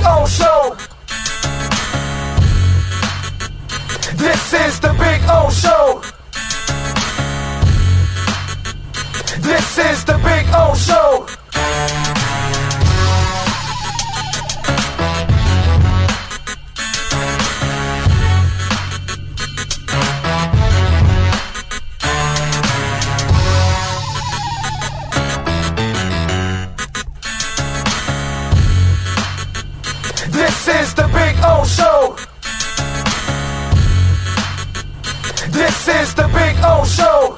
O Show. This is the Big O Show. This is the Big O Show. This is the Big O Show. This is the Big O Show.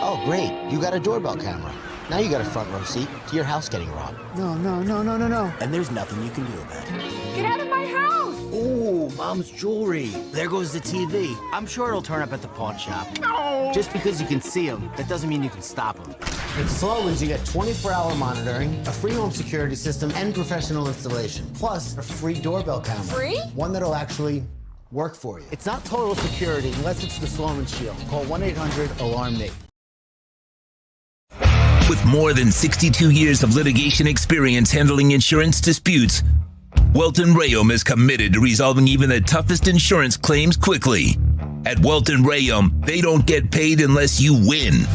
Oh, great. You got a doorbell camera. Now you got a front row seat to your house getting robbed. No. And there's nothing you can do about it. Get out of my house! Ooh, Mom's jewelry. There goes the TV. I'm sure it'll turn up at the pawn shop. No! Just because you can see them, that doesn't mean you can stop them. With Slowens, you get 24-hour monitoring, a free home security system, and professional installation. Plus, a free doorbell camera. Free? One that'll actually work for you. It's not total security unless it's the Slowens Shield. Call 1-800-ALARM-NATE. With more than 62 years of litigation experience handling insurance disputes, Welton Rayum is committed to resolving even the toughest insurance claims quickly. At Welton Rayum, they don't get paid unless you win.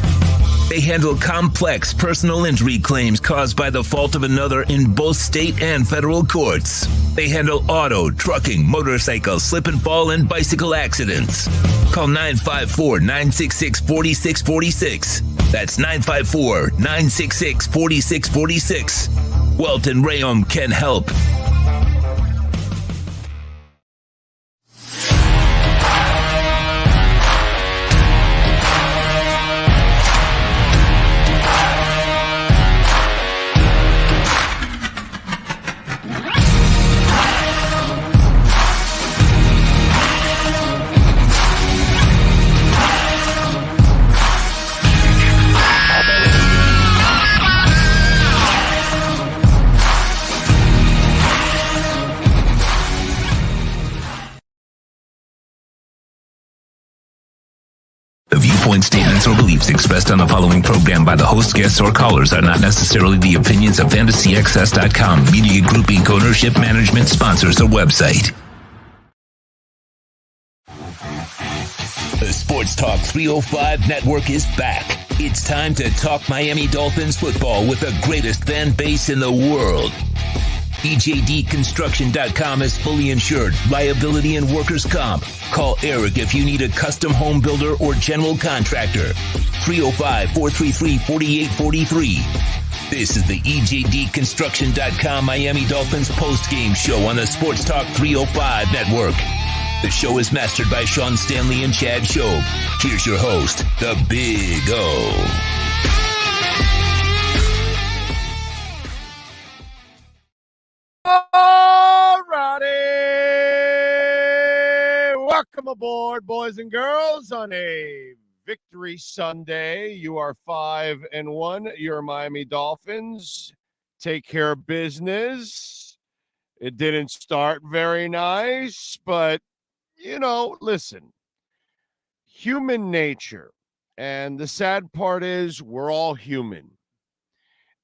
They handle complex personal injury claims caused by the fault of another in both state and federal courts. They handle auto, trucking, motorcycle, slip and fall, and bicycle accidents. Call 954-966-4646. That's 954-966-4646. Welton Rayum can help. Viewpoint statements or beliefs expressed on the following program by the host, guests, or callers are not necessarily the opinions of FantasyXS.com, Media Group Inc. ownership, management, sponsors, or website. The Sports Talk 305 network is back. It's time to talk Miami Dolphins football with the greatest fan base in the world. EJDconstruction.com is fully insured, liability and workers' comp. Call Eric if you need a custom home builder or general contractor. 305-433-4843. This is the EJDconstruction.com Miami Dolphins Postgame Show on the Sports Talk 305 network. The show is mastered by Sean Stanley and Chad Shope. Here's your host, the Big O. All righty. Welcome aboard, boys and girls, on a victory Sunday. You are 5-1. Your Miami Dolphins take care of business. It didn't start very nice, but, listen, human nature. And the sad part is we're all human.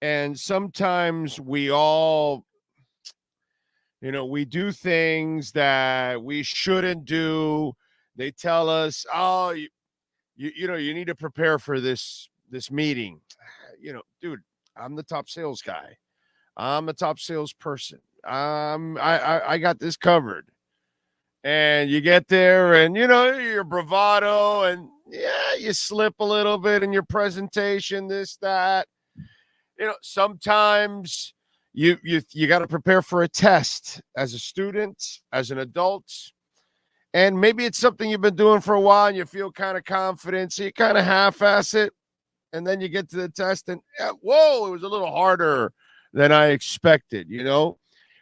And sometimes we all we do things that we shouldn't do. They tell us, oh, you need to prepare for this meeting. Dude, I'm the top sales guy. I'm a top salesperson. I got this covered. And you get there and, your bravado and, you slip a little bit in your presentation, this, that. Sometimes you got to prepare for a test as a student, as an adult, and maybe it's something you've been doing for a while and you feel kind of confident, so you kind of half-ass it, And then you get to the test and, whoa, it was a little harder than I expected,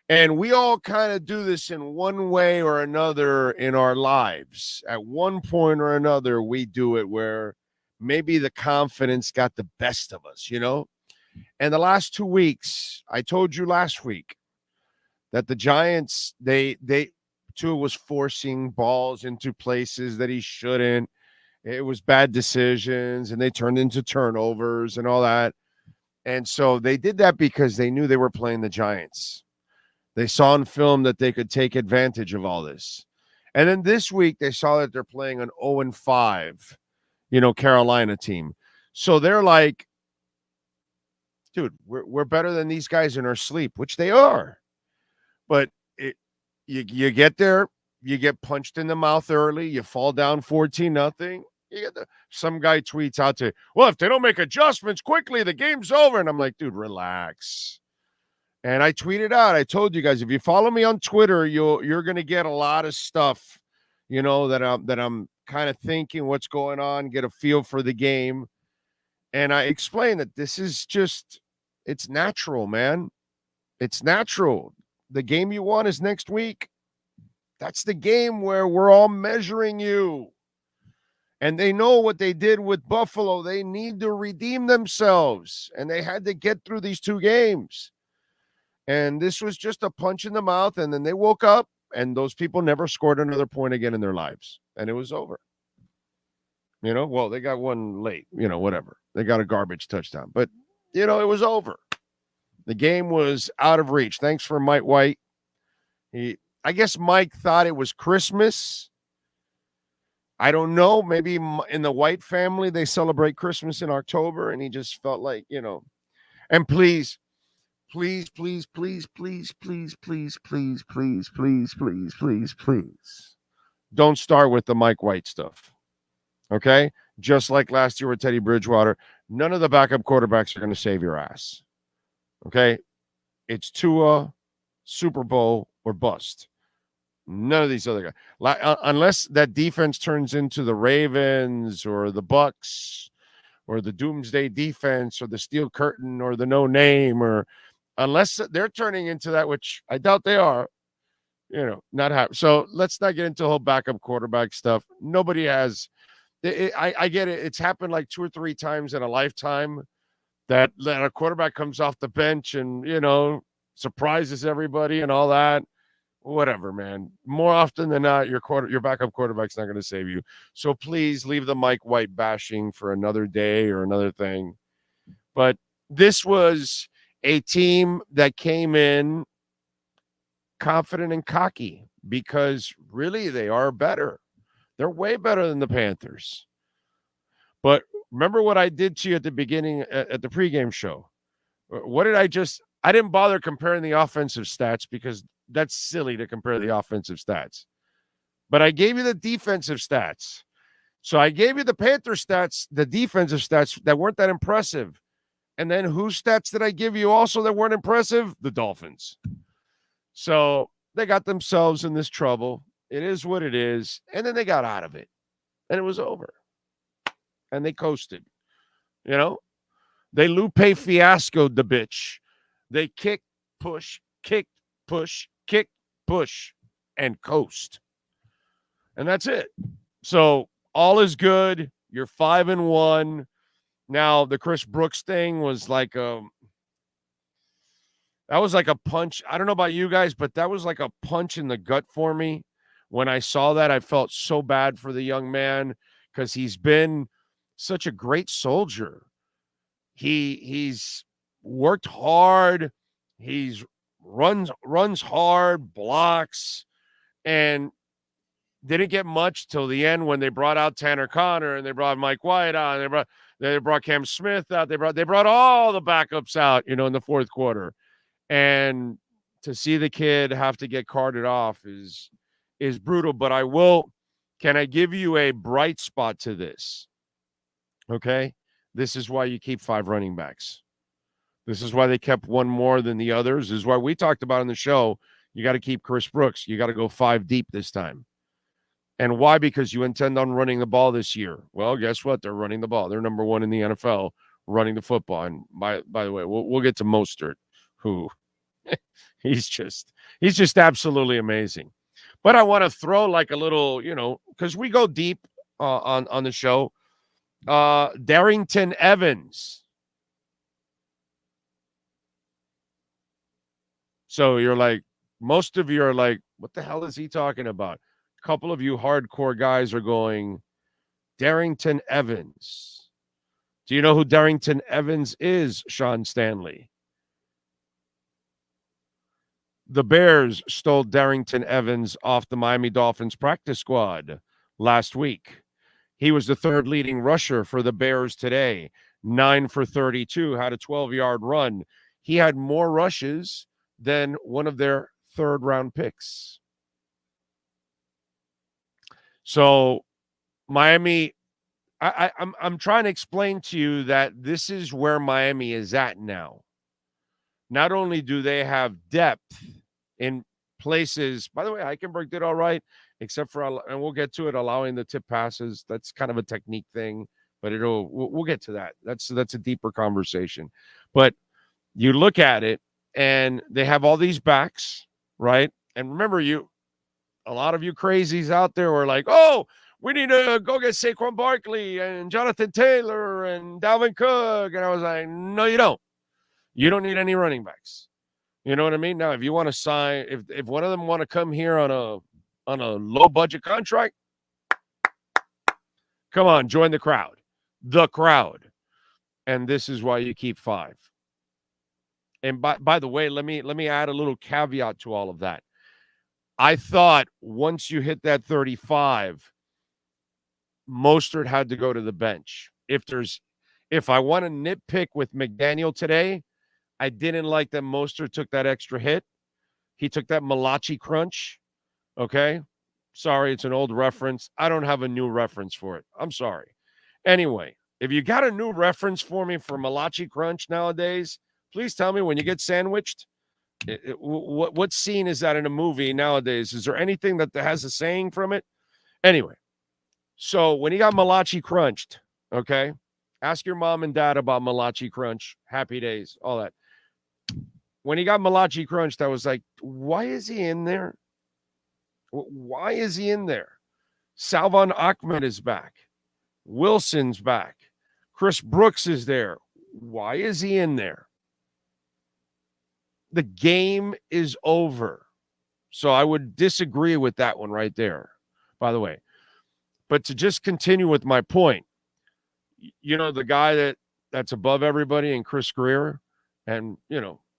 And we all kind of do this in one way or another in our lives. At one point or another, we do it where maybe the confidence got the best of us, And the last 2 weeks, I told you last week that the Giants, Tua was forcing balls into places that he shouldn't. It was bad decisions, and they turned into turnovers and all that. And so they did that because they knew they were playing the Giants. They saw in film that they could take advantage of all this. And then this week, they saw that they're playing an 0-5, Carolina team. So they're like, dude, we're better than these guys in our sleep, which they are. But you get there, you get punched in the mouth early, you fall down 14-0. Some guy tweets out to, well, if they don't make adjustments quickly, the game's over. And I'm like, dude, relax. And I tweeted out, I told you guys, if you follow me on Twitter, you're going to get a lot of stuff, that I'm kind of thinking what's going on, get a feel for the game. And I explained that this is just, it's natural, man. It's natural. The game you want is next week. That's the game where we're all measuring you. And they know what they did with Buffalo. They need to redeem themselves. And they had to get through these 2 games. And this was just a punch in the mouth. And then they woke up, and those people never scored another point again in their lives. And it was over. Well, they got one late, whatever. They got a garbage touchdown. But, it was over. The game was out of reach. Thanks for Mike White. I guess Mike thought it was Christmas. I don't know. Maybe in the White family, they celebrate Christmas in October, and he just felt like, And please, please, please, please, please, please, please, please, please, please, please, please, please, don't start with the Mike White stuff. Okay? Just like last year with Teddy Bridgewater, none of the backup quarterbacks are going to save your ass. Okay? It's Tua, Super Bowl, or bust. None of these other guys. Unless that defense turns into the Ravens or the Bucks or the Doomsday defense or the Steel Curtain or the No Name, or unless they're turning into that, which I doubt they are, not happy. So let's not get into the whole backup quarterback stuff. Nobody has. I get it. It's happened like 2 or 3 times in a lifetime that a quarterback comes off the bench and, surprises everybody and all that. Whatever, man. More often than not, your backup quarterback's not going to save you. So please leave the Mike White bashing for another day or another thing. But this was a team that came in confident and cocky because really they are better. They're way better than the Panthers. But remember what I did to you at the beginning at the pregame show? What did I didn't bother comparing the offensive stats because that's silly to compare the offensive stats. But I gave you the defensive stats. So I gave you the Panther stats, the defensive stats that weren't that impressive. And then whose stats did I give you also that weren't impressive? The Dolphins. So they got themselves in this trouble. It is what it is. And then they got out of it. And it was over. And they coasted. They Lupe fiascoed the bitch. They kick, push, and coast. And that's it. So all is good. You're 5-1. Now the Chris Brooks thing was like that was like a punch. I don't know about you guys, but that was like a punch in the gut for me. When I saw that, I felt so bad for the young man because he's been such a great soldier. He's worked hard. He's runs hard, blocks, and didn't get much till the end when they brought out Tanner Connor and they brought Mike White out. And they brought Cam Smith out. They brought all the backups out, in the fourth quarter. And to see the kid have to get carted off is brutal. But can I give you a bright spot to this? Okay? This is why you keep 5 running backs. This is why they kept one more than the others. This is why we talked about on the show, you got to keep Chris Brooks. You got to go 5 deep this time. And why? Because you intend on running the ball this year. Well, guess what? They're running the ball. They're number one in the NFL running the football. And by the way, we'll get to Mostert, who he's just absolutely amazing. But I want to throw like a little, because we go deep on the show. Darrington Evans. So you're like, most of you are like, what the hell is he talking about? A couple of you hardcore guys are going, Darrington Evans. Do you know who Darrington Evans is, Sean Stanley? The Bears stole Darrington Evans off the Miami Dolphins practice squad last week. He was the third leading rusher for the Bears today. 9 for 32, had a 12-yard run. He had more rushes than one of their third-round picks. So Miami, I'm trying to explain to you that this is where Miami is at now. Not only do they have depth in places, by the way, Eichenberg did all right, except for, and we'll get to it, allowing the tip passes. That's kind of a technique thing, but we'll get to that. That's a deeper conversation. But you look at it, and they have all these backs, right? And remember, a lot of you crazies out there were like, oh, we need to go get Saquon Barkley and Jonathan Taylor and Dalvin Cook. And I was like, no, you don't. You don't need any running backs. You know what I mean? Now, if you want to sign, if one of them want to come here on a low budget contract, come on, join the crowd. The crowd. And this is why you keep 5. And by the way, let me add a little caveat to all of that. I thought once you hit that 35, Mostert had to go to the bench. If I want to nitpick with McDaniel today, I didn't like that Mostert took that extra hit. He took that Malachi crunch. Okay? Sorry, it's an old reference. I don't have a new reference for it. I'm sorry. Anyway, if you got a new reference for me for Malachi crunch nowadays, please tell me when you get sandwiched. What scene is that in a movie nowadays? Is there anything that has a saying from it? Anyway, so when he got Malachi crunched, okay, ask your mom and dad about Malachi crunch, Happy Days, all that. When he got Malachi crunched, I was like, why is he in there? Why is he in there? Salvon Ahmed is back. Wilson's back. Chris Brooks is there. Why is he in there? The game is over. So I would disagree with that one right there, by the way. But to just continue with my point, the guy that's above everybody and Chris Greer and,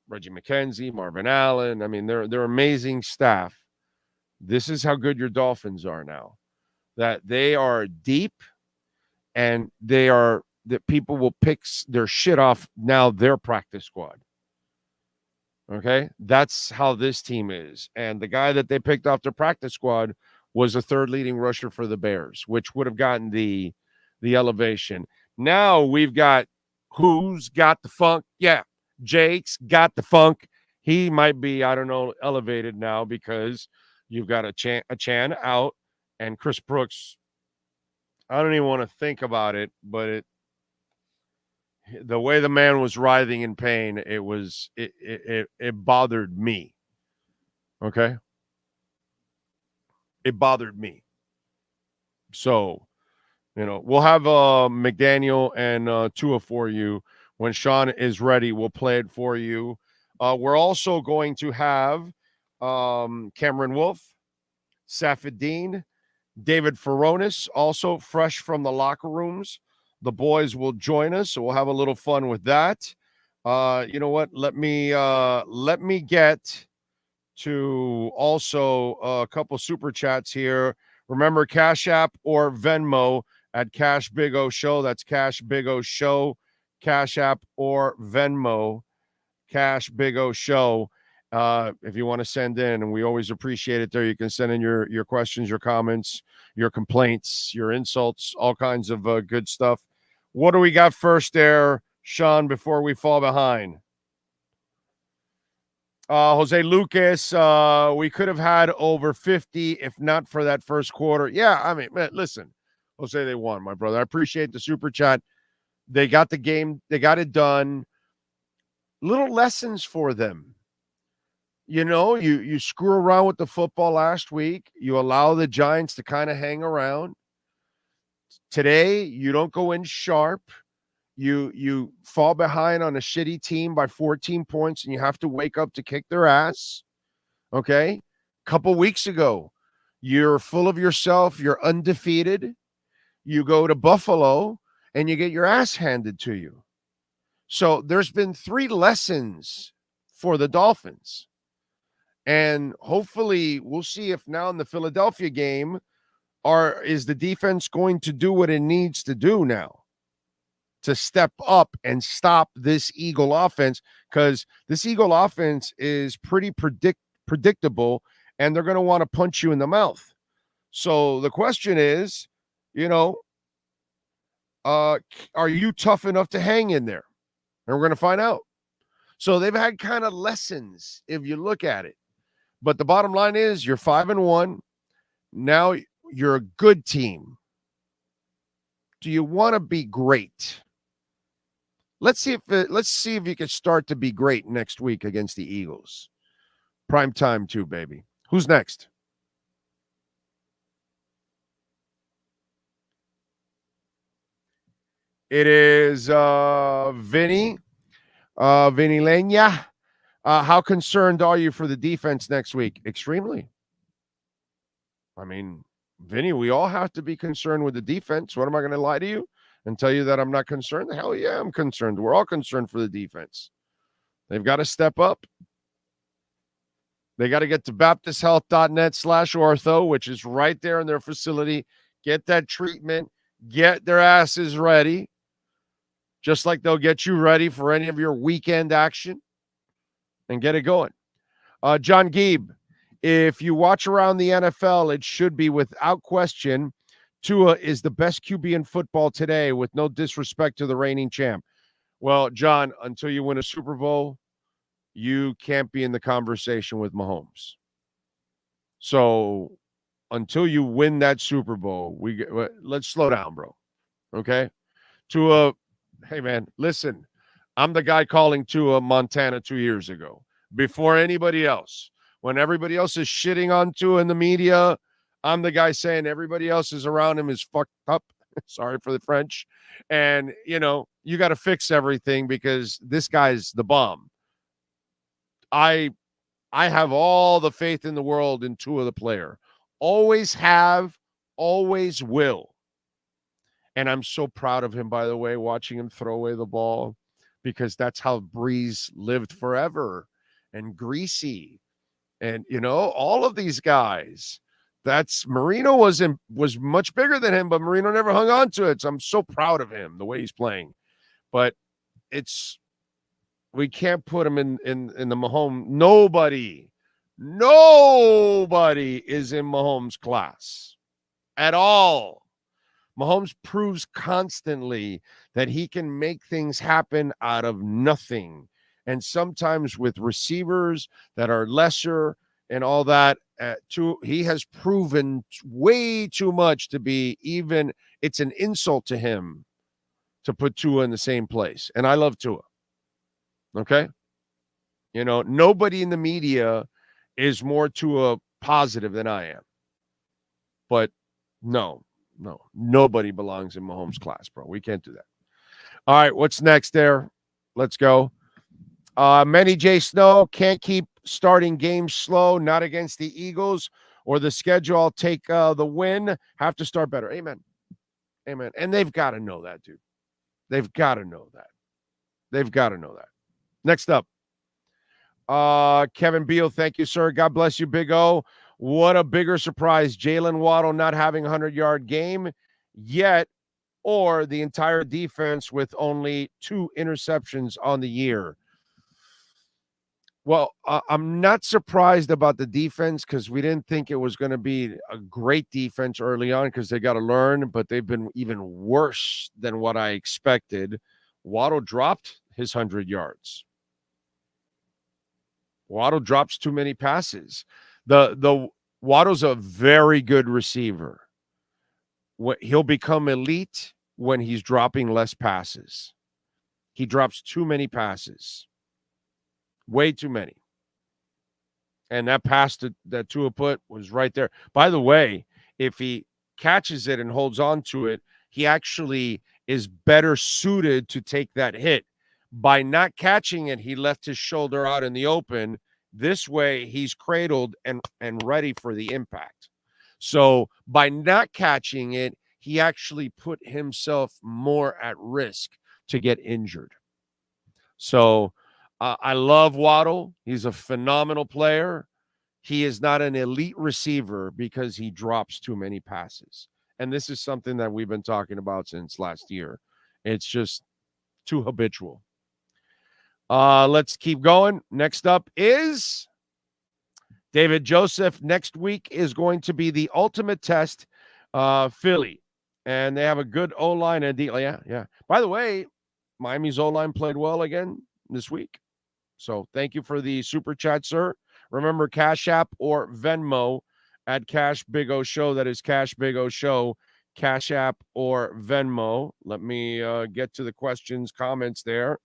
Reggie McKenzie, Marvin Allen, I mean, they're amazing staff. This is how good your Dolphins are now, that they are deep and that people will pick their shit off now their practice squad. Okay, that's how this team is. And the guy that they picked off their practice squad was the third leading rusher for the Bears, which would have gotten the elevation. Now we've got who's got the funk. Yeah, Jake's got the funk. He might be, I don't know, elevated now because you've got a Chan out and Chris Brooks. I don't even want to think about it, but the way the man was writhing in pain, it bothered me. Okay? It bothered me. So, we'll have McDaniel and Tua for you. When Sean is ready, we'll play it for you. We're also going to have Cameron Wolf, Safadine, David Furones, also fresh from the locker rooms. The boys will join us, so we'll have a little fun with that. You know what? Let me get to also a couple super chats here. Remember, Cash App or Venmo at Cash Big O Show. That's Cash Big O Show. Cash App or Venmo, Cash Big O Show. If you want to send in, and we always appreciate it there. You can send in your questions, your comments, your complaints, your insults, all kinds of good stuff. What do we got first there, Sean, before we fall behind? Jose Lucas, we could have had over 50 if not for that first quarter. Yeah, I mean, man, listen, Jose, they won, my brother. I appreciate the super chat. They got the game. They got it done. Little lessons for them. You know, you screw around with the football last week. You allow the Giants to kind of hang around. Today, you don't go in sharp. You fall behind on a shitty team by 14 points, and you have to wake up to kick their ass. Okay? Couple weeks ago, you're full of yourself. You're undefeated. You go to Buffalo, and you get your ass handed to you. So there's been 3 lessons for the Dolphins. And hopefully we'll see if now in the Philadelphia game, is the defense going to do what it needs to do now to step up and stop this Eagle offense, because this Eagle offense is pretty predictable, and they're going to want to punch you in the mouth. So the question is, are you tough enough to hang in there? And we're going to find out. So they've had kind of lessons if you look at it. But the bottom line is you're 5-1. Now you're a good team. Do you want to be great? Let's see if you can start to be great next week against the Eagles. Prime time too, baby. Who's next? It is Vinny. Vinny Lenya. How concerned are you for the defense next week? Extremely. I mean, Vinny, we all have to be concerned with the defense. What am I going to lie to you and tell you that I'm not concerned? Hell yeah, I'm concerned. We're all concerned for the defense. They've got to step up. They got to get to baptisthealth.net/ortho, which is right there in their facility. Get that treatment. Get their asses ready. Just like they'll get you ready for any of your weekend action. And get it going. John Geeb, if you watch around the NFL, it should be without question Tua is the best QB in football today, with no disrespect to the reigning champ. Well, John, until you win a Super Bowl, you can't be in the conversation with Mahomes. So until you win that Super Bowl, let's slow down, bro. Okay? Tua, hey, man, listen. I'm the guy calling Tua Montana 2 years ago, before anybody else. When everybody else is shitting on Tua in the media, I'm the guy saying everybody else is around him is fucked up. Sorry for the French. And, you got to fix everything because this guy's the bomb. I have all the faith in the world in Tua the player. Always have, always will. And I'm so proud of him, by the way, watching him throw away the ball. Because that's how Breeze lived forever, and Greasy, and all of these guys. That's Marino was much bigger than him, but Marino never hung on to it. So I'm so proud of him the way he's playing. But we can't put him in the Mahomes. Nobody is in Mahomes' class at all. Mahomes proves constantly that he can make things happen out of nothing. And sometimes with receivers that are lesser and all that, he has proven way too much to be even. It's an insult to him to put Tua in the same place. And I love Tua. Okay? Nobody in the media is more Tua positive than I am. But no, nobody belongs in Mahomes' class, bro. We can't do that. All right, what's next there? Let's go. Many J. Snow, can't keep starting games slow, not against the Eagles or the schedule. I'll take the win. Have to start better. Amen. And they've got to know that, dude. They've got to know that. Next up, Kevin Beal, thank you, sir. God bless you, Big O. What a bigger surprise, Jalen Waddle not having a 100-yard game yet, or the entire defense with only 2 interceptions on the year. Well, I'm not surprised about the defense because we didn't think it was going to be a great defense early on because they got to learn, but they've been even worse than what I expected. Waddle dropped his 100 yards. Waddle drops too many passes. The Waddle's a very good receiver. He'll become elite when he's dropping less passes. He drops too many passes. Way too many. And that pass that Tua put was right there. By the way, if he catches it and holds on to it, he actually is better suited to take that hit. By not catching it, he left his shoulder out in the open. This way, he's cradled and ready for the impact. So by not catching it, he actually put himself more at risk to get injured. So I love Waddle. He's a phenomenal player. He is not an elite receiver because he drops too many passes. And this is something that we've been talking about since last year. It's just too habitual. Let's keep going. Next up is David Joseph. Next week is going to be the ultimate test, Philly. And they have a good O-line and deal. Yeah. By the way, Miami's O-line played well again this week. So thank you for the super chat, sir. Remember, Cash App or Venmo at Cash Big O Show. That is Cash Big O Show, Cash App or Venmo. Let me get to the questions, comments there.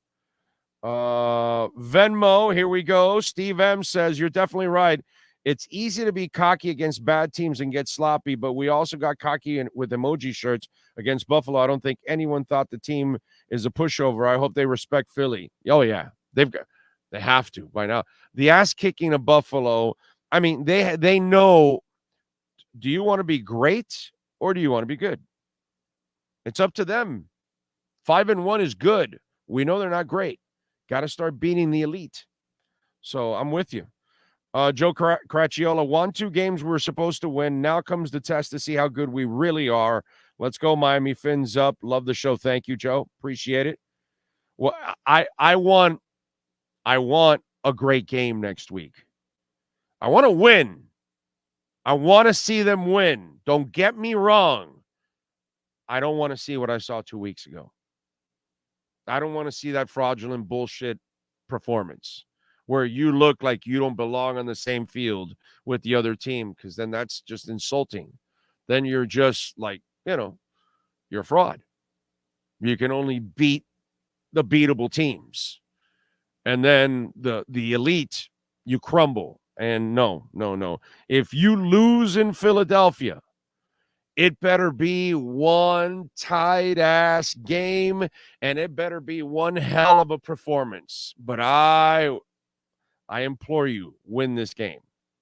Venmo, here we go. Steve M says, you're definitely right. It's easy to be cocky against bad teams and get sloppy, but we also got cocky with emoji shirts against Buffalo. I don't think anyone thought the team is a pushover. I hope they respect Philly. Oh, yeah. They have to by now. The ass kicking of Buffalo, I mean, they know, do you want to be great or do you want to be good? It's up to them. 5-1 is good. We know they're not great. Got to start beating the elite. So I'm with you. Joe Caracciolo, 1-2 games we're supposed to win. Now comes the test to see how good we really are. Let's go, Miami. Fins up. Love the show. Thank you, Joe. Appreciate it. Well, I want a great game next week. I want to win. I want to see them win. Don't get me wrong. I don't want to see what I saw 2 weeks ago. I don't want to see that fraudulent bullshit performance where you look like you don't belong on the same field with the other team, because then that's just insulting. Then you're just like, you're a fraud. You can only beat the beatable teams. And then the elite, you crumble. And no. If you lose in Philadelphia, it better be one tight-ass game, and it better be one hell of a performance. But I implore you, win this game.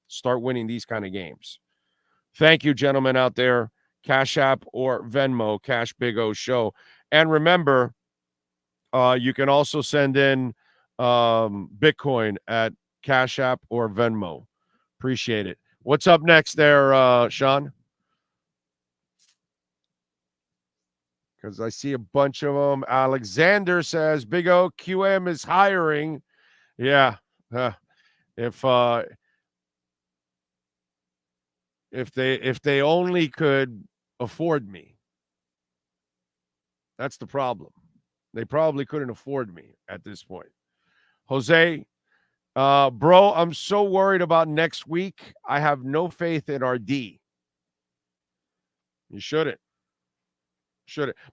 Start winning these kind of games. Thank you, gentlemen out there. Cash App or Venmo, Cash Big O Show. And remember, you can also send in Bitcoin at Cash App or Venmo. Appreciate it. What's up next there, Sean? Because I see a bunch of them. Alexander says, Big O, QM is hiring. Yeah. If they only could afford me. That's the problem. They probably couldn't afford me at this point. Jose, bro, I'm so worried about next week. I have no faith in our D. You shouldn't.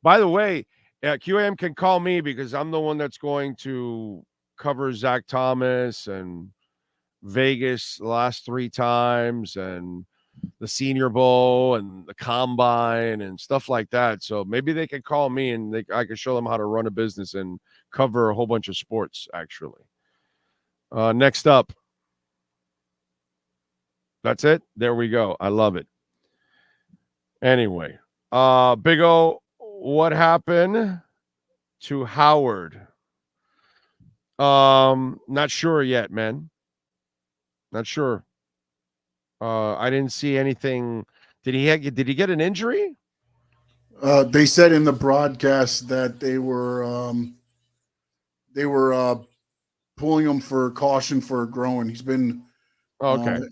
By the way, QAM can call me because I'm the one that's going to cover Zach Thomas and Vegas the last 3 times and the Senior Bowl and the Combine and stuff like that. So maybe they could call me and I could show them how to run a business and cover a whole bunch of sports, actually. Next up. That's it. There we go. I love it. Anyway, Big O, what happened to Howard? Not sure yet, man. Not sure. I didn't see anything. Did he get an injury? They said in the broadcast that they were pulling him for caution for growing. He's been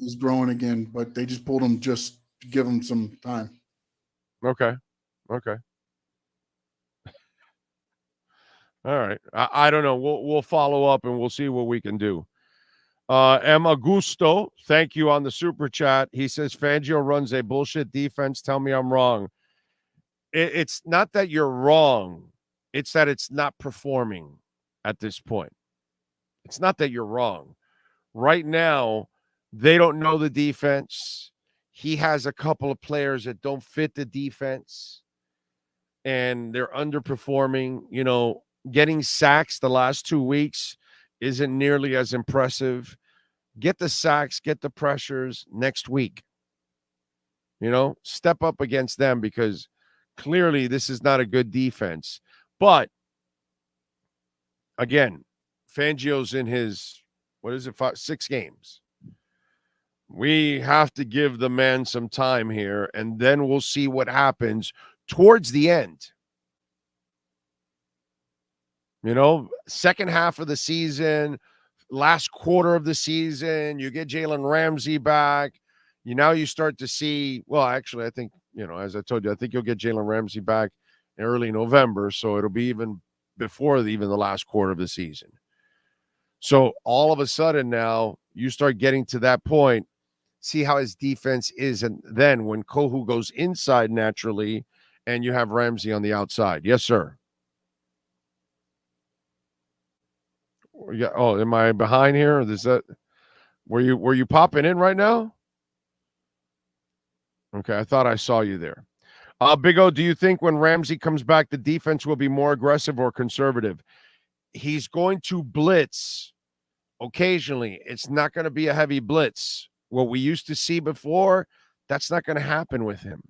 he's growing again, but they just pulled him just to give him some time. Okay. All right. I don't know. We'll follow up and we'll see what we can do. M. Augusto, thank you on the super chat. He says Fangio runs a bullshit defense. Tell me I'm wrong. It's not that you're wrong. It's that it's not performing at this point. It's not that you're wrong. Right now, they don't know the defense. He has a couple of players that don't fit the defense, and they're underperforming. You know, getting sacks the last 2 weeks isn't nearly as impressive. Get the sacks, get the pressures next week. You know, step up against them because clearly this is not a good defense. But again, Fangio's in his, 6 games. We have to give the man some time here, and then we'll see what happens towards the end. You know, second half of the season, last quarter of the season, you get Jalen Ramsey back. You start to see, well, actually, I think, as I told you, I think you'll get Jalen Ramsey back in early November, so it'll be even before even the last quarter of the season. So all of a sudden now, you start getting to that point, see how his defense is, and then when Kohu goes inside naturally, and you have Ramsey on the outside. Yes, sir. Yeah. Oh, am I behind here? Were you popping in right now? Okay, I thought I saw you there. Big O, do you think when Ramsey comes back, the defense will be more aggressive or conservative? He's going to blitz occasionally. It's not going to be a heavy blitz. What we used to see before, that's not going to happen with him.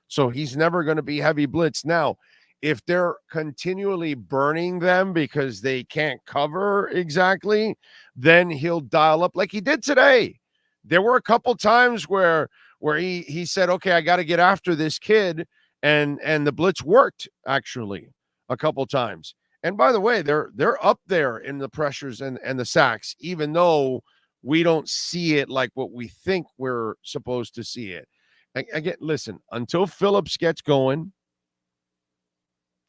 So he's never going to be heavy blitz. Now, if they're continually burning them because they can't cover exactly, then he'll dial up like he did today. There were a couple times where he said, okay, I got to get after this kid, and the blitz worked actually a couple times. And by the way, they're up there in the pressures and the sacks, even though we don't see it like what we think we're supposed to see it. Again, listen, until Phillips gets going,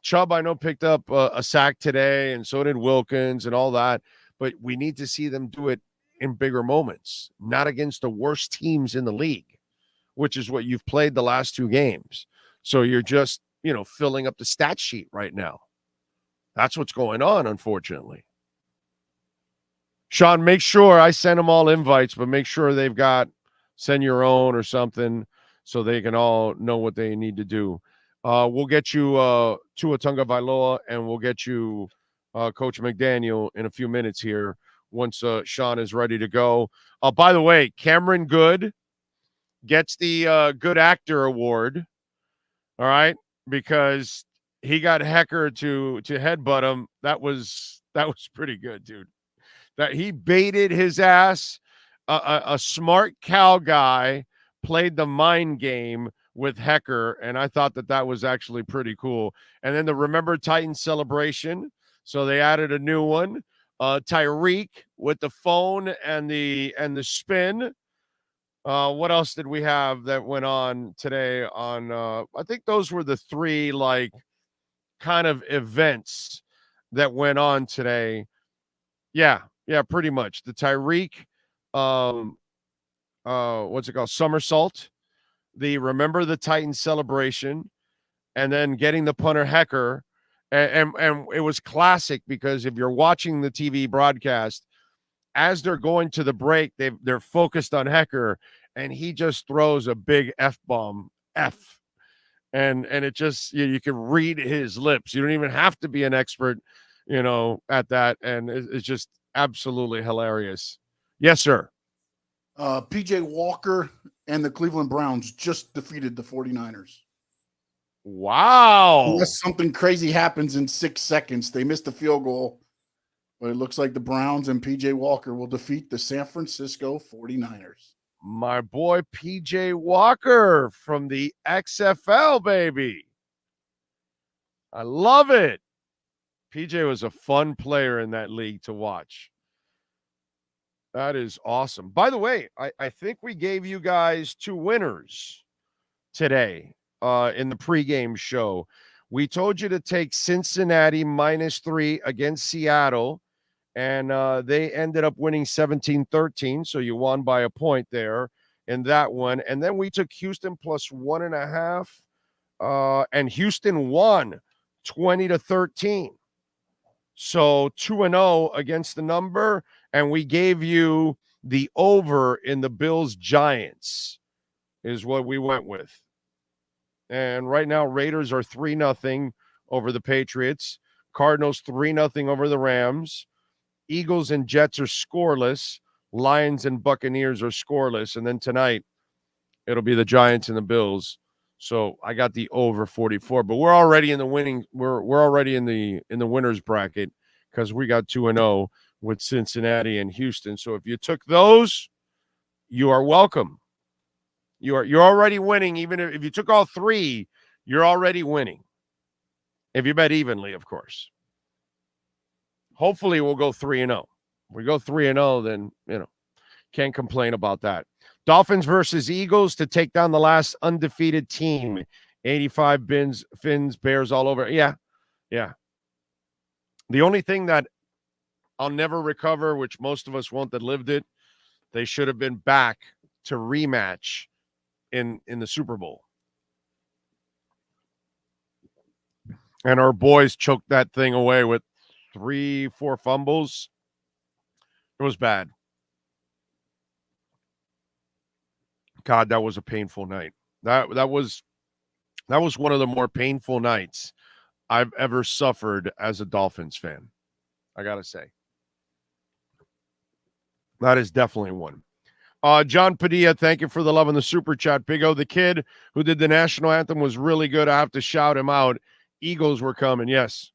Chubb, I know, picked up a sack today, and so did Wilkins and all that, but we need to see them do it in bigger moments, not against the worst teams in the league, which is what you've played the last 2 games. So you're just, filling up the stat sheet right now. That's what's going on, unfortunately. Sean, make sure I send them all invites, but make sure send your own or something so they can all know what they need to do. We'll get you Tua Tagovailoa, and we'll get you Coach McDaniel in a few minutes here once Sean is ready to go. By the way, Cameron Good gets the Good Actor Award, all right, because he got Hecker to headbutt him. That was pretty good, dude. That he baited his ass. A smart Cal guy played the mind game with Hecker, and I thought that was actually pretty cool. And then the Remember Titans celebration, so they added a new one. Tyreek with the phone and the spin. What else did we have that went on today on I think those were the 3 kind of events that went on today. Yeah, pretty much. The Tyreek what's it called? Somersault. The Remember the Titans celebration, and then getting the punter Hecker. And it was classic because if you're watching the TV broadcast, as they're going to the break, they're focused on Hecker, and he just throws a big F-bomb, F. And it just, you can read his lips. You don't even have to be an expert, at that. And it's just absolutely hilarious. Yes, sir. PJ Walker and the Cleveland Browns just defeated the 49ers. Wow. Unless something crazy happens in 6 seconds. They missed a field goal, but it looks like the Browns and PJ Walker will defeat the San Francisco 49ers. My boy PJ Walker from the XFL, baby. I love it. PJ was a fun player in that league to watch. That is awesome. By the way, I think we gave you guys 2 winners today in the pregame show. We told you to take Cincinnati -3 against Seattle and they ended up winning 17-13, so you won by a point there in that one. And then we took Houston plus 1.5, and Houston won 20-13. So 2-0 against the number, and we gave you the over in the Bills-Giants is what we went with. And right now, Raiders are 3-0 over the Patriots. Cardinals 3-0 over the Rams. Eagles and Jets are scoreless. Lions and Buccaneers are scoreless. And then tonight, it'll be the Giants and the Bills. So I got the over 44. But we're already in the winning. We're already in the winners bracket because we got 2-0 with Cincinnati and Houston. So if you took those, you are welcome. You're already winning. Even if you took all three, you're already winning. If you bet evenly, of course. Hopefully we'll go 3-0. If we go 3-0, then, can't complain about that. Dolphins versus Eagles to take down the last undefeated team. 85 Phinz, Bears all over. Yeah. The only thing that I'll never recover, which most of us won't that lived it, they should have been back to rematch in the Super Bowl. And our boys choked that thing away with 3-4 fumbles. It was bad. God, that was a painful night. That was one of the more painful nights I've ever suffered as a Dolphins fan. I gotta say. That is definitely one. John Padilla, thank you for the love in the super chat. Big O, the kid who did the national anthem was really good. I have to shout him out. Eagles were coming. Yes,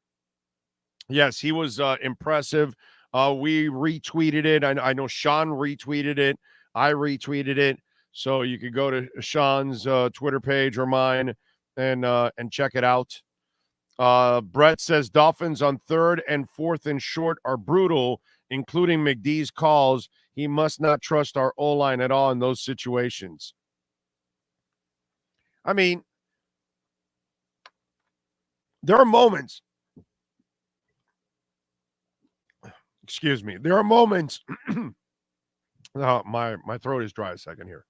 he was impressive. We retweeted it. I know Sean retweeted it. I retweeted it. So you could go to Sean's Twitter page or mine and check it out. Brett says Dolphins on 3rd and 4th and short are brutal, including McD's calls. He must not trust our O-line at all in those situations. I mean, there are moments. Excuse me. There are moments. My throat is dry a second here.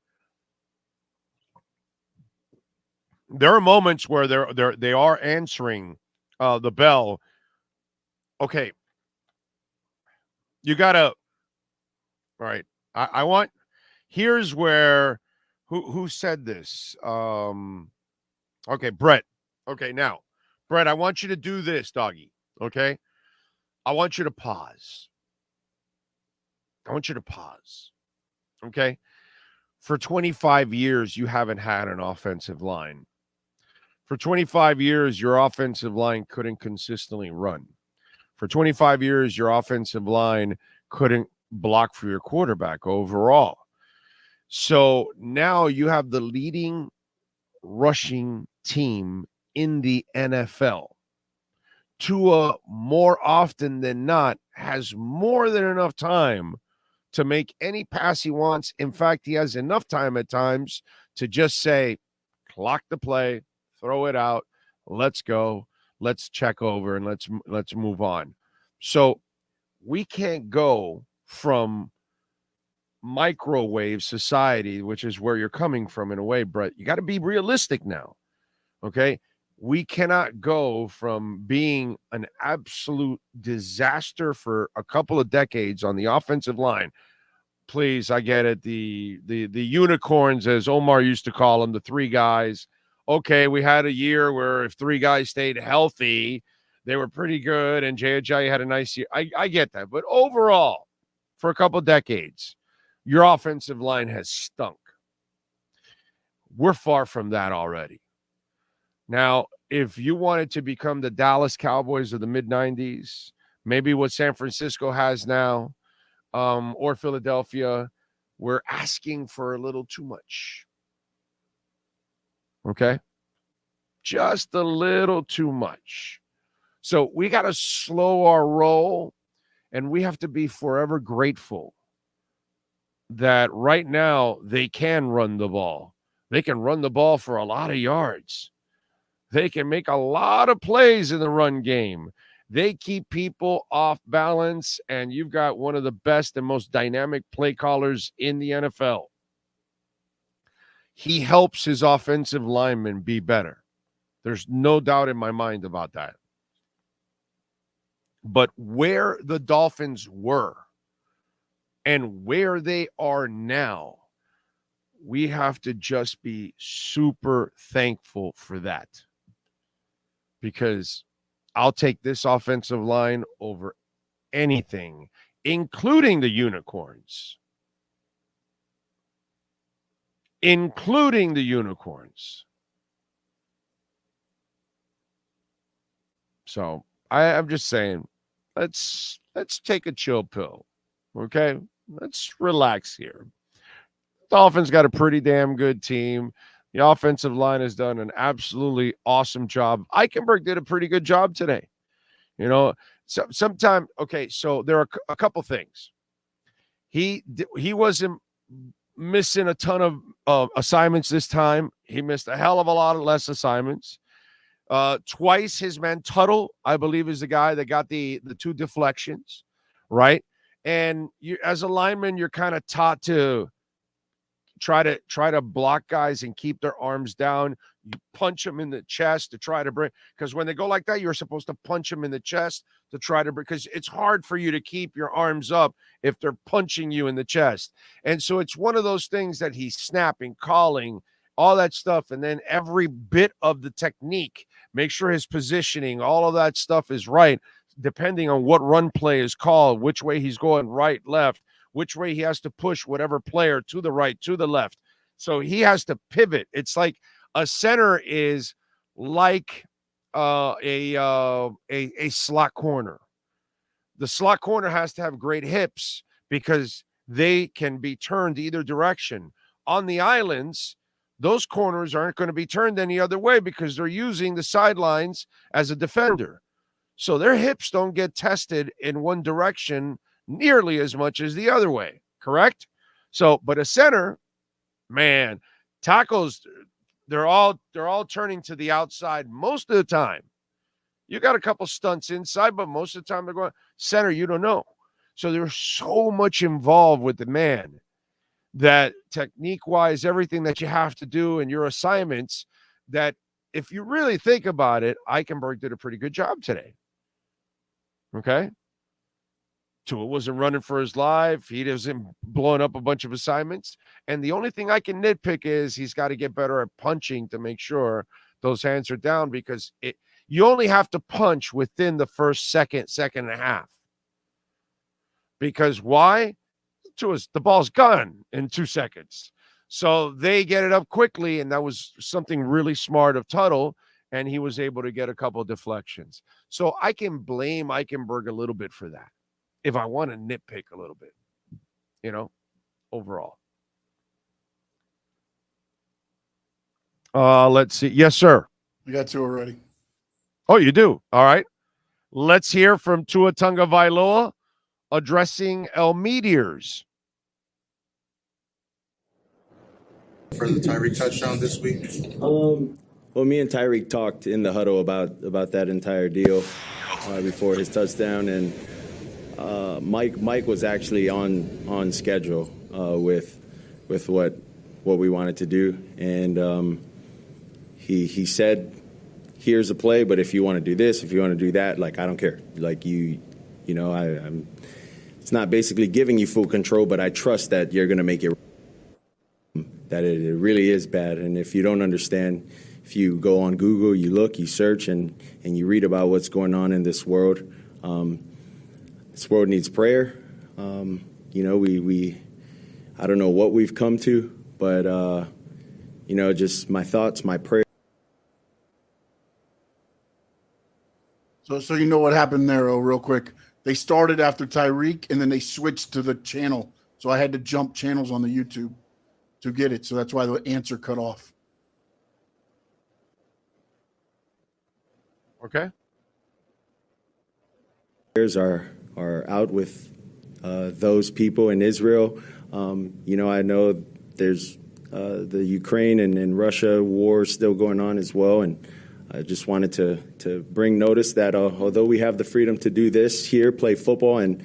There are moments where they are answering the bell. Okay. You gotta. All right. I want. Here's where. Who said this? Okay, Brett. Okay, now, Brett, I want you to do this, doggy. Okay, I want you to pause. Okay, for 25 years, you haven't had an offensive line. For 25 years, your offensive line couldn't consistently run. For 25 years, your offensive line couldn't block for your quarterback overall. So now you have the leading rushing team in the NFL. Tua, more often than not, has more than enough time to make any pass he wants. In fact, he has enough time at times to just say, clock the play, throw it out, let's go, let's check over, and let's move on. So we can't go from microwave society, which is where you're coming from in a way, Brett. You got to be realistic now, okay? We cannot go from being an absolute disaster for a couple of decades on the offensive line. Please, I get it. The unicorns, as Omar used to call them, the three guys. Okay, we had a year where if three guys stayed healthy, they were pretty good, and J.J. had a nice year. I get that. But overall, for a couple of decades, your offensive line has stunk. We're far from that already. Now, if you wanted to become the Dallas Cowboys of the mid-90s, maybe what San Francisco has now, or Philadelphia, we're asking for a little too much. Okay? Just a little too much. So we got to slow our roll, and we have to be forever grateful that right now they can run the ball. They can run the ball for a lot of yards. They can make a lot of plays in the run game. They keep people off balance, and you've got one of the best and most dynamic play callers in the NFL. He helps his offensive linemen be better. There's no doubt in my mind about that. But where the Dolphins were and where they are now, we have to just be super thankful for that. Because I'll take this offensive line over anything, including the unicorns. Including the unicorns. So I'm just saying, let's take a chill pill. Okay? Let's relax here. Dolphins got a pretty damn good team. The offensive line has done an absolutely awesome job. Eichenberg did a pretty good job today. You know, sometime, okay, so there are a couple things. He wasn't missing a ton of assignments this time. He missed a hell of a lot of less assignments. Twice his man Tuttle, I believe, is the guy that got the two deflections, right? And you, as a lineman, you're kind of taught to try to block guys and keep their arms down. You punch them in the chest to try to bring, because when they go like that, you're supposed to punch them in the chest to try to, because it's hard for you to keep your arms up if they're punching you in the chest. And so it's one of those things that he's snapping, calling, all that stuff. And then every bit of the technique, make sure his positioning, all of that stuff is right, depending on what run play is called, which way he's going, right, left, which way he has to push whatever player to the right, to the left. So he has to pivot. It's like a center is like a slot corner. The slot corner has to have great hips because they can be turned either direction. On the islands, those corners aren't going to be turned any other way because they're using the sidelines as a defender. So their hips don't get tested in one direction nearly as much as the other way, correct? So, but a center, man, tackles, they're all turning to the outside most of the time. You got a couple stunts inside, but most of the time they're going center, you don't know. So there's so much involved with the man that technique-wise, everything that you have to do in your assignments, that if you really think about it, Eichenberg did a pretty good job today. Okay? Tua wasn't running for his life. He wasn't blowing up a bunch of assignments. And the only thing I can nitpick is he's got to get better at punching to make sure those hands are down, because you only have to punch within the first second and a half. Because why? The ball's gone in 2 seconds. So they get it up quickly, and that was something really smart of Tuttle, and he was able to get a couple of deflections. So I can blame Eichenberg a little bit for that, if I want to nitpick a little bit, overall. Let's see. Yes, sir. We got two already. Oh, you do? All right. Let's hear from Tua Tagovailoa addressing El Meteors. For the Tyreek touchdown this week? Well, me and Tyreek talked in the huddle about that entire deal before his touchdown, and Mike was actually on schedule with what we wanted to do, and he said, "Here's a play, but if you want to do this, if you want to do that, like I don't care. Like I'm. It's not basically giving you full control, but I trust that you're going to make it. That it really is bad, and if you don't understand." If you go on Google, you look, you search, and you read about what's going on in this world. This world needs prayer. We I don't know what we've come to, but just my thoughts, my prayer. So you know what happened there, real quick. They started after Tyreek, and then they switched to the channel. So I had to jump channels on the YouTube to get it. So that's why the answer cut off. Okay. Prayers are out with those people in Israel. I know there's the Ukraine and Russia war still going on as well, and I just wanted to bring notice that although we have the freedom to do this here, play football, and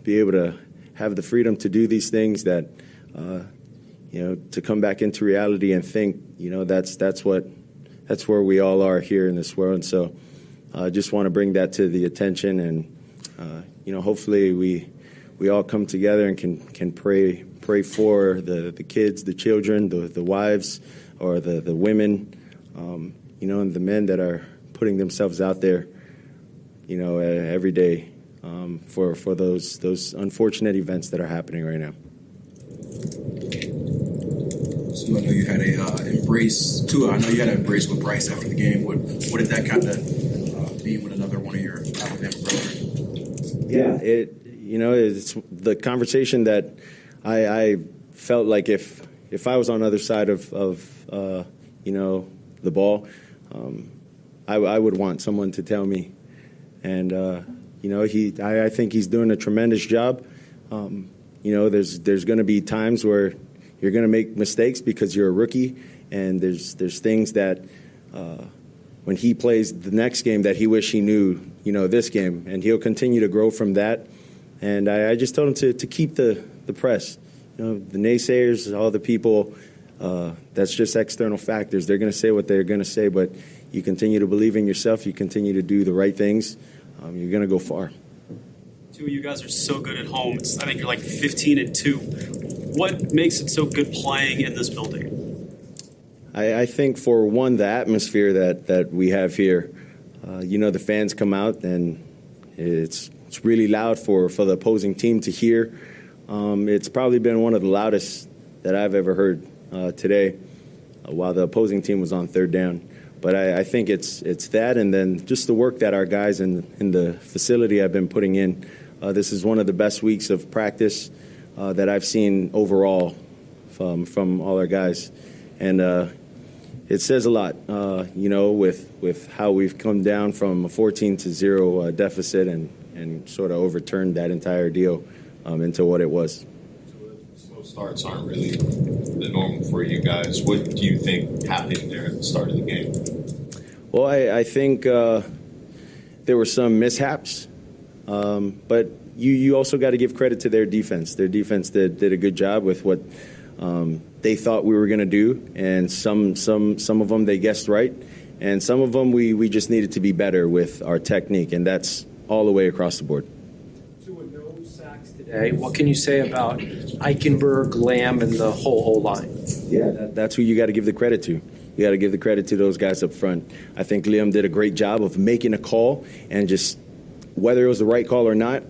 be able to have the freedom to do these things, that to come back into reality and think, that's where we all are here in this world. And so I just want to bring that to the attention, and hopefully we all come together and can pray for the kids, the children, the wives, or the women, and the men that are putting themselves out there, every day for those unfortunate events that are happening right now. So I know you had a embrace, Tua. I know you had an embrace with Bryce after the game. What did that kind of be with another one of your Alabama brothers? Yeah, it's the conversation that I felt like if I was on the other side of the ball, I would want someone to tell me. And I think he's doing a tremendous job. There's going to be times where you're going to make mistakes because you're a rookie, and there's things that when he plays the next game that he wish he knew, this game, and he'll continue to grow from that. And I just told him to keep the press, the naysayers, all the people. That's just external factors. They're going to say what they're going to say, but you continue to believe in yourself. You continue to do the right things. You're going to go far. Two of you guys are so good at home. I think you're like 15-2. What makes it so good playing in this building? I think, for one, the atmosphere that we have here. The fans come out, and it's really loud for the opposing team to hear. It's probably been one of the loudest that I've ever heard today while the opposing team was on third down. But I think it's that, and then just the work that our guys in the facility have been putting in. This is one of the best weeks of practice that I've seen overall from all our guys. And it says a lot, with how we've come down from a 14-0 deficit and sort of overturned that entire deal into what it was. Slow starts aren't really the normal for you guys. What do you think happened there at the start of the game? Well, I think there were some mishaps, but you also got to give credit to their defense. Their defense did a good job with what they thought we were going to do, and some of them they guessed right, and some of them we just needed to be better with our technique, and that's all the way across the board. No sacks today. What can you say about Eichenberg, Lamb, and the whole O-line? Yeah, that's who you got to give the credit to. You got to give the credit to those guys up front. I think Liam did a great job of making a call, and just whether it was the right call or not,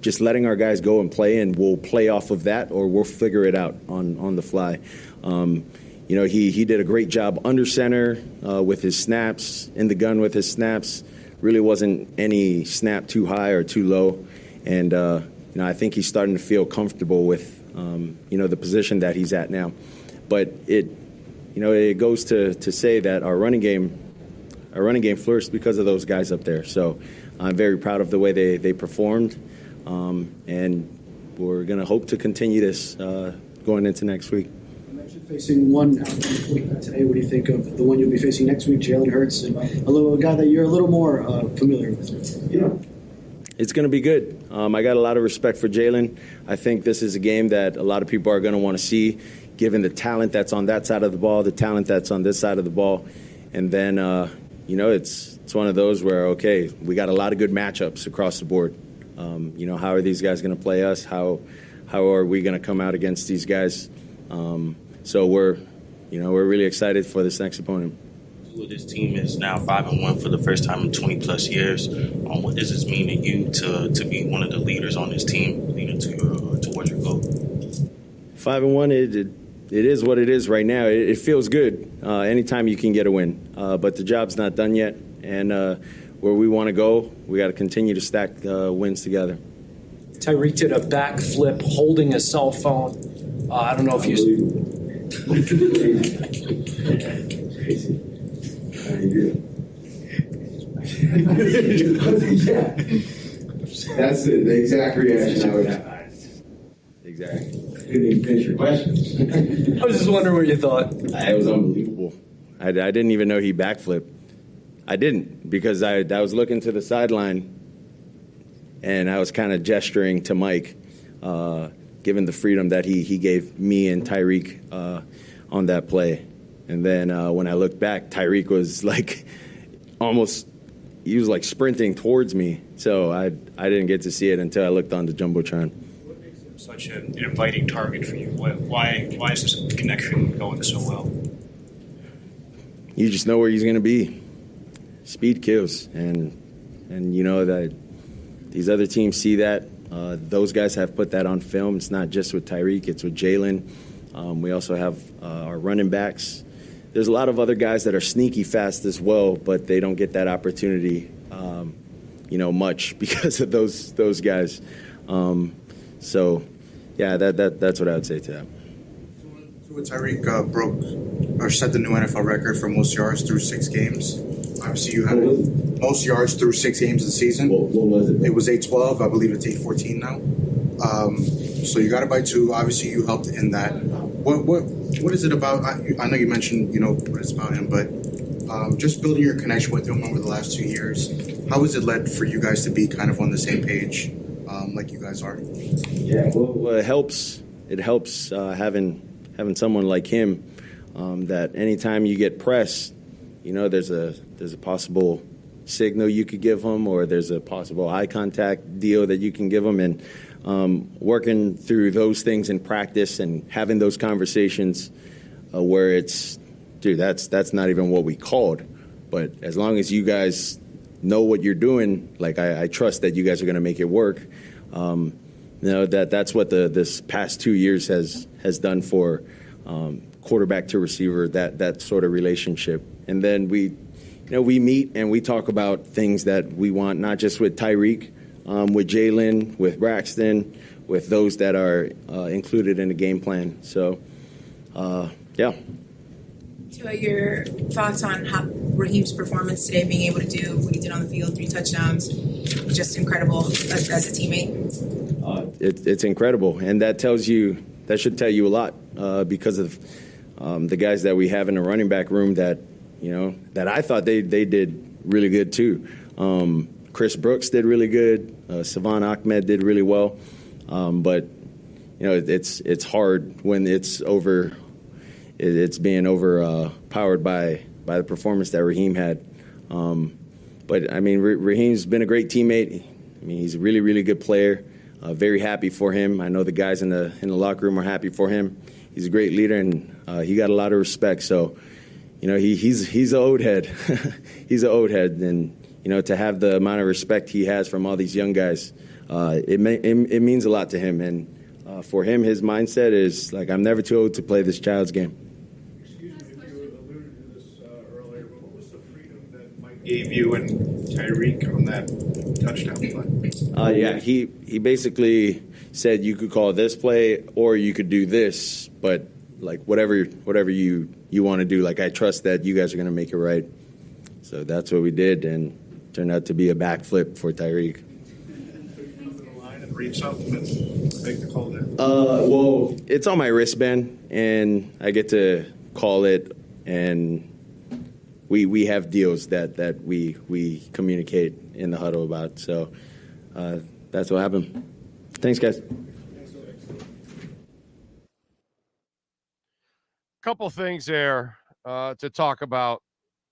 just letting our guys go and play, and we'll play off of that, or we'll figure it out on the fly. He did a great job under center with his snaps, in the gun with his snaps. Really wasn't any snap too high or too low. And, I think he's starting to feel comfortable with, the position that he's at now. But it goes to say that our running game flourished because of those guys up there. So I'm very proud of the way they performed. And we're going to hope to continue this going into next week. You mentioned facing one quarterback today. What do you think of the one you'll be facing next week, Jalen Hurts, and a guy that you're a little more familiar with? It's going to be good. I got a lot of respect for Jalen. I think this is a game that a lot of people are going to want to see, given the talent that's on that side of the ball, the talent that's on this side of the ball. And then, it's one of those where, okay, we got a lot of good matchups across the board. How are these guys going to play us? How are we going to come out against these guys? So we're really excited for this next opponent. This team is now 5-1 for the first time in 20+ years. What does this mean to you to be one of the leaders on this team, leading towards your goal? 5-1, it is what it is right now. It feels good anytime you can get a win, but the job's not done yet, and where we want to go, we got to continue to stack wins together. Tyreek did a backflip holding a cell phone. I don't know if you. Yeah. That's the exact reaction I would have. Exactly. Couldn't even finish your question. I was just wondering what you thought. It was unbelievable. I didn't even know he backflipped. I didn't, because I was looking to the sideline and I was kind of gesturing to Mike, given the freedom that he gave me and Tyreek on that play. And then when I looked back, Tyreek was like he was like sprinting towards me. So I didn't get to see it until I looked on the Jumbotron. What makes him such an inviting target for you? Why is this connection going so well? You just know where he's going to be. Speed kills. And you know that these other teams see that. Those guys have put that on film. It's not just with Tyreek, it's with Jalen. We also have our running backs. There's a lot of other guys that are sneaky fast as well, but they don't get that opportunity, much because of those guys. So, yeah, that's what I would say to that. Tyreek broke or set the new NFL record for most yards through 6 games. Obviously, you had most yards through 6 games of the season. What was it? It was 8-12. I believe it's 8-14 now. So you got it by 2. Obviously, you helped in that. What is it about? I know you mentioned what it's about him, but just building your connection with him over the last 2 years. How has it led for you guys to be kind of on the same page, like you guys are? Yeah, well, it helps. It helps having someone like him. That anytime you get pressed, there's a possible signal you could give him, or there's a possible eye contact deal that you can give him, and working through those things in practice and having those conversations where it's, dude, that's not even what we called, but as long as you guys know what you're doing, like I trust that you guys are going to make it work. That's what this past 2 years has done for quarterback to receiver, that sort of relationship. And then we meet and we talk about things that we want, not just with Tyreek, with Jalen, with Braxton, with those that are included in the game plan. So, yeah. Tua, your thoughts on how Raheem's performance today, being able to do what he did on the field, 3 touchdowns, just incredible as a teammate? It's incredible, and that should tell you a lot because of the guys that we have in the running back room that I thought they did really good too. Chris Brooks did really good. Savon Ahmed did really well, but it's hard when it's over. It's being overpowered by the performance that Raheem had. But I mean, Raheem's been a great teammate. I mean, he's a really, really good player. Very happy for him. I know the guys in the locker room are happy for him. He's a great leader, and he got a lot of respect. So, he's an old head. He's an old head, and to have the amount of respect he has from all these young guys, it means a lot to him. And for him, his mindset is like, I'm never too old to play this child's game. Gave you and Tyreek on that touchdown play? Yeah, he basically said you could call this play or you could do this, but like whatever you want to do, like I trust that you guys are going to make it right. So that's what we did, and turned out to be a backflip for Tyreek. Read something and make the call there? Well, it's on my wristband, and I get to call it, and we have deals that we communicate in the huddle about. So that's what happened. Thanks, guys. Couple things there to talk about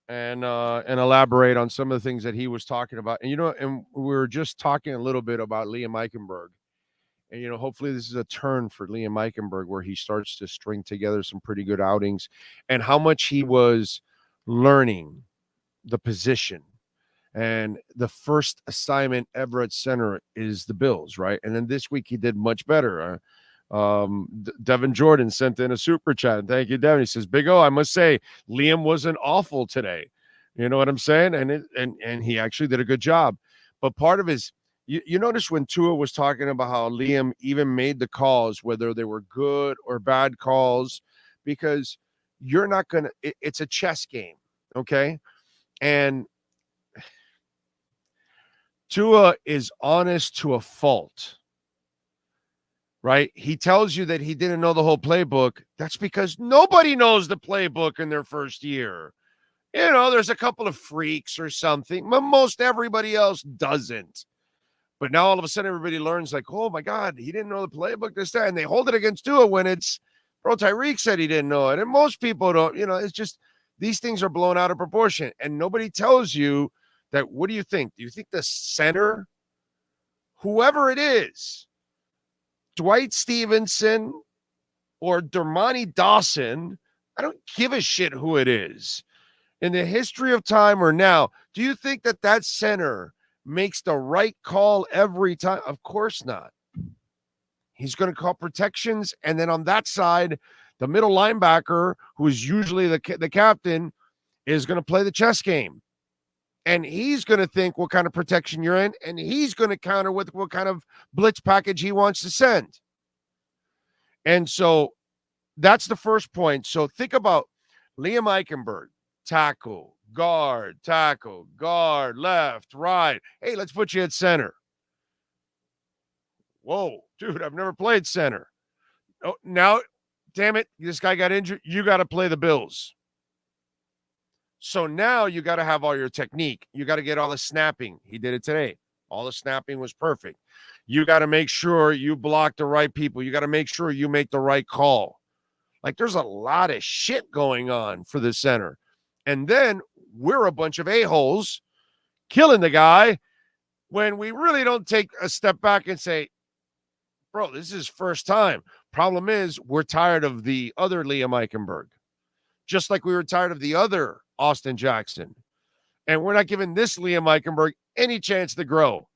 and elaborate on some of the things that he was talking about. And, and we were just talking a little bit about Liam Eichenberg. And, hopefully this is a turn for Liam Eichenberg where he starts to string together some pretty good outings, and how much he was learning the position. And the first assignment ever at center is the Bills, right? And then this week he did much better. Devin Jordan sent in a super chat, and thank you, Devin. He says, Big O, I must say Liam wasn't awful today. You know what I'm saying? And he actually did a good job. But part of his, you notice when Tua was talking about how Liam even made the calls, whether they were good or bad calls, because you're not going to, it's a chess game. Okay. And Tua is honest to a fault. Right? He tells you that he didn't know the whole playbook. That's because nobody knows the playbook in their first year. You know, there's a couple of freaks or something, but most everybody else doesn't. But now all of a sudden everybody learns like, oh my God, he didn't know the playbook this time. And they hold it against Tua when it's, bro, Tyreek said he didn't know it. And most people don't, you know, it's just these things are blown out of proportion. And nobody tells you that, what do you think? Do you think the center, whoever it is, Dwight Stevenson or Dermontti Dawson, I don't give a shit who it is. In the history of time or now, do you think that that center makes the right call every time? Of course not. He's going to call protections, and then on that side, the middle linebacker, who is usually the captain, is going to play the chess game. And he's going to think what kind of protection you're in, and he's going to counter with what kind of blitz package he wants to send. And so that's the first point. So think about Liam Eichenberg, tackle, guard, left, right. Hey, let's put you at center. Whoa, dude, I've never played center. Oh, now, damn it, this guy got injured. You got to play the Bills. So now you got to have all your technique. You got to get all the snapping. He did it today. All the snapping was perfect. You got to make sure you block the right people. You got to make sure you make the right call. Like, there's a lot of shit going on for the center. And then we're a bunch of a-holes killing the guy when we really don't take a step back and say, bro, this is his first time. Problem is, we're tired of the other Liam Eichenberg, just like we were tired of the other Austin Jackson. And we're not giving this Liam Eichenberg any chance to grow.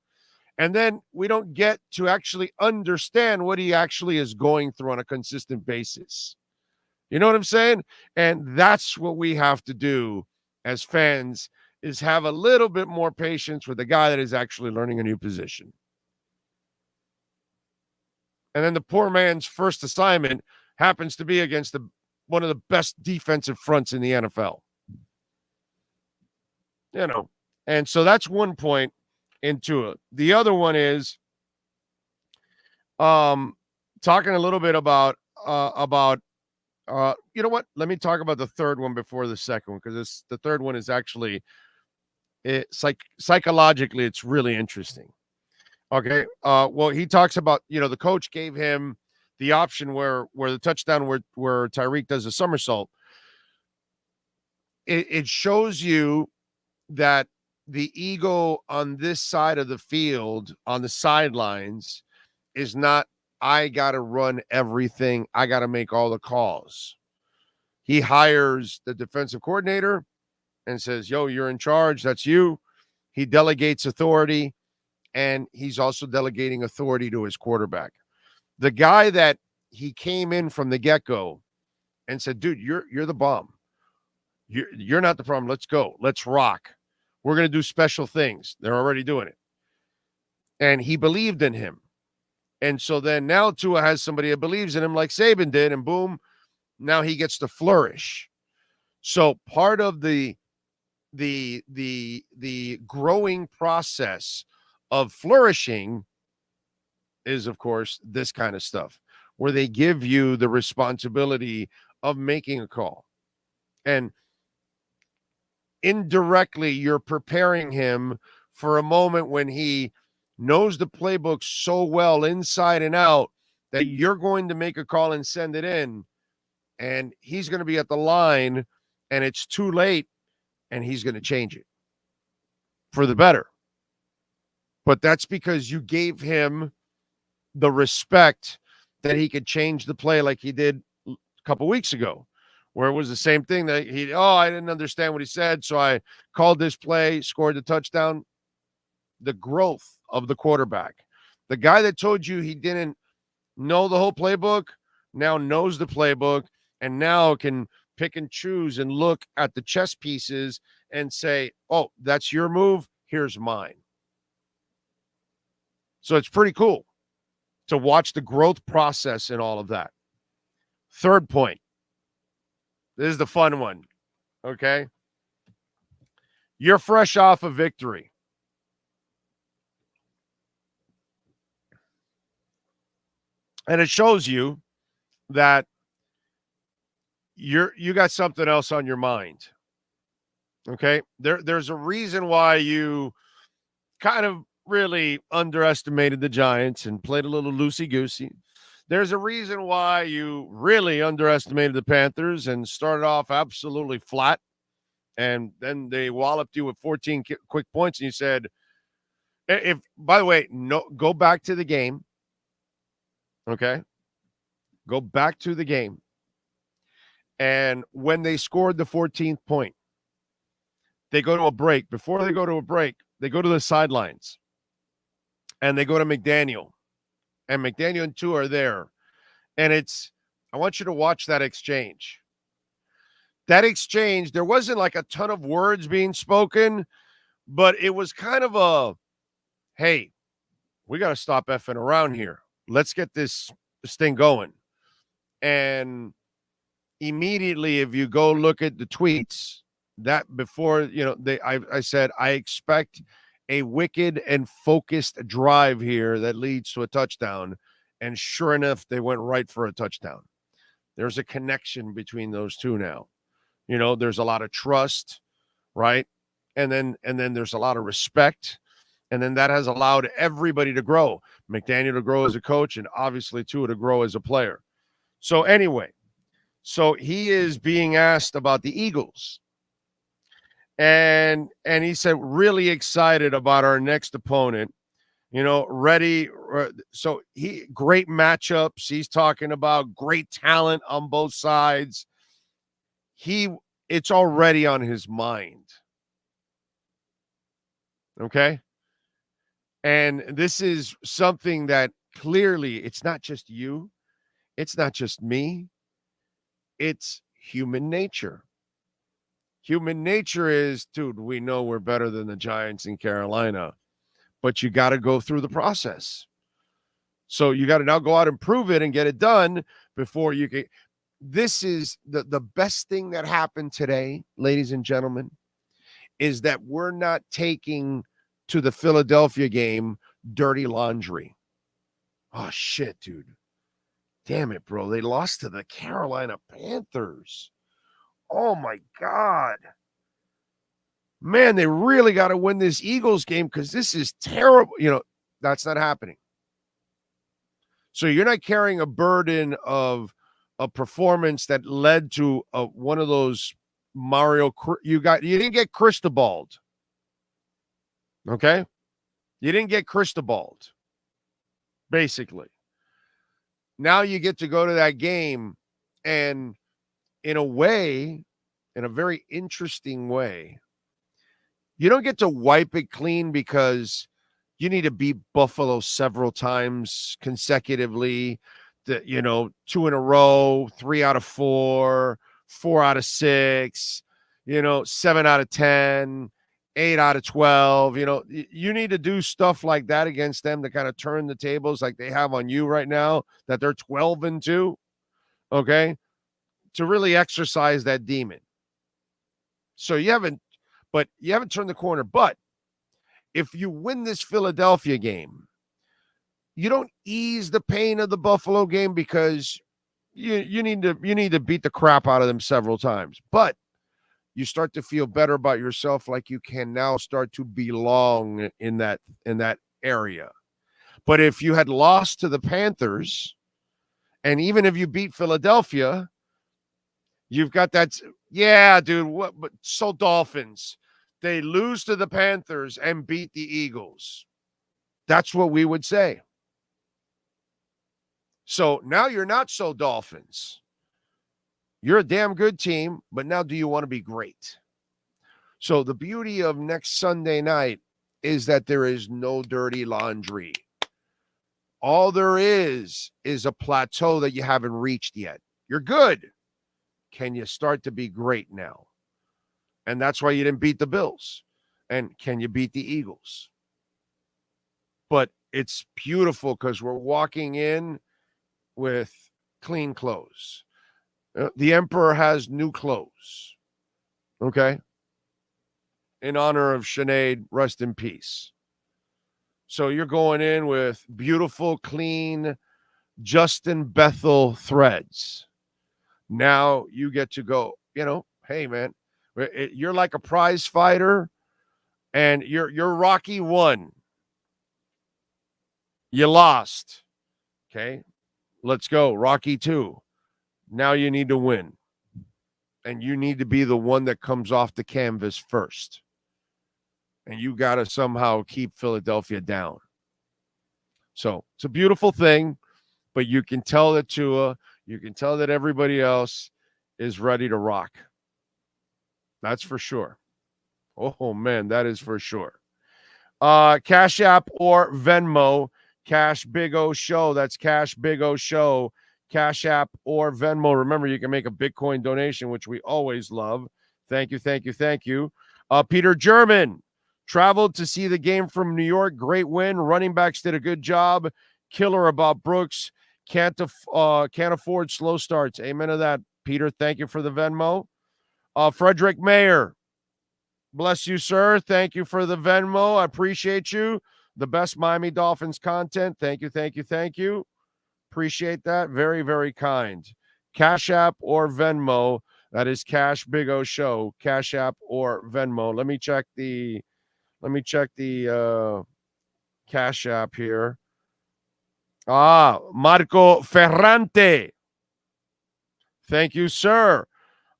And then we don't get to actually understand what he actually is going through on a consistent basis. You know what I'm saying? And that's what we have to do as fans, is have a little bit more patience with the guy that is actually learning a new position. And then the poor man's first assignment happens to be against one of the best defensive fronts in the NFL. You know, and so that's one point into it. The other one is talking a little bit about you know what? Let me talk about the third one before the second one, because the third one is actually psychologically it's really interesting. Okay. Well, he talks about, you know, the coach gave him the option where the touchdown where Tyreek does a somersault. It shows you that the ego on this side of the field, on the sidelines, is not, I got to run everything. I got to make all the calls. He hires the defensive coordinator and says, yo, you're in charge. That's you. He delegates authority, and he's also delegating authority to his quarterback. The guy that he came in from the get-go and said, dude, you're the bomb. You're not the problem. Let's go. Let's rock. We're going to do special things. They're already doing it. And he believed in him. And so then now Tua has somebody that believes in him like Saban did, and boom, now he gets to flourish. So part of the growing process of flourishing is, of course, this kind of stuff, where they give you the responsibility of making a call. And indirectly, you're preparing him for a moment when he knows the playbook so well inside and out that you're going to make a call and send it in, and he's going to be at the line, and it's too late, and he's going to change it for the better. But that's because you gave him the respect that he could change the play like he did a couple weeks ago, where it was the same thing that I didn't understand what he said, so I called this play, scored the touchdown. The growth of the quarterback. The guy that told you he didn't know the whole playbook now knows the playbook, and now can pick and choose and look at the chess pieces and say, oh, that's your move. Here's mine. So it's pretty cool to watch the growth process in all of that. Third point. This is the fun one. Okay. You're fresh off a victory. And it shows you that you got something else on your mind. Okay. There's a reason why you kind of really underestimated the Giants and played a little loosey-goosey. There's a reason why you really underestimated the Panthers and started off absolutely flat. And then they walloped you with 14 quick points. And you said, if, by the way, no, go back to the game. Okay. Go back to the game. And when they scored the 14th point, they go to a break. Before they go to a break, they go to the sidelines. And they go to McDaniel. And McDaniel and Tua are there. And I want you to watch that exchange. That exchange, there wasn't like a ton of words being spoken, but it was kind of a, hey, we got to stop effing around here. Let's get this thing going. And immediately, if you go look at the tweets, that before, I said, I expect a wicked and focused drive here that leads to a touchdown. And sure enough, they went right for a touchdown. There's a connection between those two now. There's a lot of trust, right? And then there's a lot of respect. And then that has allowed everybody to grow. McDaniel to grow as a coach, and obviously Tua to grow as a player. So anyway, he is being asked about the Eagles. And he said, really excited about our next opponent, ready. So great matchups. He's talking about great talent on both sides. It's already on his mind. Okay. And this is something that clearly it's not just you. It's not just me. It's human nature. Human nature is, dude, we know we're better than the Giants in Carolina, but you got to go through the process. So you got to now go out and prove it and get it done before you can. This is the best thing that happened today, ladies and gentlemen, is that we're not taking to the Philadelphia game dirty laundry. Oh, shit, dude. Damn it, bro. They lost to the Carolina Panthers. Oh, my God. Man, they really got to win this Eagles game because this is terrible. That's not happening. So you're not carrying a burden of a performance that led to one of those Mario. You didn't get Cristobaled. Okay? You didn't get Cristobaled, basically. Now you get to go to that game, and in a very interesting way, you don't get to wipe it clean because you need to beat Buffalo several times consecutively. 2 in a row, 3 out of 4, 4 out of 6, 7 out of 10, 8 out of 12. You need to do stuff like that against them to kind of turn the tables like they have on you right now, that they're 12-2, okay, to really exercise that demon. So you haven't turned the corner. But if you win this Philadelphia game, you don't ease the pain of the Buffalo game because you need to beat the crap out of them several times. But you start to feel better about yourself, like you can now start to belong in that area. But if you had lost to the Panthers, and even if you beat Philadelphia, you've got that, yeah, dude, what? But so Dolphins, they lose to the Panthers and beat the Eagles. That's what we would say. So now you're not so Dolphins. You're a damn good team, but now do you want to be great? So the beauty of next Sunday night is that there is no dirty laundry. All there is a plateau that you haven't reached yet. You're good. Can you start to be great now? And that's why you didn't beat the Bills. And can you beat the Eagles? But it's beautiful because we're walking in with clean clothes. The Emperor has new clothes. Okay? In honor of Sinead, rest in peace. So you're going in with beautiful, clean Justin Bethel threads. Now you get to go, hey, man, You're like a prize fighter, and you're Rocky 1. You lost. Okay, let's go. Rocky 2. Now you need to win. And you need to be the one that comes off the canvas first. And you got to somehow keep Philadelphia down. So it's a beautiful thing, but you can tell that Tua, you can tell that everybody else is ready to rock. That's for sure. Oh, man, that is for sure. Cash App or Venmo, Cash Big O Show. That's Cash Big O Show. Cash App or Venmo. Remember, you can make a Bitcoin donation, which we always love. Thank you, thank you, thank you. Peter German traveled to see the game from New York. Great win. Running backs did a good job. Killer about Brooks. Can't afford slow starts. Amen to that, Peter. Thank you for the Venmo. Frederick Mayer. Bless you, sir. Thank you for the Venmo. I appreciate you. The best Miami Dolphins content. Thank you, thank you, thank you. Appreciate that. Very, very kind. Cash App or Venmo. That is Cash Big O Show. Cash App or Venmo. Let me check the Cash App here. Marco Ferrante. Thank you, sir.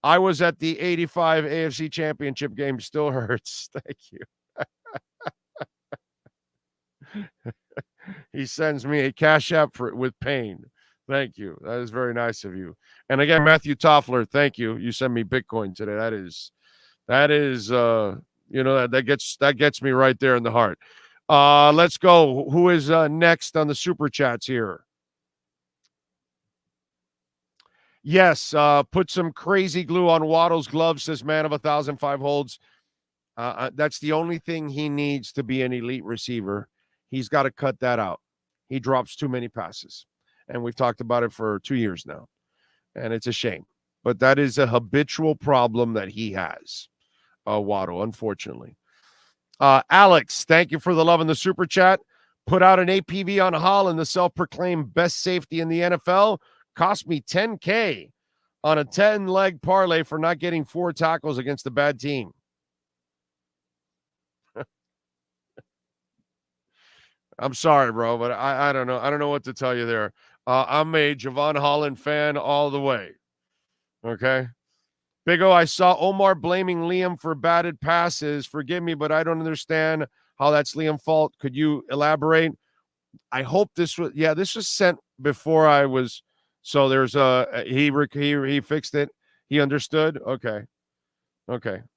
I was at the 85 AFC Championship game. Still hurts. Thank you. He sends me a Cash App with pain. Thank you. That is very nice of you. And again, Matthew Toffler, thank you. You sent me Bitcoin today. That is that gets me right there in the heart. Let's go. Who is next on the super chats here? Yes, put some crazy glue on Waddle's glove, says man of 1,005 holds. That's the only thing he needs to be an elite receiver. He's got to cut that out. He drops too many passes. And we've talked about it for 2 years now. And it's a shame. But that is a habitual problem that he has, Waddle, unfortunately. Alex, thank you for the love in the super chat. Put out an APV on Holland, the self-proclaimed best safety in the NFL. Cost me $10K on a 10-leg parlay for not getting 4 tackles against a bad team. I'm sorry, bro, but I don't know. I don't know what to tell you there. I'm a Javon Holland fan all the way. Okay? Big O, I saw Omar blaming Liam for batted passes. Forgive me, but I don't understand how that's Liam's fault. Could you elaborate? I hope this was sent before I was. So there's he fixed it. He understood. Okay.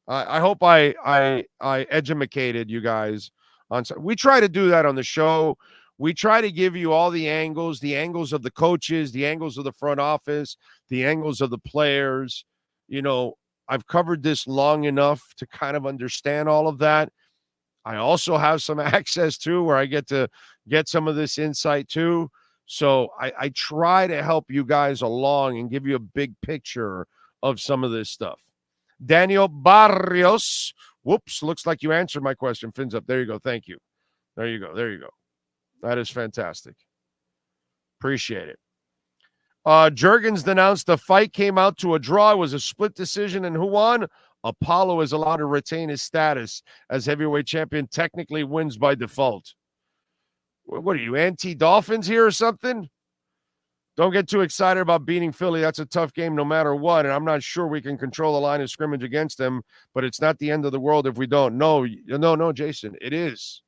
I hope I educated you guys. We try to do that on the show. We try to give you all the angles of the coaches, the angles of the front office, the angles of the players. You know, I've covered this long enough to kind of understand all of that. I also have some access to where I get to get some of this insight too. So I try to help you guys along and give you a big picture of some of this stuff. Daniel Barrios. Whoops, looks like you answered my question. Fins up. There you go. Thank you. There you go. That is fantastic. Appreciate it. Juergens announced the fight came out to a draw. It was a split decision, and who won? Apollo is allowed to retain his status as heavyweight champion, technically wins by default. What are you, anti-Dolphins here or something? Don't get too excited about beating Philly. That's a tough game no matter what, and I'm not sure we can control the line of scrimmage against them, but it's not the end of the world if we don't. No, Jason, it is.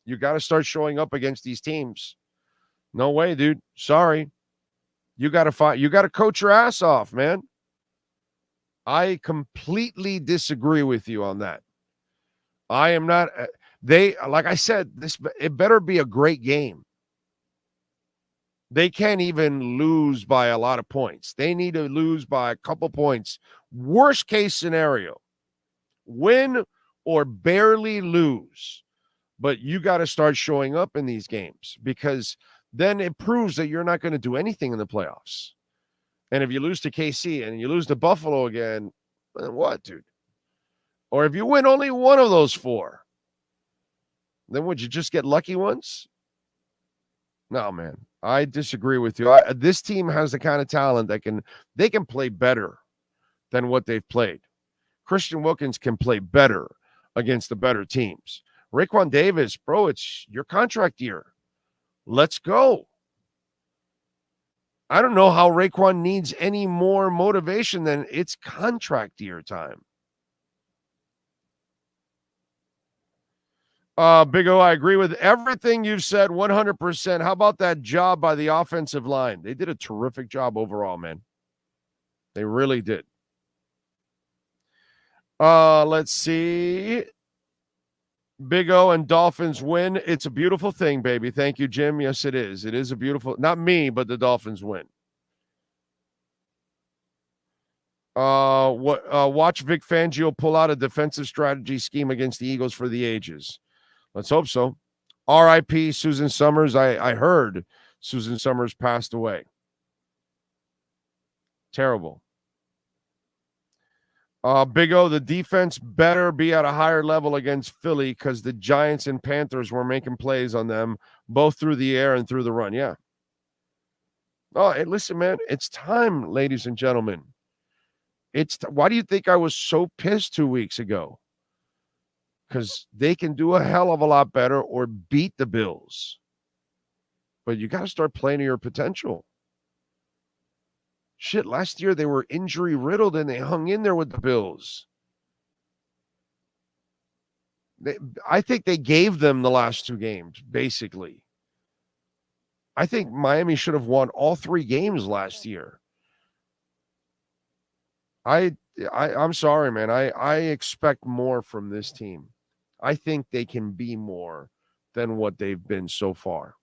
You got to start showing up against these teams. No way, dude. Sorry. You got to fight. You got to coach your ass off, man. I completely disagree with you on that. I am not like I said, it better be a great game. They can't even lose by a lot of points. They need to lose by a couple points. Worst case scenario, win or barely lose. But you got to start showing up in these games because then it proves that you're not going to do anything in the playoffs. And if you lose to KC and you lose to Buffalo again, then what, dude? Or if you win only one of those 4, then would you just get lucky ones? No, man. I disagree with you. This team has the kind of talent that they can play better than what they've played. Christian Wilkins can play better against the better teams. Raekwon Davis, bro, it's your contract year. Let's go. I don't know how Raekwon needs any more motivation than it's contract year time. Big O, I agree with everything you've said 100%. How about that job by the offensive line? They did a terrific job overall, man. They really did. Let's see. Big O and Dolphins win. It's a beautiful thing, baby. Thank you, Jim. Yes, it is. It is a beautiful, not me, but the Dolphins win. Watch Vic Fangio pull out a defensive strategy scheme against the Eagles for the ages. Let's hope so. R.I.P. Susan Summers. I heard Susan Summers passed away. Terrible. Big O, the defense better be at a higher level against Philly because the Giants and Panthers were making plays on them, both through the air and through the run. Yeah. Oh, hey, listen, man, it's time, ladies and gentlemen. Why do you think I was so pissed 2 weeks ago? Because they can do a hell of a lot better or beat the Bills. But you got to start playing to your potential. Shit, last year they were injury riddled and they hung in there with the Bills. I think they gave them the last 2 games, basically. I think Miami should have won all 3 games last year. I'm sorry, man. I expect more from this team. I think they can be more than what they've been so far.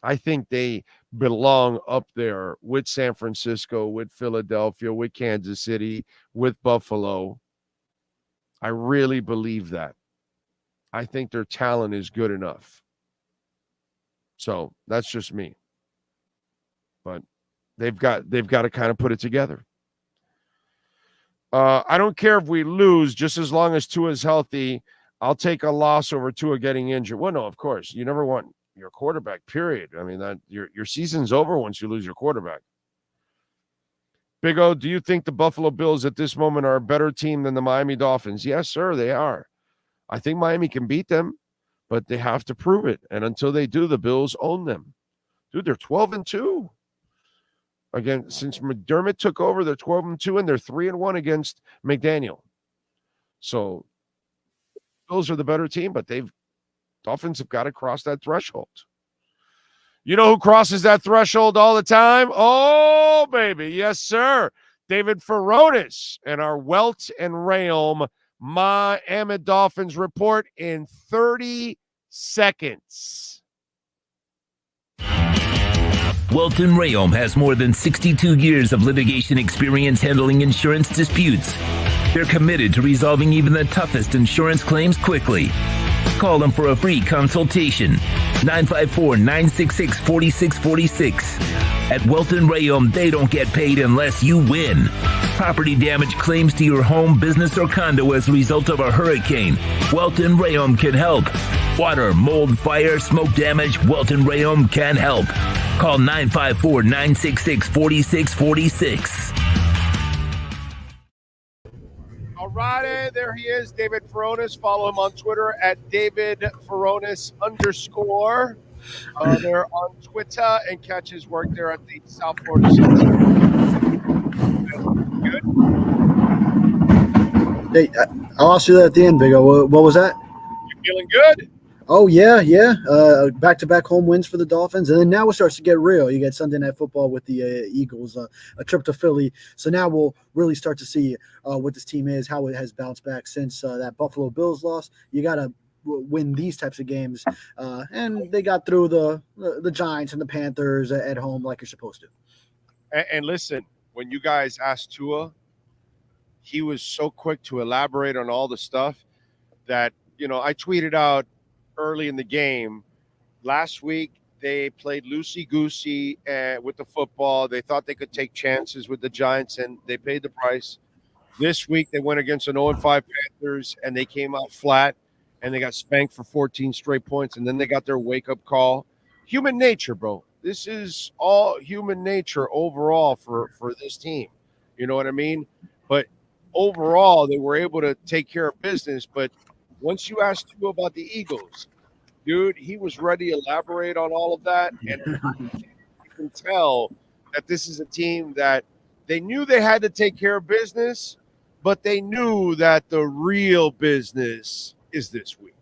I think they belong up there with San Francisco, with Philadelphia, with Kansas City, with Buffalo. I really believe that. I think their talent is good enough. So that's just me. But they've got to kind of put it together. I don't care if we lose, just as long as Tua is healthy. I'll take a loss over Tua getting injured. Well, no, of course. You never want your quarterback, period. I mean, that your season's over once you lose your quarterback. Big O, do you think the Buffalo Bills at this moment are a better team than the Miami Dolphins? Yes, sir, they are. I think Miami can beat them, but they have to prove it. And until they do, the Bills own them. Dude, they're 12-2. Again, since McDermott took over, they're 12-2, and they're 3-1 against McDaniel. So Bills are the better team, but Dolphins have got to cross that threshold. You know who crosses that threshold all the time? Oh, baby. Yes, sir. David Furones and our Welt and Rayom Miami Dolphins report in 30 seconds. Welton Rayom has more than 62 years of litigation experience handling insurance disputes. They're committed to resolving even the toughest insurance claims quickly. Call them for a free consultation. 954-966-4646. At Welton Rayom, they don't get paid unless you win. Property damage claims to your home, business, or condo as a result of a hurricane. Welton Rayom can help. Water, mold, fire, smoke damage, Welton Rayom can help. Call 954-966-4646. All righty, there he is, David Furones. Follow him on Twitter at DavidFurones_. They're on Twitter and catch his work there at the South Florida Center. Good? Hey, I'll ask you that at the end, Big O. What was that? You feeling good? Oh, yeah. Back-to-back home wins for the Dolphins. And then now it starts to get real. You get Sunday Night Football with the Eagles, a trip to Philly. So now we'll really start to see what this team is, how it has bounced back since that Buffalo Bills loss. You got to win these types of games. And they got through the Giants and the Panthers at home like you're supposed to. And listen, when you guys asked Tua, he was so quick to elaborate on all the stuff that, I tweeted out early in the game. Last week, they played loosey-goosey with the football. They thought they could take chances with the Giants, and they paid the price. This week, they went against an 0-5 Panthers, and they came out flat, and they got spanked for 14 straight points, and then they got their wake-up call. Human nature, bro. This is all human nature overall for this team. You know what I mean? But overall, they were able to take care of business. But once you asked Tua about the Eagles, dude, he was ready to elaborate on all of that. And you can tell that this is a team that they knew they had to take care of business, but they knew that the real business is this week.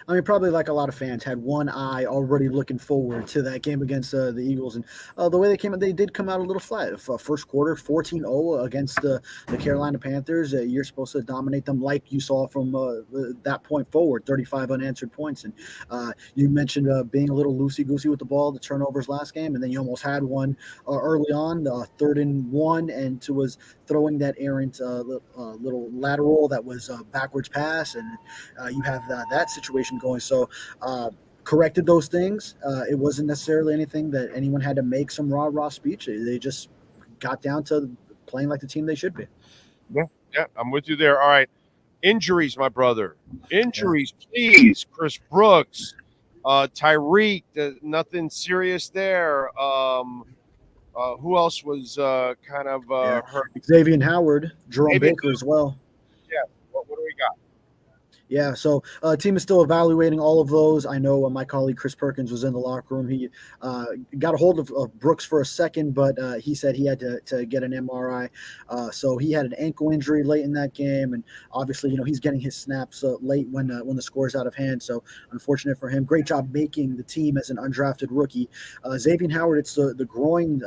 I mean, probably like a lot of fans had one eye already looking forward to that game against the Eagles. And the way they did come out a little flat. First quarter, 14-0 against the Carolina Panthers. You're supposed to dominate them like you saw from that point forward, 35 unanswered points. And you mentioned being a little loosey-goosey with the ball, the turnovers last game, and then you almost had one early on, 3rd and 1, and Tua was throwing that errant little lateral that was a backwards pass, and you have that situation going. So corrected those things. It wasn't necessarily anything that anyone had to make some rah-rah speech. They just got down to playing like the team they should be. Yeah, I'm with you there. All right. Injuries, my brother. Injuries, please. Chris Brooks, Tyreek, nothing serious there. Who else was kind of hurt? Xavier Howard, Jerome Baker as well. Yeah. What do we got? Yeah, so team is still evaluating all of those. I know my colleague Chris Perkins was in the locker room. He got a hold of Brooks for a second, but he said he had to get an MRI. So he had an ankle injury late in that game, and obviously, he's getting his snaps late when the score's out of hand. So unfortunate for him. Great job making the team as an undrafted rookie. Xavier Howard, it's the groin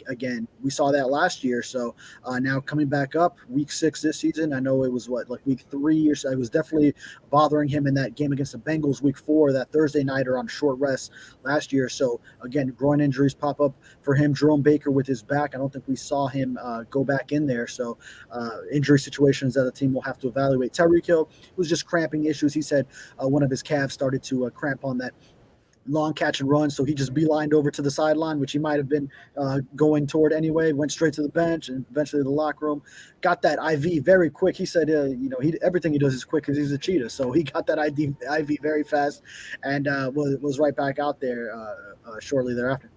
again. We saw that last year. So now coming back up, week 6 this season. I know it was week 3 or so. It was definitely bothering him in that game against the Bengals week 4, that Thursday nighter on short rest last year. So again, groin injuries pop up for him. Jerome Baker with his back, I don't think we saw him go back in there. So injury situations that the team will have to evaluate. Tyreek Hill was just cramping issues. He said one of his calves started to cramp on that long catch and run, so he just beelined over to the sideline, which he might have been going toward anyway, went straight to the bench and eventually to the locker room, got that IV very quick. He said everything he does is quick because he's a cheetah, so he got that IV very fast and was right back out there shortly thereafter.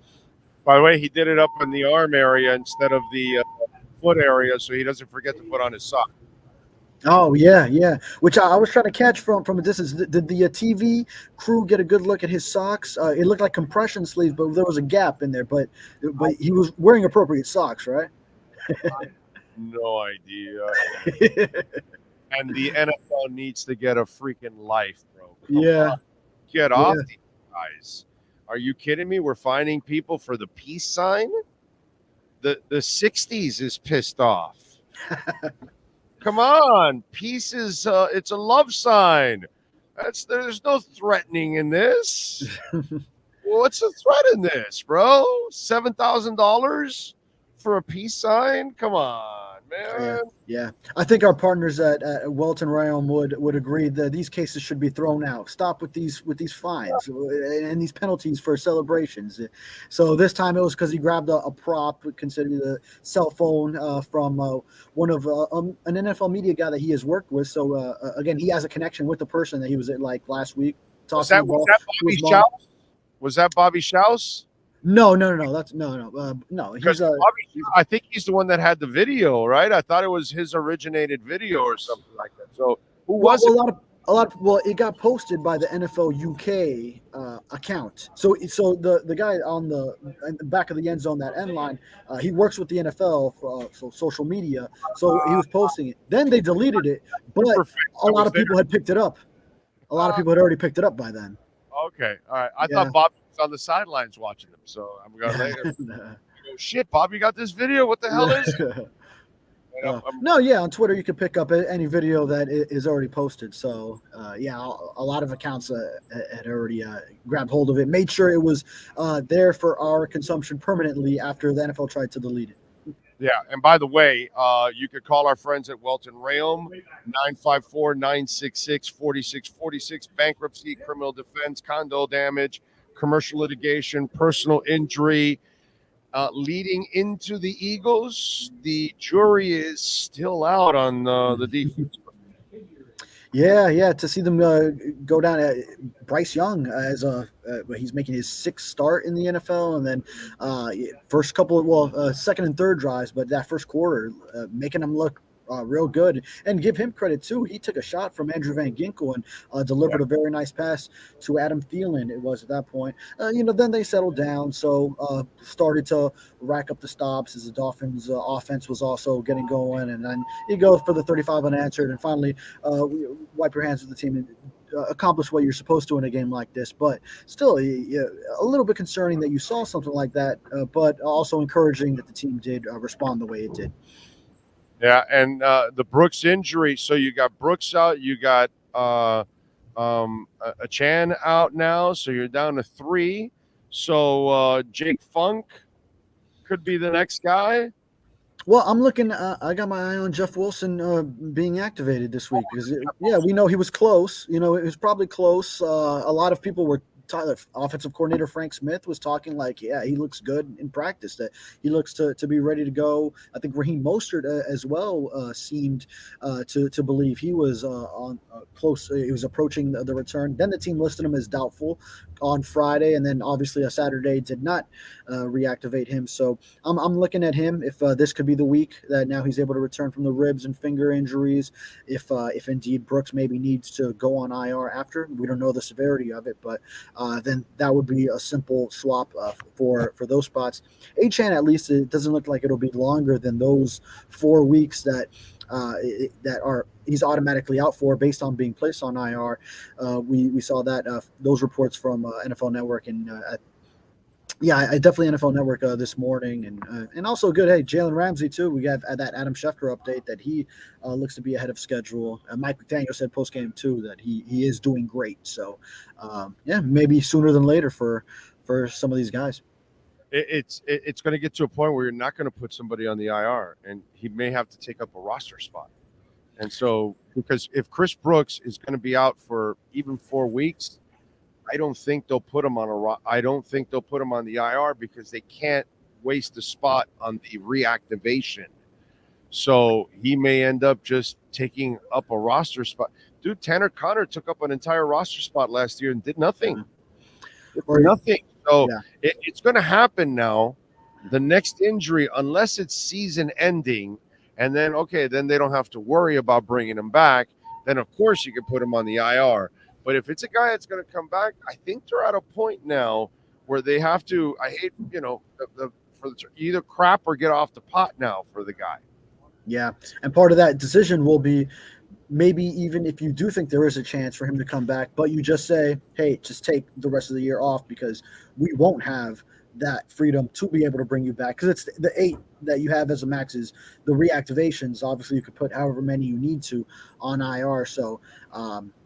By the way, he did it up in the arm area instead of the foot area, so he doesn't forget to put on his sock. Oh, yeah. Which I was trying to catch from a distance. Did the TV crew get a good look at his socks? It looked like compression sleeves, but there was a gap in there. But he was wearing appropriate socks, right? No idea. And the NFL needs to get a freaking life, bro. Come on. Get off these guys. Are you kidding me? We're finding people for the peace sign? The 60s is pissed off. Come on, peace is it's a love sign. There's no threatening in this. What's the threat in this, bro? $7,000 for a peace sign? Come on, man. Yeah. I think our partners at Welton Rayom would agree that these cases should be thrown out. Stop with these fines and these penalties for celebrations. So this time it was because he grabbed a prop, considered a cell phone from one of an NFL media guy that he has worked with. So again, he has a connection with the person that he was at last week. Was that Bobby Schaus? Was that Bobby Schaus? No. That's no. He's I think he's the one that had the video, right? I thought it was his originated video or something like that. So who was it? Well, it got posted by the NFL UK account. So the guy on the back of the end zone, that end line, he works with the NFL for social media. So he was posting it. Then they deleted it, but a lot of people had picked it up. A lot of people had already picked it up by then. Okay, all right. I thought Bob was on the sidelines watching them, so I'm going later. Shit, Bob, you got this video? What the hell is it? On Twitter you can pick up any video that is already posted. So a lot of accounts had already grabbed hold of it, made sure it was there for our consumption permanently after the NFL tried to delete it. Yeah, and by the way, you could call our friends at Welton Rayom, 954-966-4646, bankruptcy, criminal defense, condo damage, commercial litigation, personal injury. Leading into the Eagles, the jury is still out on the defense. Yeah, to see them go down at Bryce Young as he's making his 6th start in the NFL, and then first couple second and third drives, but that first quarter making them look real good. And give him credit too. He took a shot from Andrew Van Ginkel and delivered a very nice pass to Adam Thielen. It was at that point. Then they settled down, so started to rack up the stops as the Dolphins' offense was also getting going. And then you go for the 35 unanswered, and finally wipe your hands with the team and accomplish what you're supposed to in a game like this. But still, a little bit concerning that you saw something like that, but also encouraging that the team did respond the way it did. Yeah, and the Brooks injury. So you got Brooks out, you got a Chan out now, so you're down to 3. So Jake Funk could be the next guy. Well, I'm looking. I got my eye on Jeff Wilson being activated this week because, we know he was close. It was probably close. A lot of people were. Offensive coordinator Frank Smith was talking like, he looks good in practice, that he looks to be ready to go. I think Raheem Mostert as well seemed to believe he was on close. He was approaching the return. Then the team listed him as doubtful on Friday, and then obviously a Saturday did not reactivate him. So I'm looking at him if this could be the week that now he's able to return from the ribs and finger injuries. If indeed Brooks maybe needs to go on IR after, we don't know the severity of it, but then that would be a simple swap for those spots. Achane, at least, it doesn't look like it'll be longer than those 4 weeks that he's automatically out for based on being placed on IR. We saw that those reports from NFL Network and definitely NFL Network this morning, and also good. Hey, Jalen Ramsey too. We got that Adam Schefter update that he looks to be ahead of schedule. Mike McDaniel said post game too that he is doing great. So maybe sooner than later for some of these guys. It's going to get to a point where you're not going to put somebody on the IR, and he may have to take up a roster spot. And so, because if Chris Brooks is going to be out for even 4 weeks, I don't think they'll put him on the IR because they can't waste the spot on the reactivation. So he may end up just taking up a roster spot. Dude, Tanner Conner took up an entire roster spot last year and did nothing. Nothing. So it's going to happen now. The next injury, unless it's season ending, and then they don't have to worry about bringing him back. Then of course you can put him on the IR. But if it's a guy that's going to come back, I think they're at a point now where they have to. I hate, either crap or get off the pot now for the guy. Yeah, and part of that decision will be maybe even if you do think there is a chance for him to come back, but you just say, hey, just take the rest of the year off because we won't have that freedom to be able to bring you back, because it's the 8 that you have as a max is the reactivations. Obviously, you could put however many you need to on IR. So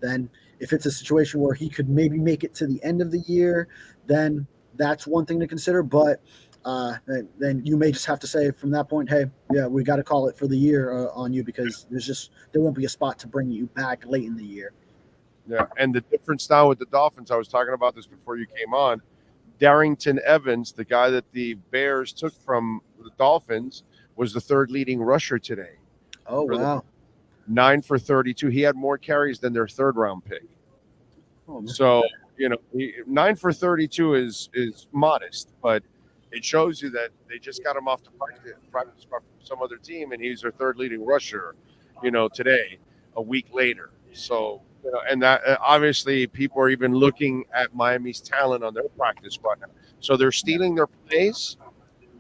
then if it's a situation where he could maybe make it to the end of the year, then that's one thing to consider. But then you may just have to say from that point, hey, we got to call it for the year on you because there won't be a spot to bring you back late in the year. Yeah, and the difference now with the Dolphins, I was talking about this before you came on, Darrington Evans, the guy that the Bears took from the Dolphins, was the 3rd leading rusher today. Oh, wow. 9 for 32. He had more carries than their 3rd round pick. Oh, so, 9 for 32 is modest, but it shows you that they just got him off the practice from some other team, and he's their 3rd leading rusher, today, a week later. So, and that obviously people are even looking at Miami's talent on their practice squad now. So they're stealing their plays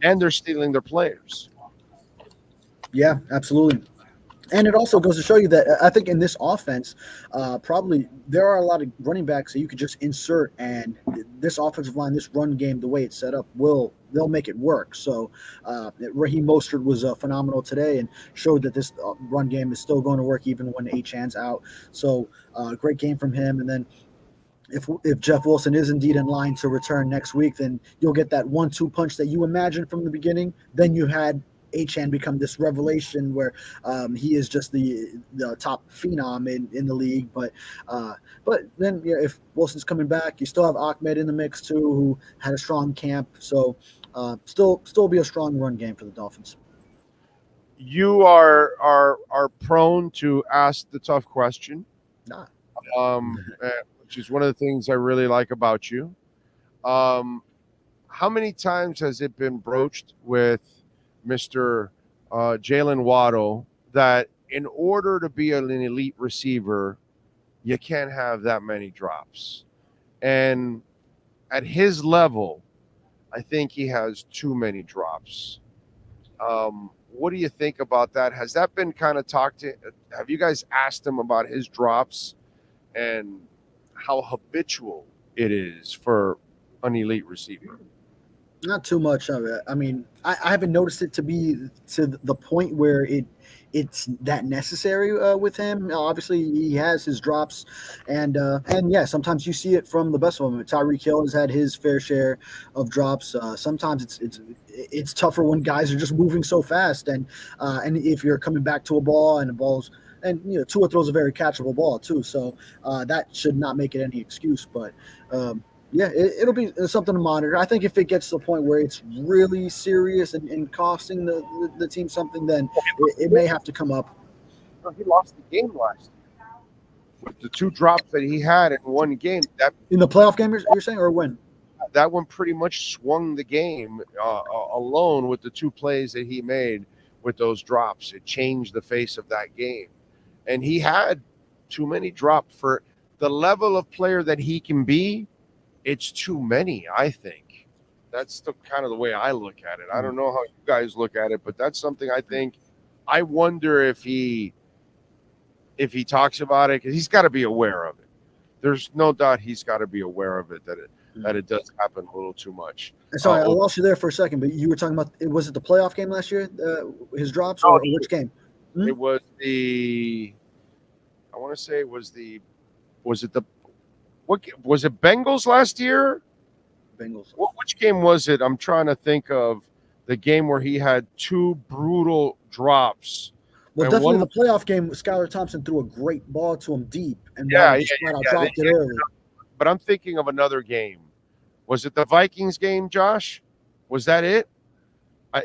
and they're stealing their players. Yeah, absolutely. And it also goes to show you that I think in this offense, probably there are a lot of running backs that you could just insert, and this offensive line, this run game, the way it's set up, they'll make it work. So Raheem Mostert was phenomenal today and showed that this run game is still going to work even when Achane's out. So great game from him. And then if Jeff Wilson is indeed in line to return next week, then you'll get that 1-2 punch that you imagined from the beginning. Then you had Achane become this revelation where he is just the top phenom in the league. But then if Wilson's coming back, you still have Ahmed in the mix too, who had a strong camp. So still be a strong run game for the Dolphins. You are prone to ask the tough question, which is one of the things I really like about you. How many times has it been broached with Mr. Jalen Waddle that in order to be an elite receiver, you can't have that many drops. And at his level, I think he has too many drops. What do you think about that? Has that been kind of talked to? Have you guys asked him about his drops and how habitual it is for an elite receiver? Not too much of it. I mean, I haven't noticed it to be to the point where it's that necessary with him. Obviously, he has his drops, and yeah, sometimes you see it from the best of them. Tyreek Hill has had his fair share of drops. Sometimes it's tougher when guys are just moving so fast, and if you're coming back to a ball and the ball's and Tua throws a very catchable ball too, so that should not make it any excuse, but. Yeah, it'll be something to monitor. I think if it gets to the point where it's really serious and costing the team something, then it may have to come up. He lost the game last year with the 2 drops that he had in one game. That in the playoff game, you're saying, or when? That one pretty much swung the game alone with the 2 plays that he made with those drops. It changed the face of that game. And he had too many drops for the level of player that he can be. It's too many, I think. That's the kind of the way I look at it. I don't know how you guys look at it, but that's something I think. I wonder if he talks about it, because he's got to be aware of it. There's no doubt he's got to be aware of it, that it does happen a little too much. Sorry, I lost you there for a second, but you were talking about, was it the playoff game last year, his drops, or which game? It was I want to say was it the what was it Bengals last year? Bengals. Which game was it? I'm trying to think of the game where he had 2 brutal drops. Well, definitely the playoff game, Skylar Thompson threw a great ball to him deep, and dropped it early. But I'm thinking of another game. Was it the Vikings game, Josh? Was that it?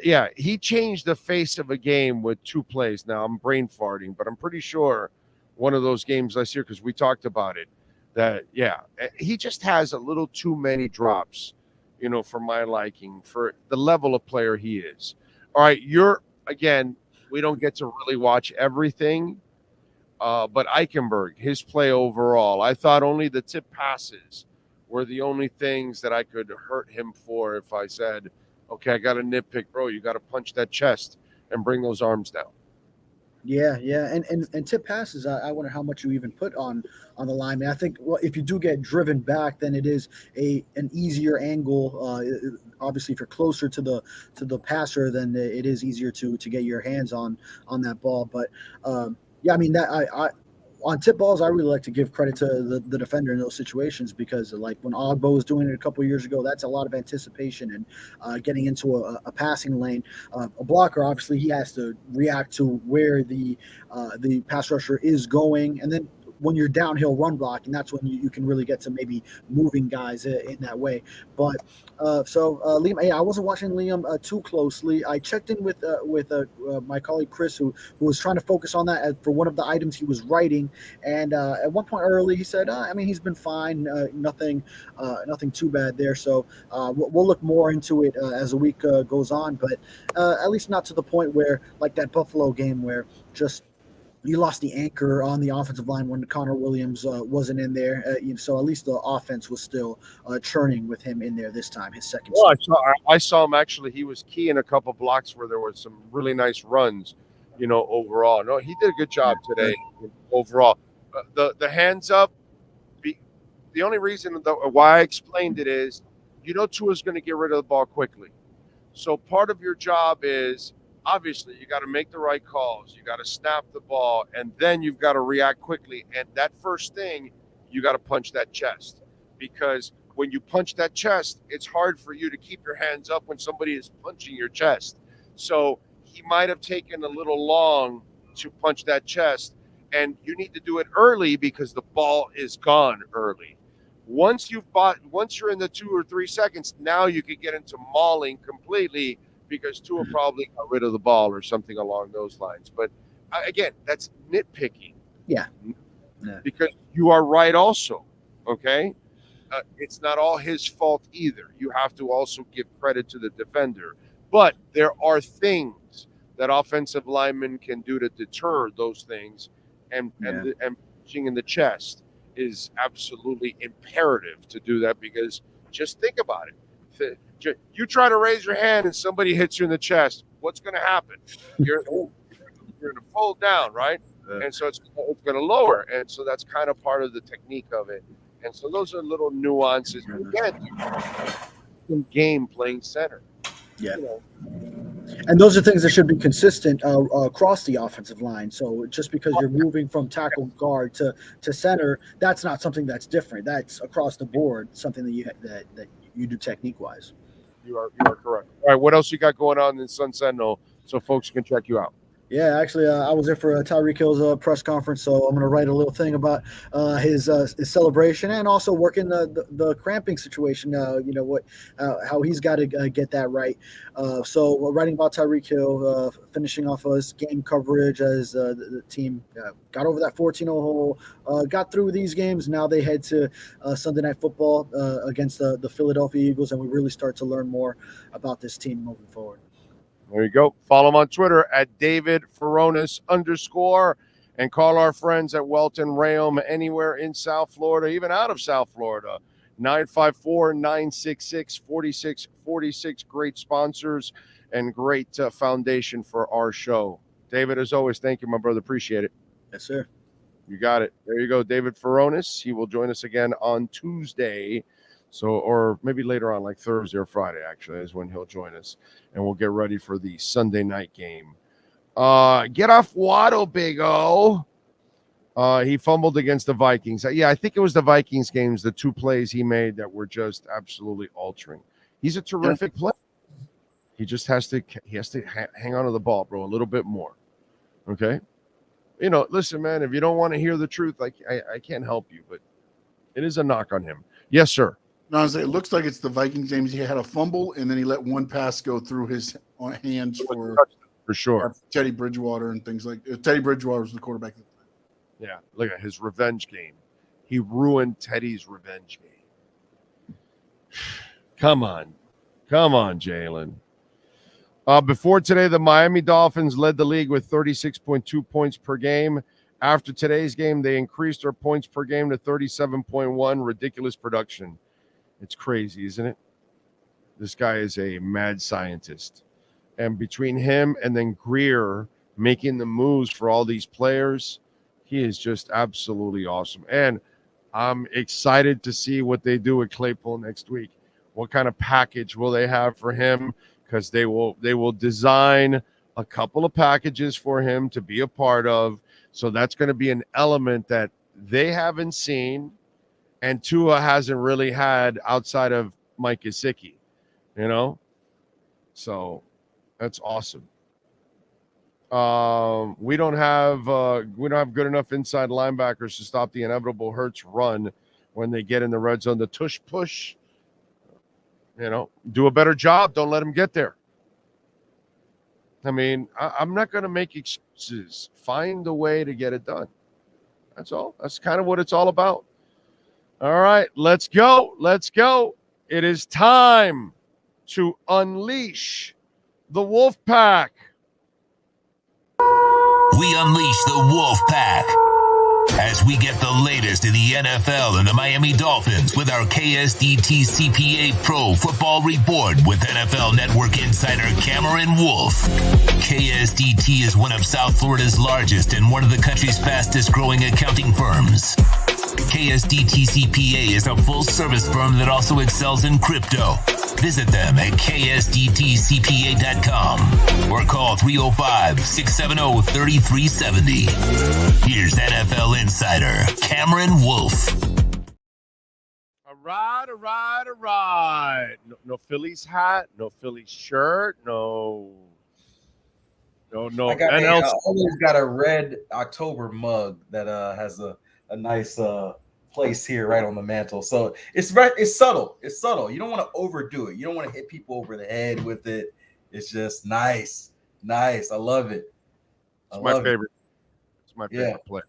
Yeah, he changed the face of a game with 2 plays. Now, I'm brain farting, but I'm pretty sure one of those games last year, because we talked about it, that, yeah, he just has a little too many drops, for my liking, for the level of player he is. All right, again, we don't get to really watch everything, but Eichenberg, his play overall, I thought only the tip passes were the only things that I could hurt him for if I said, okay, I got to nitpick, bro, you got to punch that chest and bring those arms down. Yeah, and tip passes. I wonder how much you even put on the line. I think if you do get driven back, then it is an easier angle. Obviously, if you're closer to the passer, then it is easier to get your hands on that ball. But yeah, I mean that I on tip balls, I really like to give credit to the defender in those situations, because like when Ogbo was doing it a couple of years ago, that's a lot of anticipation and getting into a passing lane. A blocker, obviously, he has to react to where the pass rusher is going, and then when you're downhill run blocking, that's when you can really get to maybe moving guys in that way. But Liam, hey, I wasn't watching Liam too closely. I checked in with my colleague Chris, who was trying to focus on that for one of the items he was writing. And at one point early, he said, I mean, he's been fine, nothing too bad there. So we'll look more into it as the week goes on, but at least not to the point where, like that Buffalo game, where just you lost the anchor on the offensive line when Connor Williams wasn't in there. So at least the offense was still churning with him in there this time, his second. Well, I saw him actually. He was key in a couple blocks where there were some really nice runs, overall. No, he did a good job today overall. The hands up, the only reason why I explained it is, Tua's going to get rid of the ball quickly. So part of your job is, obviously, you got to make the right calls. You got to snap the ball, and then you've got to react quickly. And that first thing, you got to punch that chest, because when you punch that chest, it's hard for you to keep your hands up when somebody is punching your chest. So he might have taken a little long to punch that chest, and you need to do it early because the ball is gone early. Once you're in the 2 or 3 seconds, now you can get into mauling completely, because Tua probably got rid of the ball or something along those lines. But again, that's nitpicking. Yeah. Because you are right also, okay? It's not all his fault either. You have to also give credit to the defender. But there are things that offensive linemen can do to deter those things, and punching in the chest is absolutely imperative to do that, because just think about it. You try to raise your hand and somebody hits you in the chest, what's going to happen? You're going to fold down, right? And so it's going to lower. And so that's kind of part of the technique of it. And so those are little nuances. Again, game playing center. Yeah. And those are things that should be consistent across the offensive line. So just because you're moving from tackle guard to center, that's not something that's different. That's across the board, something that you do technique wise. You are correct. All right, what else you got going on in Sun Sentinel so folks can check you out? Yeah, actually, I was there for Tyreek Hill's press conference, so I'm going to write a little thing about his celebration and also working the cramping situation. How he's got to get that right. So we're writing about Tyreek Hill, finishing off his game coverage as the team got over that 14-0 hole, got through these games. Now they head to Sunday Night Football against the Philadelphia Eagles, and we really start to learn more about this team moving forward. There you go. Follow him on Twitter at @DavidFuronis_, and call our friends at Welton Rayom anywhere in South Florida, even out of South Florida. 954-966-4646. Great sponsors and great foundation for our show. David, as always, thank you, my brother. Appreciate it. Yes, sir. You got it. There you go, David Furonis. He will join us again on Tuesday. So, or maybe later on, like Thursday or Friday, actually, is when he'll join us. And we'll get ready for the Sunday night game. Get off Waddle, Big O. He fumbled against the Vikings. Yeah, I think it was the Vikings games, the two plays he made that were just absolutely altering. He's a terrific player. He just has to hang on to the ball, bro, a little bit more. Okay? Listen, man, if you don't want to hear the truth, I can't help you, but it is a knock on him. Yes, sir. No, it looks like it's the Vikings games. He had a fumble, and then he let one pass go through his hands for sure. Teddy Bridgewater and things like Teddy Bridgewater was the quarterback. Yeah, look at his revenge game. He ruined Teddy's revenge game. Come on, Jalen. Before today, the Miami Dolphins led the league with 36.2 points per game. After today's game, they increased their points per game to 37.1. Ridiculous production. It's crazy, isn't it? This guy is a mad scientist. And between him and then Greer making the moves for all these players, he is just absolutely awesome. And I'm excited to see what they do with Claypool next week. What kind of package will they have for him? Because they will design a couple of packages for him to be a part of. So that's going to be an element that they haven't seen and Tua hasn't really had outside of Mike Gesicki, So that's awesome. We don't have good enough inside linebackers to stop the inevitable Hurts run when they get in the red zone. The tush push, do a better job. Don't let them get there. I mean, I'm not going to make excuses. Find a way to get it done. That's all. That's kind of what it's all about. All right, let's go. It is time to unleash the Wolf Pack. We unleash the Wolf Pack as we get the latest in the NFL and the Miami Dolphins with our KSDT CPA Pro Football Report with NFL Network insider Cameron Wolf. KSDT is one of South Florida's largest and one of the country's fastest growing accounting firms. KSDT CPA is a full-service firm that also excels in crypto. Visit them at ksdtcpa.com or call 305-670-3370. Here's NFL insider Cameron Wolf. All right. No Phillies hat, no Phillies shirt, no. I always got a red October mug that has a nice place here right on the mantle. So it's subtle. It's subtle. You don't want to overdo it. You don't want to hit people over the head with it. It's just nice. I love it. It's my favorite. It's my favorite play.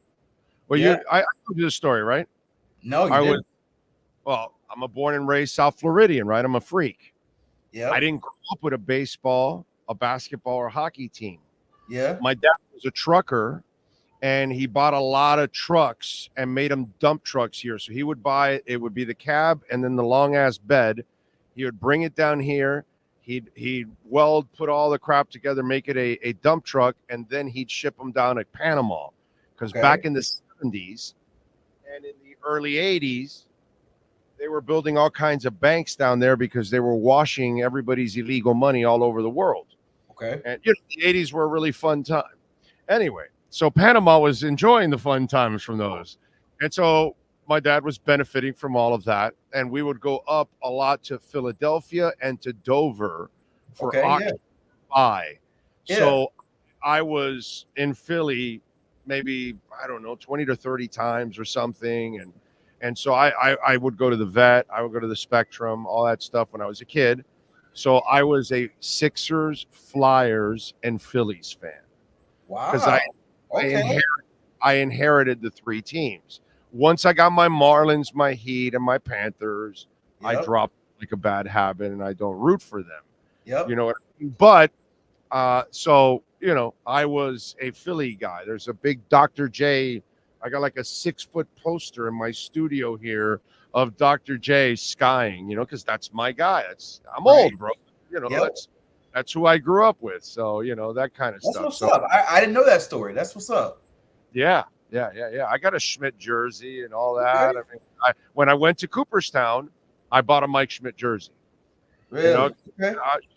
Well, I told you the story, right? No, you didn't. I'm a born and raised South Floridian, right? I'm a freak. Yeah. I didn't grow up with a baseball, a basketball, or hockey team. Yeah. My dad was a trucker, and he bought a lot of trucks and made them dump trucks here. So he would buy, it would be the cab and then the long ass bed. He would bring it down here. He'd weld, put all the crap together, make it a dump truck, and then he'd ship them down at Panama. Because back in the 70s and in the early 80s, they were building all kinds of banks down there because they were washing everybody's illegal money all over the world. Okay. And the 80s were a really fun time. Anyway, so Panama was enjoying the fun times from those. And so my dad was benefiting from all of that. And we would go up a lot to Philadelphia and to Dover for Occupy. Yeah. So I was in Philly maybe, I don't know, 20 to 30 times or something. And so I would go to the Vet. I would go to the Spectrum, all that stuff when I was a kid. So I was a Sixers, Flyers, and Phillies fan. Wow. Because I inherited the three teams. Once I got my Marlins, my Heat, and my Panthers, I dropped like a bad habit, and I don't root for them. Yep. You know what I mean? But so, you know, I was a Philly guy. There's a big Dr. J. I got like a 6-foot poster in my studio here of Dr. J skying, you know, because that's my guy. I'm old, bro. You know, that's who I grew up with. So, you know, that kind of stuff. What's up? I didn't know that story. That's what's up. Yeah. I got a Schmidt jersey and all that. Okay. I mean, when I went to Cooperstown, I bought a Mike Schmidt jersey. Really? You know?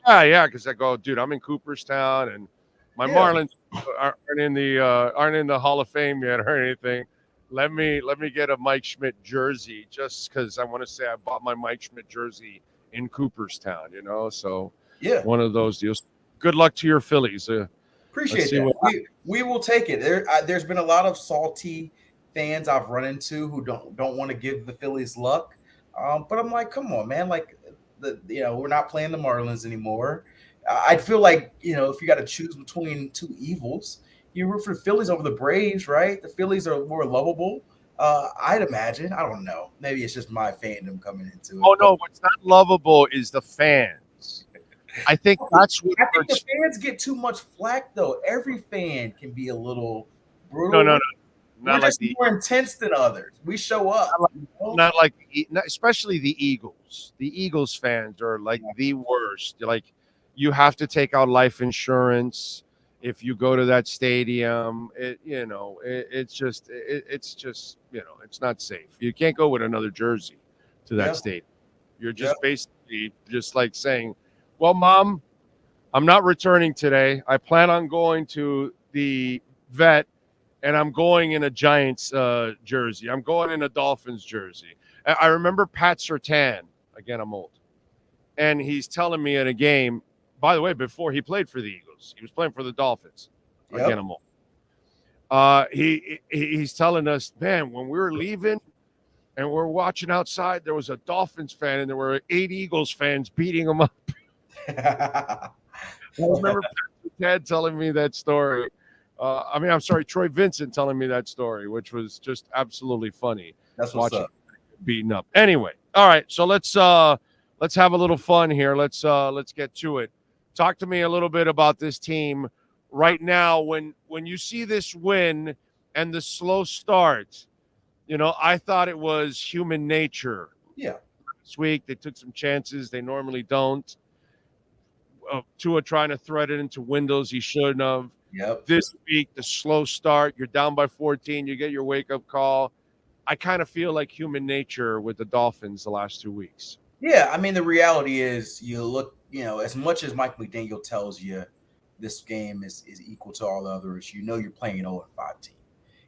Okay. Because I go, dude, I'm in Cooperstown, and my Marlins aren't in the Hall of Fame yet or anything. Let me get a Mike Schmidt jersey just because I want to say I bought my Mike Schmidt jersey in Cooperstown. You know, so one of those deals. Good luck to your Phillies. Appreciate that. We will take it. There's been a lot of salty fans I've run into who don't want to give the Phillies luck. But I'm like, come on, man. Like, we're not playing the Marlins anymore. I'd feel like, if you got to choose between two evils, you root for the Phillies over the Braves, right? The Phillies are more lovable. I'd imagine. I don't know. Maybe it's just my fandom coming into it. Oh no, what's not lovable is the fans. I think that's what the fans get too much flack, though. Every fan can be a little brutal. No. We're just more intense than others. We show up. Not like, especially the Eagles. The Eagles fans are like the worst. Like, you have to take out life insurance if you go to that stadium. It's just it's not safe. You can't go with another jersey to that stadium. You're just basically just like saying, well, Mom, I'm not returning today. I plan on going to the Vet, and I'm going in a Giants jersey. I'm going in a Dolphins jersey. I remember Pat Surtain. Again, I'm old. And he's telling me in a game, by the way, before he played for the Eagles, he was playing for the Dolphins. Again, I'm old. He's telling us, man, when we were leaving and we're watching outside, there was a Dolphins fan and there were 8 Eagles fans beating him up. I remember Ted telling me that story. I'm sorry, Troy Vincent telling me that story, which was just absolutely funny. That's what's up. Beaten up. Anyway, all right. So let's have a little fun here. Let's get to it. Talk to me a little bit about this team right now. When you see this win and the slow start, I thought it was human nature. Yeah. This week they took some chances they normally don't. Tua trying to thread it into windows he shouldn't have. Yep. This week, the slow start, you're down by 14, you get your wake-up call. I kind of feel like human nature with the Dolphins the last 2 weeks. Yeah, I mean, the reality is you look, as much as Mike McDaniel tells you this game is equal to all the others, you're playing an 0-5 team.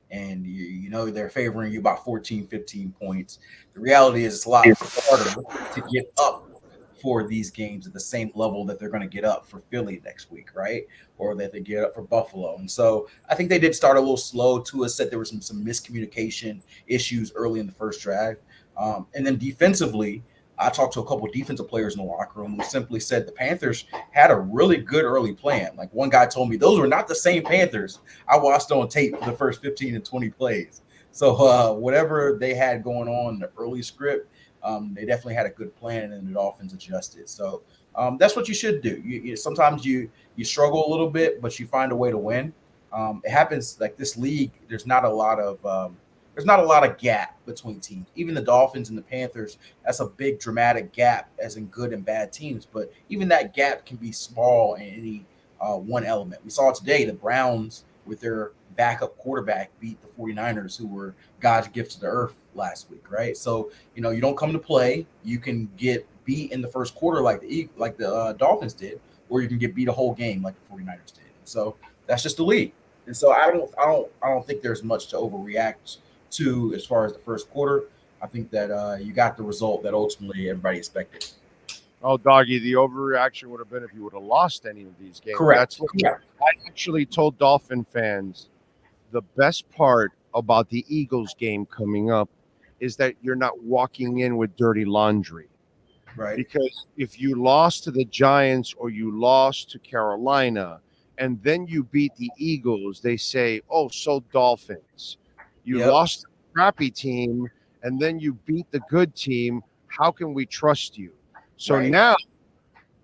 And they're favoring you by 14, 15 points. The reality is it's a lot harder to get up for these games at the same level that they're going to get up for Philly next week, right? Or that they get up for Buffalo. And so I think they did start a little slow. Tua said there were some miscommunication issues early in the first drive. And then defensively, I talked to a couple of defensive players in the locker room who simply said the Panthers had a really good early plan. Like one guy told me, those were not the same Panthers I watched on tape for the first 15 and 20 plays. So whatever they had going on in the early script, they definitely had a good plan, and the Dolphins adjusted. So That's what you should do. Sometimes you struggle a little bit, but you find a way to win. It happens like this league. There's not a lot of gap between teams. Even the Dolphins and the Panthers, that's a big dramatic gap, as in good and bad teams. But even that gap can be small in any one element. We saw today the Browns with their backup quarterback beat the 49ers, who were God's gift to the earth last week, right? So, you don't come to play. You can get beat in the first quarter like the Dolphins did, or you can get beat a whole game like the 49ers did. So that's just the league. And so I don't think there's much to overreact to as far as the first quarter. I think that you got the result that ultimately everybody expected. Oh, Doggy, the overreaction would have been if you would have lost any of these games. Correct. I actually told Dolphin fans the best part about the Eagles game coming up is that you're not walking in with dirty laundry. Right. Because if you lost to the Giants or you lost to Carolina and then you beat the Eagles, they say, oh, so Dolphins. You lost to a crappy team and then you beat the good team. How can we trust you? So now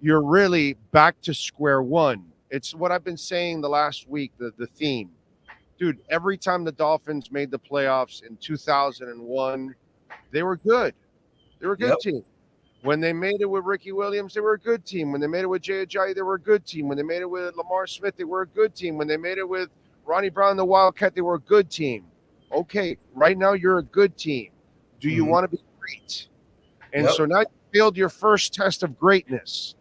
you're really back to square one. It's what I've been saying the last week, the theme. Dude, every time the Dolphins made the playoffs in 2001, they were good. They were a good team. When they made it with Ricky Williams, they were a good team. When they made it with Jay Ajayi, they were a good team. When they made it with Lamar Smith, they were a good team. When they made it with Ronnie Brown, the Wildcat, they were a good team. Okay, right now you're a good team. Do you want to be great? And so now you failed your first test of greatness.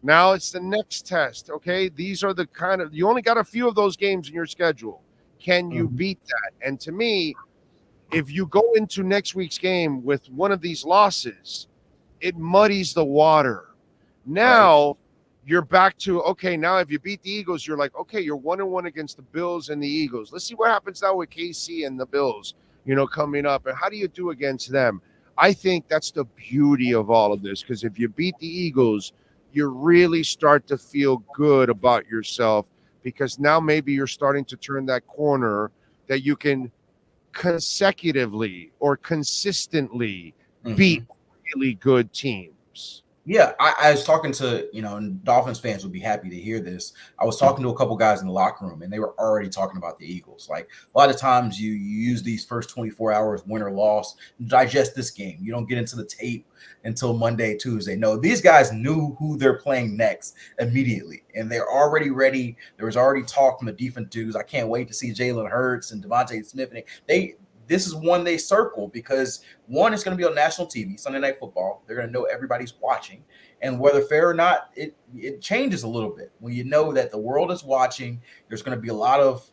Now it's the next test, okay? These are the you only got a few of those games in your schedule. Can you beat that? And to me, if you go into next week's game with one of these losses, it muddies the water. Now you're back to, okay, now if you beat the Eagles, you're like, okay, you're 1-1 against the Bills and the Eagles. Let's see what happens now with KC and the Bills, coming up. And how do you do against them? I think that's the beauty of all of this, because if you beat the Eagles, you really start to feel good about yourself, because now maybe you're starting to turn that corner that you can consecutively or consistently beat really good teams. Yeah, I was talking to, and Dolphins fans would be happy to hear this. I was talking to a couple guys in the locker room, and they were already talking about the Eagles. Like, a lot of times you use these first 24 hours, win or loss, digest this game. You don't get into the tape until Monday, Tuesday. No, these guys knew who they're playing next immediately, and they're already ready. There was already talk from the defense dudes. I can't wait to see Jalen Hurts and Devontae Smith. And this is one they circle because, one, it's going to be on national TV, Sunday Night Football. They're going to know everybody's watching. And whether fair or not, it changes a little bit. When you know that the world is watching, there's going to be a lot of,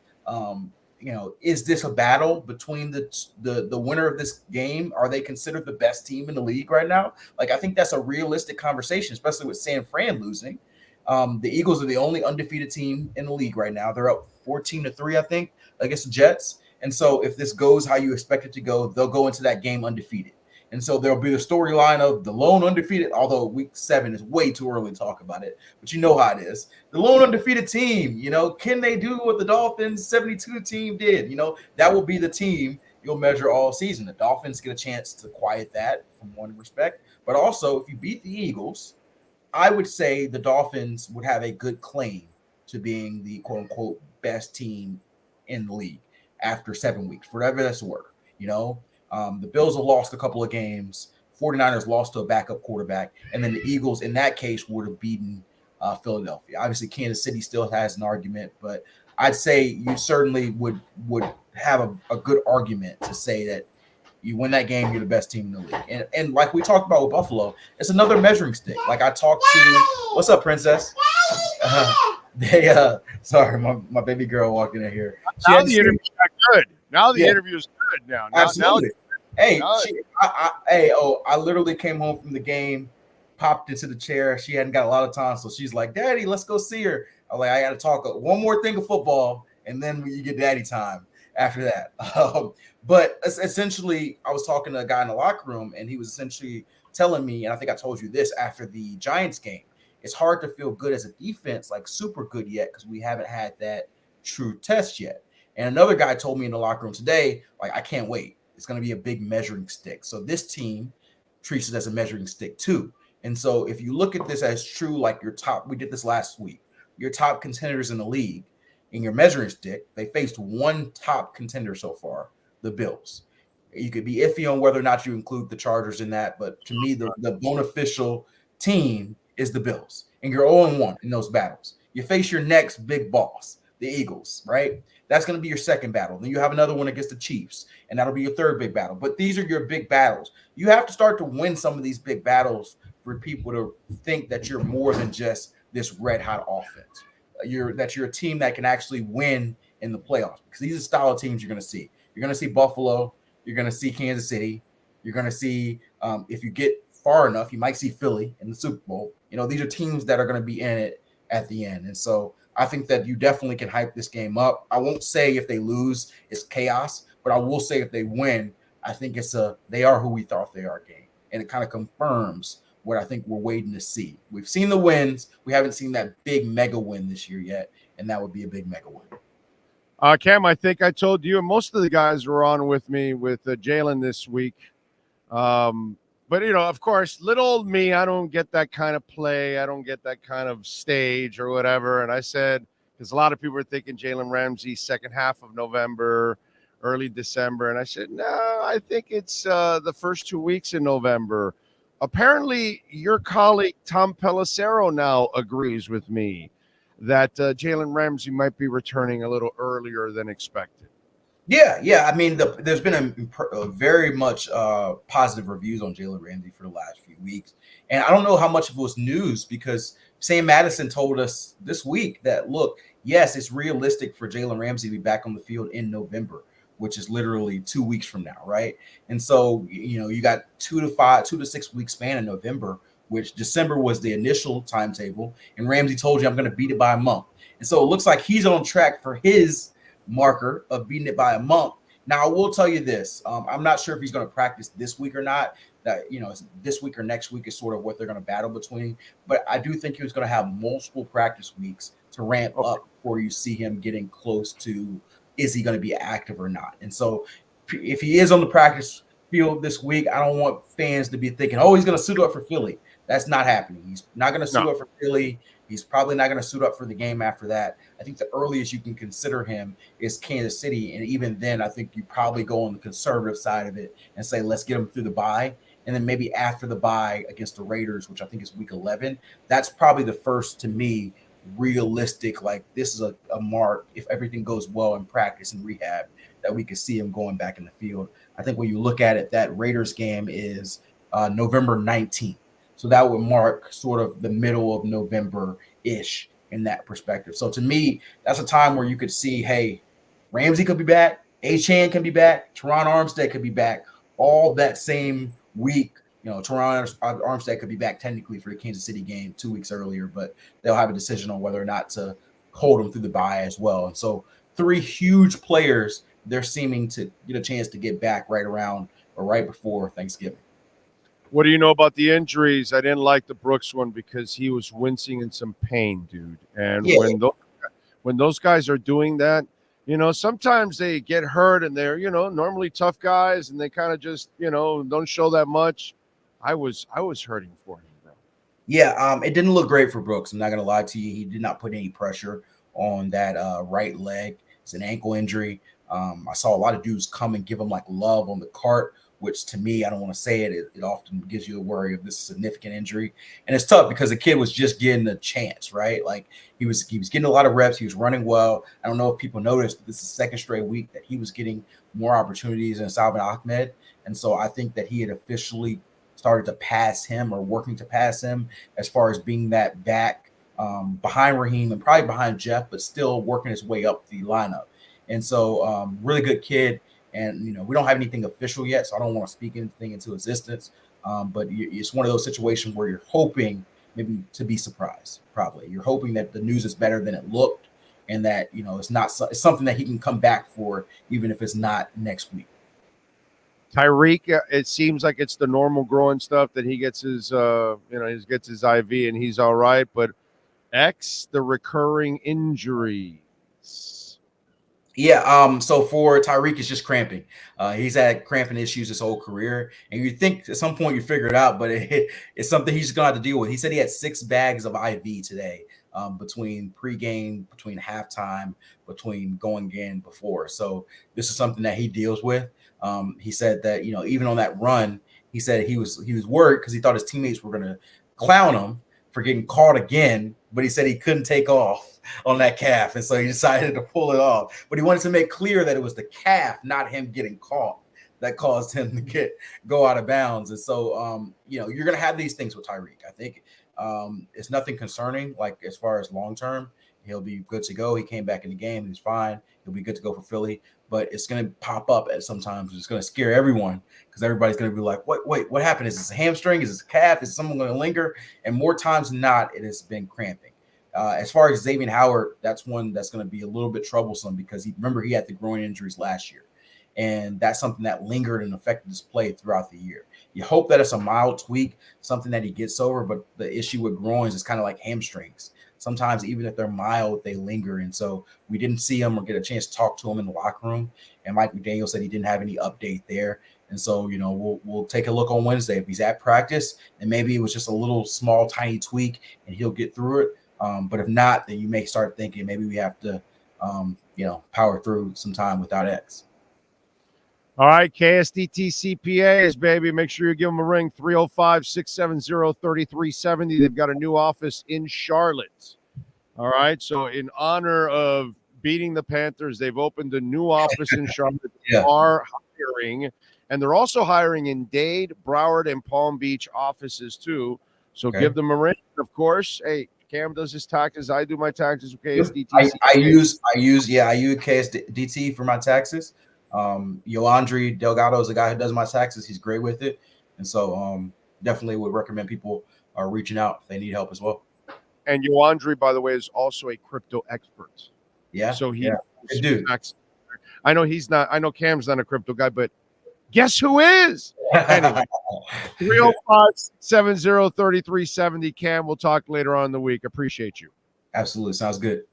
is this a battle between the winner of this game? Are they considered the best team in the league right now? Like, I think that's a realistic conversation, especially with San Fran losing. The Eagles are the only undefeated team in the league right now. They're up 14-3, I think, against the Jets. And so if this goes how you expect it to go, they'll go into that game undefeated. And so there'll be the storyline of the lone undefeated, although week 7 is way too early to talk about it, but you know how it is. The lone undefeated team, can they do what the Dolphins 72 team did? That will be the team you'll measure all season. The Dolphins get a chance to quiet that from one respect, but also if you beat the Eagles, I would say the Dolphins would have a good claim to being the quote unquote best team in the league after 7 weeks, for whatever that's worth. The Bills have lost a couple of games. 49ers lost to a backup quarterback. And then the Eagles, in that case, would have beaten Philadelphia. Obviously, Kansas City still has an argument, but I'd say you certainly would have a good argument to say that you win that game, you're the best team in the league. And like we talked about with Buffalo, it's another measuring stick. Like I talked to – what's up, princess? Sorry, my baby girl walking in here. Now the interview's not good. Now the interview's good. Now absolutely. I literally came home from the game, popped into the chair. She hadn't got a lot of time, so she's like, "Daddy, let's go see her." I'm like, "I got to talk one more thing of football, and then you get daddy time after that." But essentially, I was talking to a guy in the locker room, and he was essentially telling me, and I think I told you this after the Giants game. It's hard to feel good as a defense, like super good yet, because we haven't had that true test yet. And another guy told me in the locker room today, like, I can't wait. It's going to be a big measuring stick. So this team treats it as a measuring stick too. And so if you look at this as true, like we did this last week, your top contenders in the league in your measuring stick, they faced one top contender so far, the Bills. You could be iffy on whether or not you include the Chargers in that, but to me, the beneficial team is the Bills. And you're 0-1 in those battles. You face your next big boss, the Eagles, right? That's going to be your second battle. Then you have another one against the Chiefs, and that'll be your third big battle. But these are your big battles. You have to start to win some of these big battles for people to think that you're more than just this red-hot offense. You're a team that can actually win in the playoffs, because these are the style of teams you're going to see. You're going to see Buffalo. You're going to see Kansas City. You're going to see, if you get far enough, you might see Philly in the Super Bowl. These are teams that are going to be in it at the end. And so I think that you definitely can hype this game up. I won't say if they lose, it's chaos, but I will say if they win, I think they are who we thought they are game. And it kind of confirms what I think we're waiting to see. We've seen the wins. We haven't seen that big mega win this year yet, and that would be a big mega win. Cam, I think I told you, and most of the guys were on with me with Jalen this week. But, of course, little old me, I don't get that kind of play. I don't get that kind of stage or whatever. And I said, because a lot of people were thinking Jalen Ramsey second half of November, early December. And I said, no, I think it's the first 2 weeks in November. Apparently, your colleague Tom Pelissero now agrees with me that Jalen Ramsey might be returning a little earlier than expected. Yeah. I mean, there's been a very much positive reviews on Jalen Ramsey for the last few weeks. And I don't know how much of it was news, because Sam Madison told us this week that, look, yes, it's realistic for Jalen Ramsey to be back on the field in November, which is literally 2 weeks from now, right? And so, you got 2 to 6 week span in November, which December was the initial timetable. And Ramsey told you, I'm going to beat it by a month. And so it looks like he's on track for his marker of beating it by a month. Now, I will tell you this. I'm not sure if he's going to practice this week or not. That, this week or next week is sort of what they're going to battle between. But I do think he was going to have multiple practice weeks to ramp up before you see him getting close to, is he going to be active or not? And so if he is on the practice field this week, I don't want fans to be thinking, oh, he's going to suit up for Philly. That's not happening. He's not going to suit up for Philly. He's probably not going to suit up for the game after that. I think the earliest you can consider him is Kansas City. And even then, I think you probably go on the conservative side of it and say, let's get him through the bye. And then maybe after the bye against the Raiders, which I think is week 11, that's probably the first, to me, realistic, like this is a mark, if everything goes well in practice and rehab, that we could see him going back in the field. I think when you look at it, that Raiders game is November 19th. So that would mark sort of the middle of November-ish in that perspective. So to me, that's a time where you could see, hey, Ramsey could be back, Achane can be back, Teron Armstead could be back, all that same week. Teron Armstead could be back technically for the Kansas City game 2 weeks earlier, but they'll have a decision on whether or not to hold him through the bye as well. And so 3 huge players, they're seeming to get a chance to get back right around or right before Thanksgiving. What do you know about the injuries? I didn't like the Brooks one because he was wincing in some pain, dude. And when those guys are doing that, sometimes they get hurt and they're, normally tough guys and they kind of just, don't show that much. I was hurting for him, bro. Yeah, it didn't look great for Brooks. I'm not going to lie to you. He did not put any pressure on that right leg. It's an ankle injury. I saw a lot of dudes come and give him like love on the cart, which to me, I don't want to say it. It often gives you a worry of this significant injury. And it's tough because the kid was just getting a chance, right? Like he was getting a lot of reps. He was running well. I don't know if people noticed, but this is the second straight week that he was getting more opportunities than Salvin Ahmed. And so I think that he had officially started to pass him or working to pass him as far as being that back behind Raheem and probably behind Jeff, but still working his way up the lineup. And so really good kid. And, we don't have anything official yet, so I don't want to speak anything into existence. But it's one of those situations where you're hoping maybe to be surprised, probably. You're hoping that the news is better than it looked and that, it's something that he can come back for, even if it's not next week. Tyreek, it seems like it's the normal growing stuff that he gets his, he gets his IV and he's all right. But the recurring injuries. Yeah. So for Tyreek, it's just cramping. He's had cramping issues his whole career, and you think at some point you figure it out, but it's something he's gonna have to deal with. He said he had 6 bags of IV today, between pregame, between halftime, between going in before. So this is something that he deals with. He said that even on that run, he said he was worried because he thought his teammates were gonna clown him for getting caught again, but he said he couldn't take off on that calf, and so he decided to pull it off. But he wanted to make clear that it was the calf, not him getting caught, that caused him to go out of bounds. And so you're gonna have these things with Tyreek. I think it's nothing concerning, like as far as long term. He'll be good to go. He came back in the game, he's fine, he'll be good to go for Philly. But it's gonna pop up at sometimes. It's gonna scare everyone because everybody's gonna be like, what happened? Is this a hamstring? Is this a calf? Is someone gonna linger? And more times than not, it has been cramping. As far as Xavier Howard, that's one that's going to be a little bit troublesome because he had the groin injuries last year, and that's something that lingered and affected his play throughout the year. You hope that it's a mild tweak, something that he gets over, but the issue with groins is kind of like hamstrings. Sometimes even if they're mild, they linger, and so we didn't see him or get a chance to talk to him in the locker room, and Mike McDaniel said he didn't have any update there. And so, we'll take a look on Wednesday. If he's at practice, and maybe it was just a little small, tiny tweak, and he'll get through it. But if not, then you may start thinking maybe we have to, power through some time without X. All right, KSDT CPAs, baby. Make sure you give them a ring, 305-670-3370. They've got a new office in Charlotte. All right, so in honor of beating the Panthers, they've opened a new office in Charlotte. They are hiring, and they're also hiring in Dade, Broward, and Palm Beach offices too. So give them a ring. Of course, hey, Cam does his taxes. I do my taxes with KSDT. I use KSDT for my taxes. Yoandre Delgado is the guy who does my taxes. He's great with it. And so definitely would recommend people are reaching out if they need help as well. And Yoandre, by the way, is also a crypto expert. Yeah. So good dude. I know he's not. I know Cam's not a crypto guy, but guess who is? Anyway, 305-670-3370. Cam, we'll talk later on in the week. Appreciate you. Absolutely. Sounds good.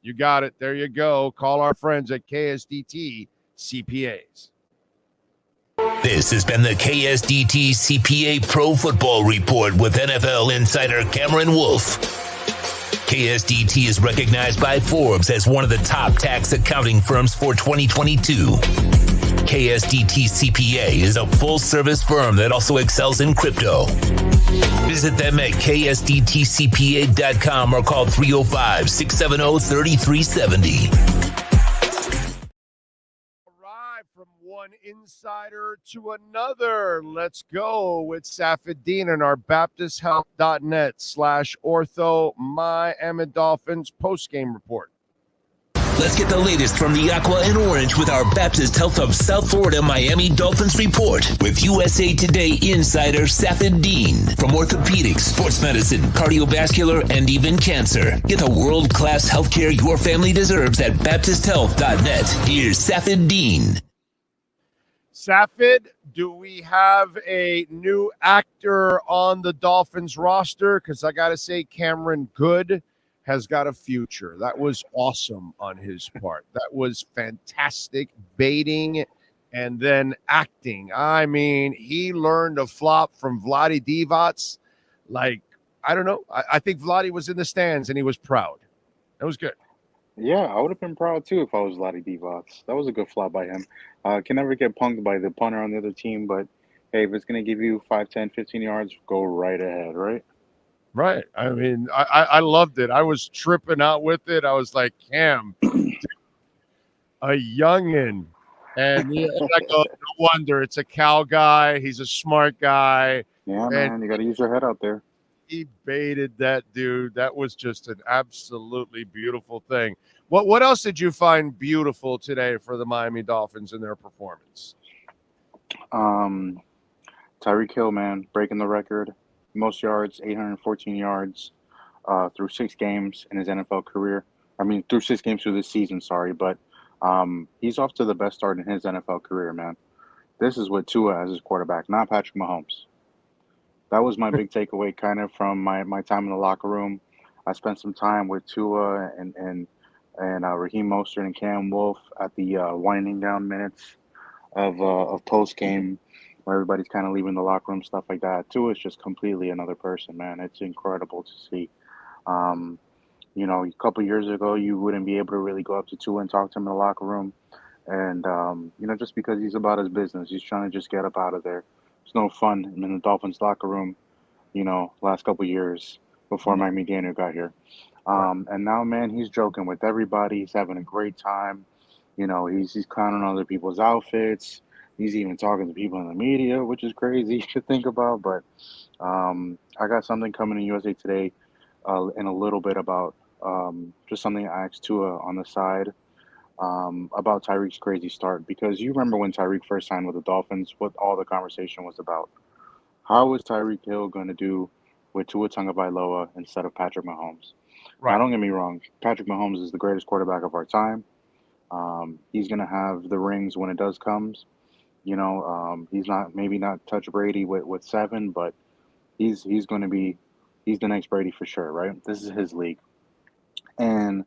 You got it. There you go. Call our friends at KSDT CPAs. This has been the KSDT CPA Pro Football Report with NFL insider Cameron Wolf. KSDT is recognized by Forbes as one of the top tax accounting firms for 2022. KSDT CPA is a full-service firm that also excels in crypto. Visit them at ksdtcpa.com or call 305-670-3370. From one insider to another, let's go with Safadine and our baptisthealth.net/ortho Miami Dolphins postgame report. Let's get the latest from the Aqua and Orange with our Baptist Health of South Florida Miami Dolphins report with USA Today insider Safid Dean. From orthopedics, sports medicine, cardiovascular, and even cancer. Get the world-class healthcare your family deserves at baptisthealth.net. Here's Safid Dean. Safid, do we have a new actor on the Dolphins roster? Because I got to say, Cameron Good has got a future. That was awesome on his part. That was fantastic baiting and then acting. I mean, he learned to flop from Vlade Divac. Like, I don't know. I think Vlade was in the stands and he was proud. That was good. Yeah, I would have been proud too if I was Vlade Divac. That was a good flop by him. Can never get punked by the punter on the other team, but hey, if it's going to give you 5, 10, 15 yards, go right ahead, right? Right. I mean, I loved it. I was tripping out with it. I was like, Cam, a youngin'. And yeah, no wonder. It's a Cal guy. He's a smart guy. Yeah, man. You got to use your head out there. He baited that dude. That was just an absolutely beautiful thing. What else did you find beautiful today for the Miami Dolphins in their performance? Tyreek Hill, man, breaking the record. Most yards, 814 yards through 6 games in his NFL career. I mean, through 6 games through this season, sorry. But he's off to the best start in his NFL career, man. This is with Tua as his quarterback, not Patrick Mahomes. That was my big takeaway kind of from my time in the locker room. I spent some time with Tua and and Raheem Mostert and Cam Wolf at the winding down minutes of post game, where everybody's kind of leaving the locker room, stuff like that. Tua is just completely another person, man. It's incredible to see. A couple years ago, you wouldn't be able to really go up to Tua and talk to him in the locker room. And, just because he's about his business, he's trying to just get up out of there. It's no fun in the Dolphins locker room, last couple years before Mike McDaniel got here. And now, man, he's joking with everybody. He's having a great time. He's clowning on other people's outfits. He's even talking to people in the media, which is crazy to think about. But I got something coming in USA Today in a little bit about just something I asked Tua on the side about Tyreek's crazy start. Because you remember when Tyreek first signed with the Dolphins, what all the conversation was about. How is Tyreek Hill going to do with Tua Tagovailoa instead of Patrick Mahomes? Right. Now, don't get me wrong. Patrick Mahomes is the greatest quarterback of our time. He's going to have the rings when it does comes. He's not touch Brady with 7, but he's the next Brady for sure, right? This is his league. And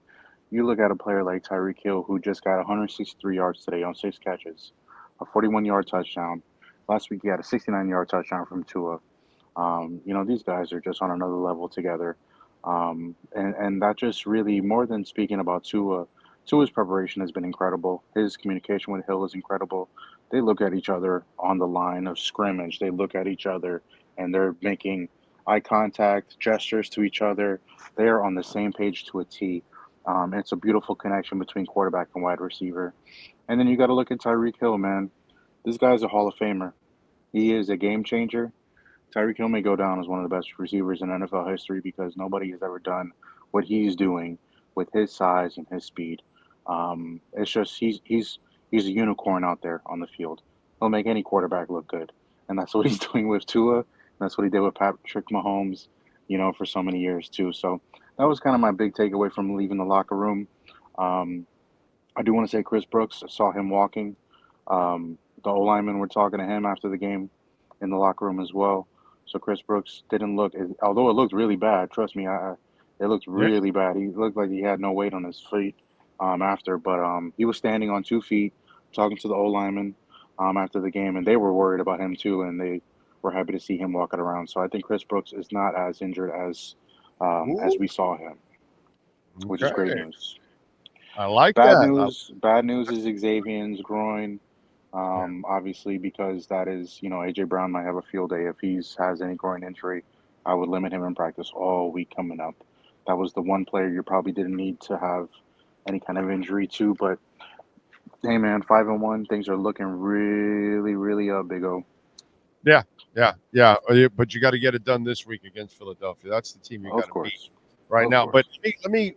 you look at a player like Tyreek Hill, who just got 163 yards today on 6 catches, a 41-yard touchdown. Last week he had a 69-yard touchdown from Tua. These guys are just on another level together. And that just really, more than speaking about Tua's preparation has been incredible. His communication with Hill is incredible. They look at each other on the line of scrimmage. They look at each other, and they're making eye contact, gestures to each other. They are on the same page to a T. It's a beautiful connection between quarterback and wide receiver. And then you got to look at Tyreek Hill, man. This guy's a Hall of Famer. He is a game changer. Tyreek Hill may go down as one of the best receivers in NFL history because nobody has ever done what he's doing with his size and his speed. It's just he's a unicorn out there on the field. He'll make any quarterback look good, and that's what he's doing with Tua. And that's what he did with Patrick Mahomes, for so many years too. So that was kind of my big takeaway from leaving the locker room. I do want to say Chris Brooks. I saw him walking. The O-linemen were talking to him after the game in the locker room as well. So Chris Brooks didn't look, although it looked really bad. Trust me, it looked really bad. He looked like he had no weight on his feet after, but he was standing on 2 feet, talking to the O-linemen after the game, and they were worried about him too, and they were happy to see him walking around. So I think Chris Brooks is not as injured as we saw him, which is great news. I like bad that. News, bad news is Xavier's groin. Obviously, because that is, A.J. Brown might have a field day if he has any groin injury. I would limit him in practice all week coming up. That was the one player you probably didn't need to have any kind of injury to. But hey, man, 5-1, things are looking really, really up, Big O. Yeah. But you got to get it done this week against Philadelphia. That's the team you got to beat now. But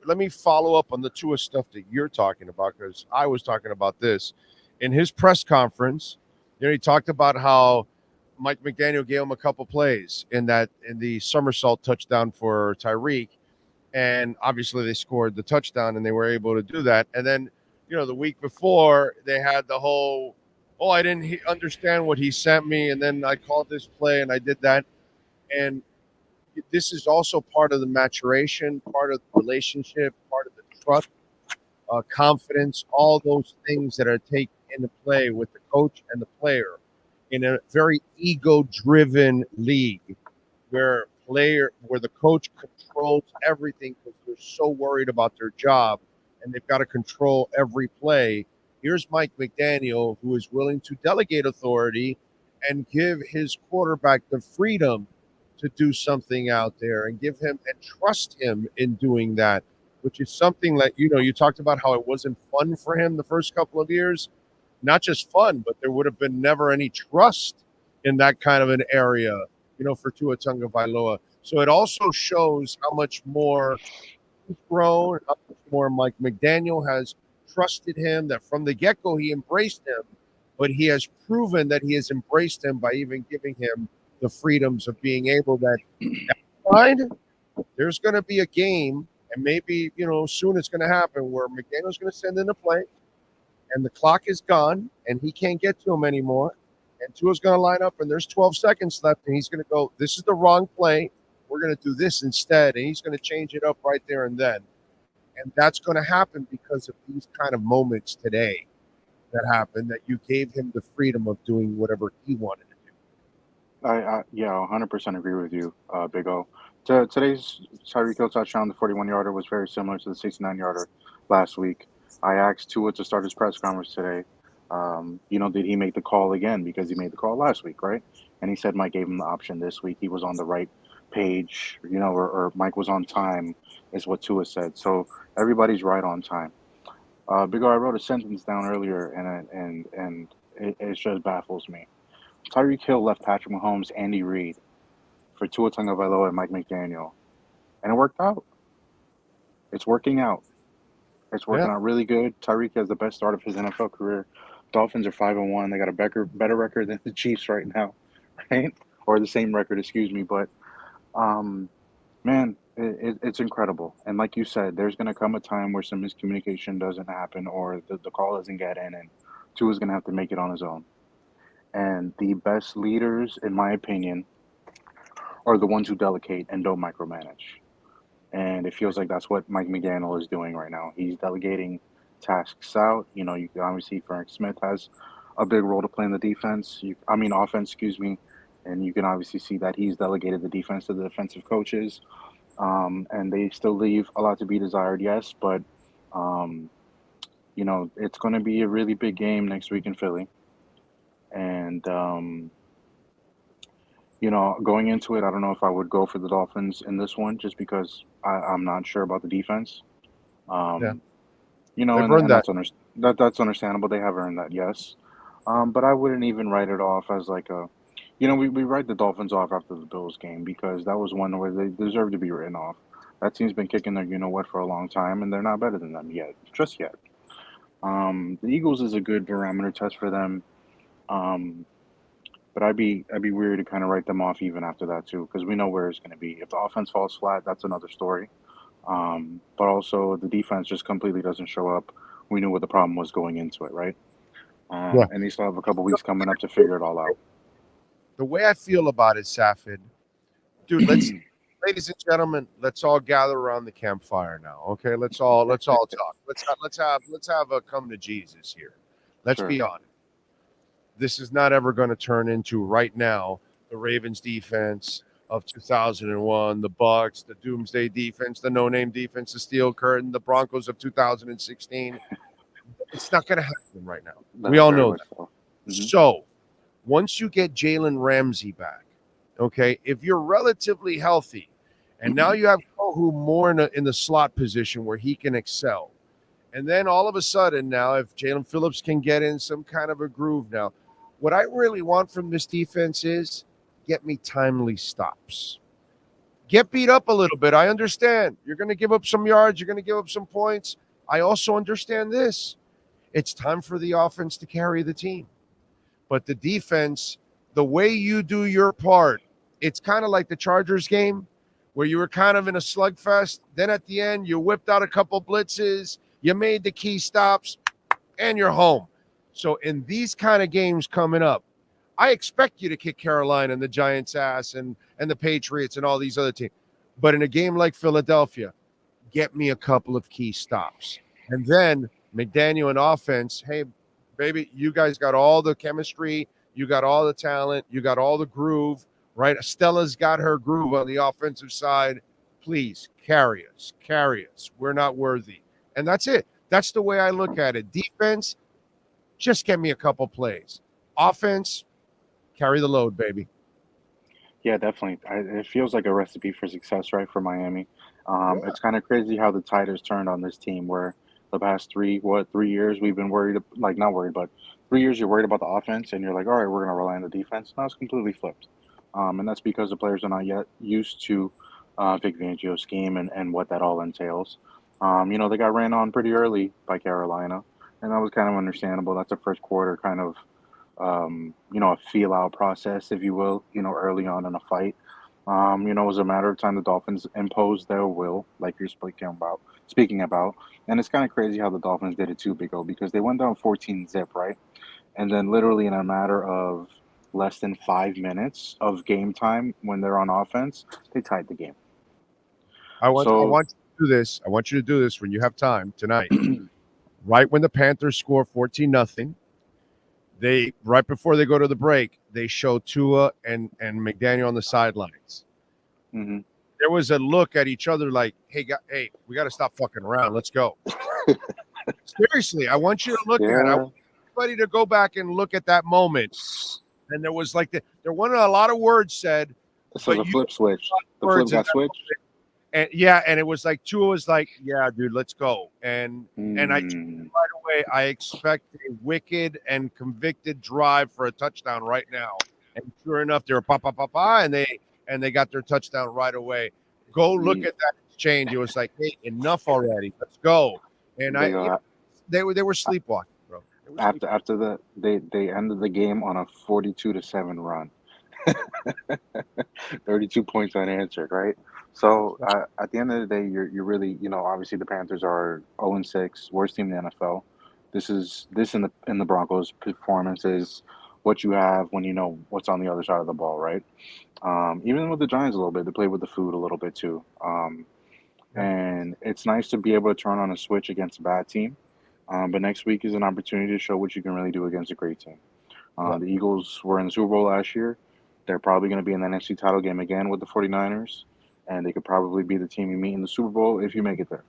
let me follow up on the Tua stuff that you're talking about, because I was talking about this. In his press conference, he talked about how Mike McDaniel gave him a couple plays in the somersault touchdown for Tyreek, and obviously they scored the touchdown and they were able to do that. And then, the week before they had the whole, I didn't understand what he sent me, and then I called this play and I did that. And this is also part of the maturation, part of the relationship, part of the trust, confidence, all those things that are taken into play with the coach and the player in a very ego-driven league where the coach controls everything because they're so worried about their job and they've got to control every play. Here's Mike McDaniel, who is willing to delegate authority and give his quarterback the freedom to do something out there and give him and trust him in doing that, which is something that, you talked about how it wasn't fun for him the first couple of years. Not just fun, but there would have been never any trust in that kind of an area, for Tua Tagovailoa. So it also shows how much more he's grown, how much more Mike McDaniel has trusted him, that from the get-go he embraced him, but he has proven that he has embraced him by even giving him the freedoms of being able that there's going to be a game, and maybe, soon it's going to happen where McDaniel's going to send in a play, and the clock is gone, and he can't get to him anymore. And Tua's going to line up, and there's 12 seconds left, and he's going to go, this is the wrong play. We're going to do this instead, and he's going to change it up right there and then. And that's going to happen because of these kind of moments today that happened, that you gave him the freedom of doing whatever he wanted to do. Yeah, 100% agree with you, Big O. Today's Tyreek Hill touchdown, the 41-yarder, was very similar to the 69-yarder last week. I asked Tua to start his press conference today. Did he make the call again? Because he made the call last week, right? And he said Mike gave him the option this week. He was on the right page, or Mike was on time, is what Tua said. So everybody's right on time. Big O, I wrote a sentence down earlier, and it just baffles me. Tyreek Hill left Patrick Mahomes, Andy Reid for Tua Tagovailoa and Mike McDaniel, and it worked out. It's working out. It's working out really good. Tyreek has the best start of his NFL career. Dolphins are 5-1. They got a better record than the Chiefs right now, right? Or the same record, excuse me. But, man, it's incredible. And like you said, there's going to come a time where some miscommunication doesn't happen or the call doesn't get in, and Tua's going to have to make it on his own. And the best leaders, in my opinion, are the ones who delegate and don't micromanage. And it feels like that's what Mike McDaniel is doing right now. He's delegating tasks out. You can obviously Frank Smith has a big role to play in the defense. Offense, excuse me. And you can obviously see that he's delegated the defense to the defensive coaches. And they still leave a lot to be desired, yes. But, it's going to be a really big game next week in Philly. And, going into it, I don't know if I would go for the Dolphins in this one just because I'm not sure about the defense. They've And that's understandable. They have earned that, yes. But I wouldn't even write it off as like we write the Dolphins off after the Bills game because that was one where they deserve to be written off. That team's been kicking their you-know-what for a long time, and they're not better than them yet, just yet. The Eagles is a good barometer test for them. But I'd be weird to kind of write them off even after that too, because we know where it's going to be. If the offense falls flat, that's another story. But also the defense just completely doesn't show up. We knew what the problem was going into it, right? And they still have a couple weeks coming up to figure it all out. The way I feel about it, Safid, dude, ladies and gentlemen, let's all gather around the campfire now. Okay, let's all talk. Let's have a come to Jesus here. Let's be honest. This is not ever going to turn into right now the Ravens defense of 2001, the Bucks, the Doomsday defense, the no-name defense, the Steel Curtain, the Broncos of 2016. It's not going to happen right now. We all know that. So once you get Jalen Ramsey back, okay, if you're relatively healthy, and now you have Kohu more in the slot position where he can excel, and then all of a sudden now if Jalen Phillips can get in some kind of a groove now, what I really want from this defense is get me timely stops. Get beat up a little bit. I understand. You're going to give up some yards. You're going to give up some points. I also understand this. It's time for the offense to carry the team. But the defense, the way you do your part, it's kind of like the Chargers game where you were kind of in a slugfest. Then at the end, you whipped out a couple blitzes. You made the key stops, and you're home. So in these kind of games coming up, I expect you to kick Carolina and the Giants' ass and the Patriots and all these other teams. But in a game like Philadelphia, get me a couple of key stops. And then McDaniel and offense, hey, baby, you guys got all the chemistry. You got all the talent. You got all the groove, right? Stella's got her groove on the offensive side. Please, carry us. We're not worthy. And that's it. That's the way I look at it. Defense, just get me a couple plays. Offense, carry the load, baby. Yeah, definitely. It feels like a recipe for success, right, for Miami. It's kind of crazy how the tide has turned on this team where the past 3 years we've been worried, like not worried, but 3 years you're worried about the offense and you're like, all right, we're going to rely on the defense. Now it's completely flipped. And that's because the players are not yet used to Vic Fangio's scheme and what that all entails. They got ran on pretty early by Carolina. And that was kind of understandable. That's a first quarter kind of, a feel-out process, if you will, early on in a fight. It was a matter of time the Dolphins imposed their will, like you're speaking about. And it's kind of crazy how the Dolphins did it too, Big O, because they went down 14-0, right? And then literally in a matter of less than 5 minutes of game time when they're on offense, they tied the game. I want you to do this. I want you to do this when you have time tonight. Right when the Panthers score 14-0, right before they go to the break, they show Tua and McDaniel on the sidelines. Mm-hmm. There was a look at each other like, hey, we got to stop fucking around. Let's go. Seriously, I want you to look at it. I want everybody to go back and look at that moment. And there was like there wasn't a lot of words said. So the flip switch. The flip got switched. And and it was like Tua was like, yeah, dude, let's go. And I right away, I expect a wicked and convicted drive for a touchdown right now. And sure enough, they were and they got their touchdown right away. Go look at that exchange. It was like, hey, enough already. Let's go. And they were sleepwalking, bro. After they ended the game on a 42-7 run. 32 points unanswered, right? So at the end of the day, you're really, obviously the Panthers are 0-6, worst team in the NFL. This in the Broncos' performance is what you have when you know what's on the other side of the ball, right? Even with the Giants a little bit, they play with the food a little bit too. And it's nice to be able to turn on a switch against a bad team. But next week is an opportunity to show what you can really do against a great team. The Eagles were in the Super Bowl last year. They're probably going to be in the NFC title game again with the 49ers. And they could probably be the team you meet in the Super Bowl if you make it there,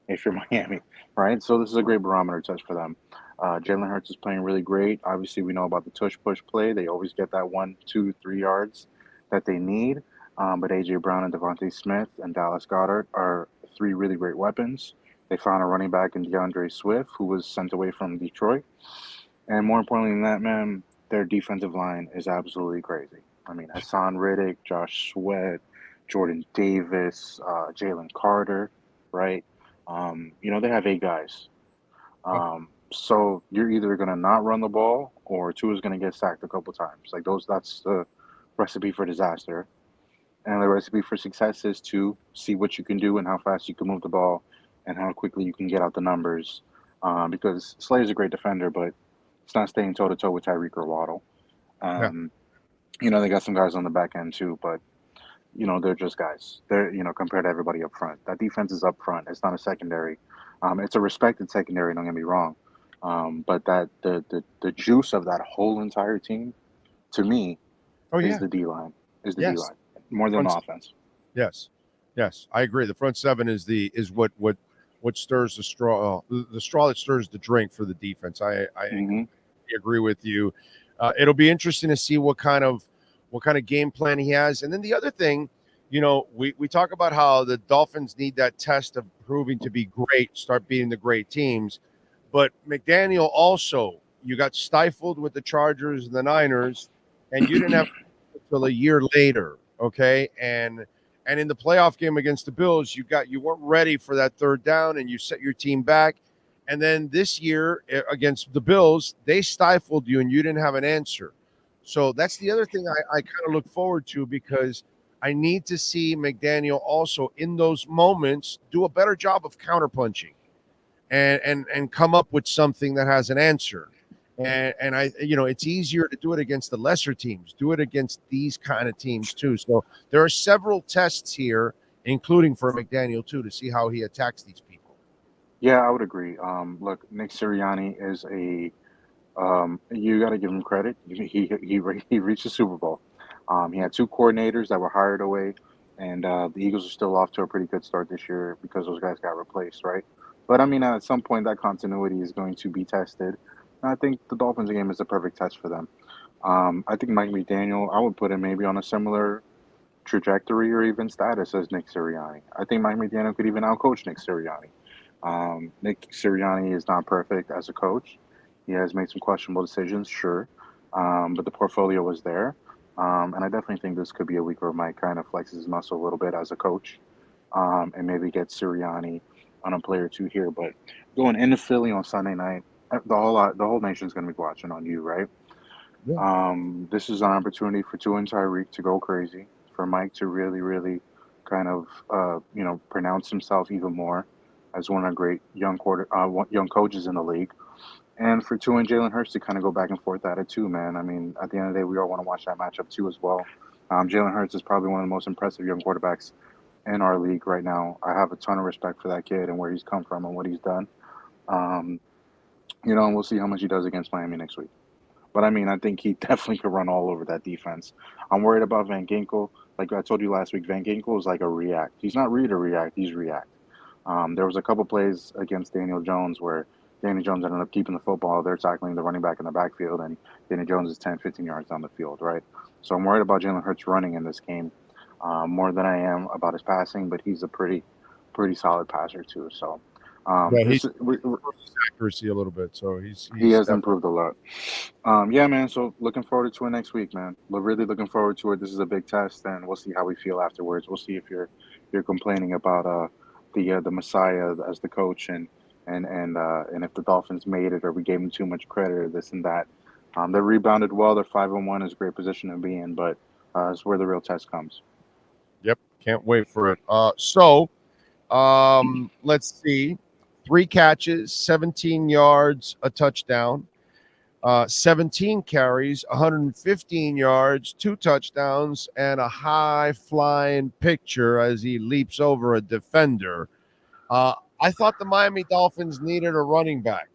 if you're Miami, right? So this is a great barometer test for them. Jalen Hurts is playing really great. Obviously, we know about the tush-push play. They always get that 1, 2, 3 yards that they need. But A.J. Brown and Devontae Smith and Dallas Goedert are 3 really great weapons. They found a running back in DeAndre Swift, who was sent away from Detroit. And more importantly than that, man, their defensive line is absolutely crazy. I mean, Hassan Riddick, Josh Sweat, Jordan Davis, Jalen Carter, right? They have 8 guys. So you're either going to not run the ball or Tua is going to get sacked a couple times. That's the recipe for disaster. And the recipe for success is to see what you can do and how fast you can move the ball and how quickly you can get out the numbers. Because Slayer's a great defender, but it's not staying toe-to-toe with Tyreek or Waddle. They got some guys on the back end too, but they're just guys. They're, compared to everybody up front. That defense is up front. It's not a secondary. It's a respected secondary, don't get me wrong. But that the juice of that whole entire team, to me, is the D-line. D-line. More than the offense. Yes. I agree. The front seven is what stirs the straw that stirs the drink for the defense. I agree with you. It'll be interesting to see what kind of game plan he has. And then the other thing, we talk about how the Dolphins need that test of proving to be great, start beating the great teams. But McDaniel also, you got stifled with the Chargers and the Niners, and you didn't have until a year later, okay? And in the playoff game against the Bills, you weren't ready for that third down, and you set your team back. And then this year against the Bills, they stifled you, and you didn't have an answer. So that's the other thing I kind of look forward to, because I need to see McDaniel also in those moments do a better job of counterpunching and come up with something that has an answer. And I, it's easier to do it against the lesser teams, do it against these kind of teams too. So there are several tests here, including for McDaniel too, to see how he attacks these people. Yeah, I would agree. Look, Nick Sirianni is you got to give him credit. He reached the Super Bowl. He had 2 coordinators that were hired away, and the Eagles are still off to a pretty good start this year because those guys got replaced, right? But I mean, at some point, that continuity is going to be tested. And I think the Dolphins game is a perfect test for them. I think Mike McDaniel, I would put him maybe on a similar trajectory or even status as Nick Sirianni. I think Mike McDaniel could even outcoach Nick Sirianni. Nick Sirianni is not perfect as a coach. He has made some questionable decisions, sure, but the portfolio was there. And I definitely think this could be a week where Mike kind of flexes his muscle a little bit as a coach, and maybe get Sirianni on a play or two here. But going into Philly on Sunday night, the whole nation's going to be watching on you, right? Yeah. This is an opportunity for Tua and Tyreek to go crazy, for Mike to really, really kind of pronounce himself even more as one of the great young coaches in the league. And for Tua and Jalen Hurts to kind of go back and forth at it too, man. I mean, at the end of the day, we all want to watch that matchup too as well. Jalen Hurts is probably one of the most impressive young quarterbacks in our league right now. I have a ton of respect for that kid and where he's come from and what he's done. And we'll see how much he does against Miami next week. But, I think he definitely could run all over that defense. I'm worried about Van Ginkel. Like I told you last week, Van Ginkel is like a react. He's not read or react. He's react. There was a couple plays against Daniel Jones where Daniel Jones ended up keeping the football. They're tackling the running back in the backfield, and Daniel Jones is 10, 15 yards down the field, right? So I'm worried about Jalen Hurts running in this game more than I am about his passing, but he's a pretty solid passer too. So he's accuracy a little bit, so he has improved a lot. Man. So looking forward to it next week, man. We're really looking forward to it. This is a big test, and we'll see how we feel afterwards. We'll see if you're complaining about the Messiah as the coach, and if the Dolphins made it or we gave them too much credit or this and that. They rebounded well. They're 5-1 is a great position to be in, but it's where the real test comes. Yep, can't wait for it. Let's see. 3 catches, 17 yards, a touchdown, 17 carries, 115 yards, 2 touchdowns, and a high-flying picture as he leaps over a defender. I thought the Miami Dolphins needed a running back.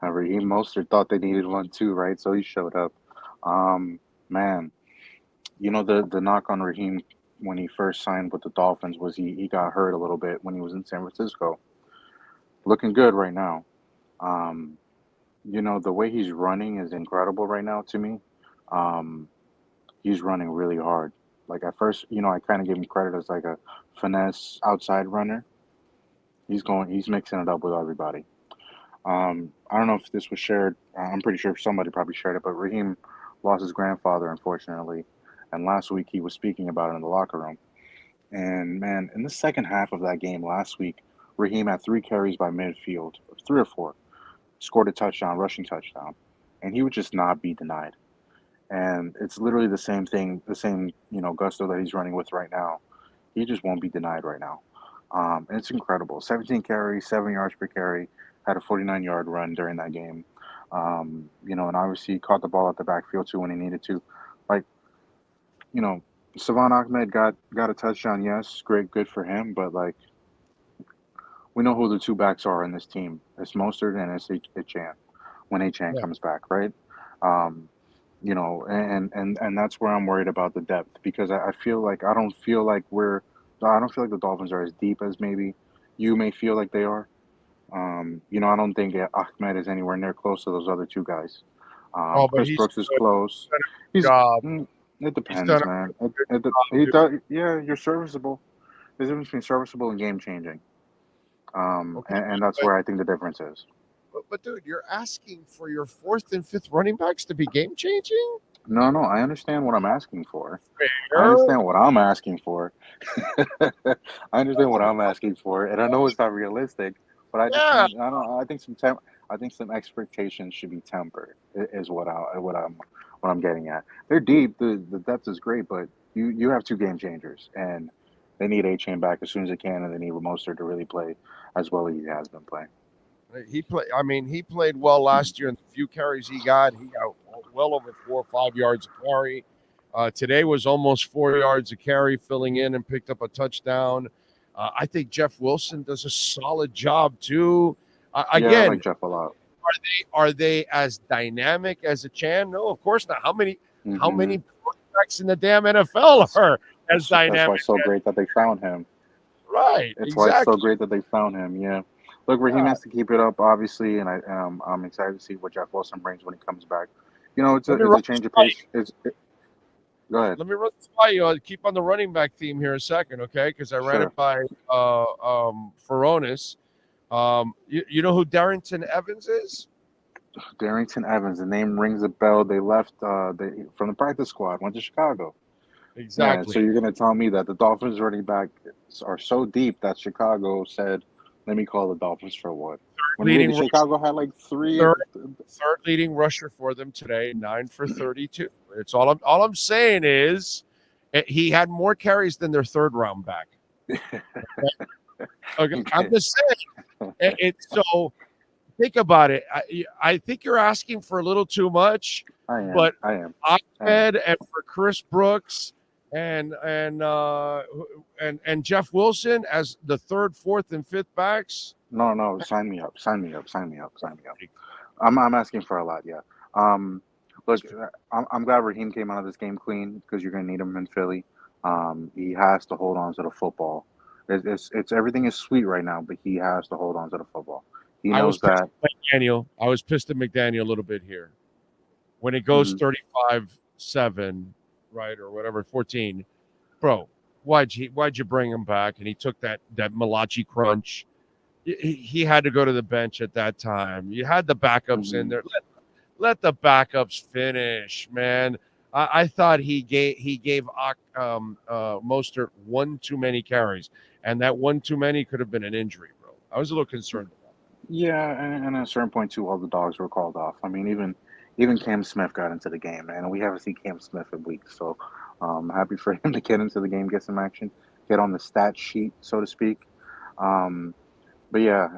Raheem Mostert thought they needed one too, right? So he showed up. Man, the knock on Raheem when he first signed with the Dolphins was he got hurt a little bit when he was in San Francisco. Looking good right now. The way he's running is incredible right now to me. He's running really hard. Like at first, I kind of gave him credit as like a finesse outside runner. He's mixing it up with everybody. I don't know if this was shared. I'm pretty sure somebody probably shared it, but Raheem lost his grandfather, unfortunately. And last week he was speaking about it in the locker room. And, man, in the second half of that game last week, Raheem had 3 carries by midfield, 3 or 4, scored a touchdown, rushing touchdown. And he would just not be denied. And it's literally the same thing, the same, gusto that he's running with right now. He just won't be denied right now. And it's incredible. 17 carries, 7 yards per carry, had a 49-yard run during that game. And obviously caught the ball at the backfield too when he needed to. Like, Savon Ahmed got a touchdown, yes, great, good for him. But, like, we know who the 2 backs are in this team. It's Mostert and it's Achane when Achane comes back, right? And that's where I'm worried about the depth because I feel like I don't feel like the Dolphins are as deep as maybe you may feel like they are. I don't think Ahmed is anywhere near close to those other 2 guys. Chris Brooks is close. It depends, man. He does. Yeah, you're serviceable. There's a difference between serviceable and game changing. And that's where I think the difference is. But dude, you're asking for your 4th and 5th running backs to be game changing? No, I understand what I'm asking for. Fair. I understand what I'm asking for. And I know it's not realistic, but I think some expectations should be tempered. Is what I'm getting at. They're deep. The depth is great, but you have 2 game changers, and they need Achane back as soon as they can, and they need Mostert to really play as well as he has been playing. He played well last year in the few carries he got. He got well over 4 or 5 yards a carry. Today was almost 4 yards a carry, filling in and picked up a touchdown. I think Jeff Wilson does a solid job too. Again, I like Jeff a lot. Are they as dynamic as Achane? No, of course not. How many quarterbacks in the damn NFL are as dynamic? That's why it's so great that they found him. Right. It's why it's so great that they found him. Yeah. Look, Raheem has to keep it up, obviously, and I'm excited to see what Jeff Wilson brings when he comes back. It's a change of pace. Go ahead. Let me run this by you. I'll keep on the running back theme here a second, okay? Because I ran it by Furones. You know who Darrington Evans is? Darrington Evans. The name rings a bell. They left from the practice squad, went to Chicago. Exactly. Yeah, so you're going to tell me that the Dolphins running back are so deep that Chicago said, let me call the Dolphins for what? Chicago had like 3. Third leading rusher for them today, 9 for 32. It's all I'm saying is he had more carries than their 3rd round back. Okay. I'm just saying. So think about it. I think you're asking for a little too much. I am. Ahmed and for Chris Brooks, and Jeff Wilson as the third, fourth, and fifth backs. No, sign me up. I'm asking for a lot. Yeah. Look, I'm glad Raheem came out of this game clean because you're gonna need him in Philly. He has to hold on to the football. It's everything is sweet right now, but he has to hold on to the football. He knows that. I was pissed at McDaniel a little bit here when it goes 35-7, right, or whatever, 14. Bro, why'd you bring him back? And he took that Malachi crunch. He had to go to the bench at that time. You had the backups in there. Let the backups finish, man. I thought he gave Mostert one too many carries, and that one too many could have been an injury, bro. I was a little concerned about that. Yeah, and at a certain point too, all the dogs were called off. I mean, even Cam Smith got into the game, and we haven't seen Cam Smith in weeks. So happy for him to get into the game, get some action, get on the stat sheet, so to speak. But yeah,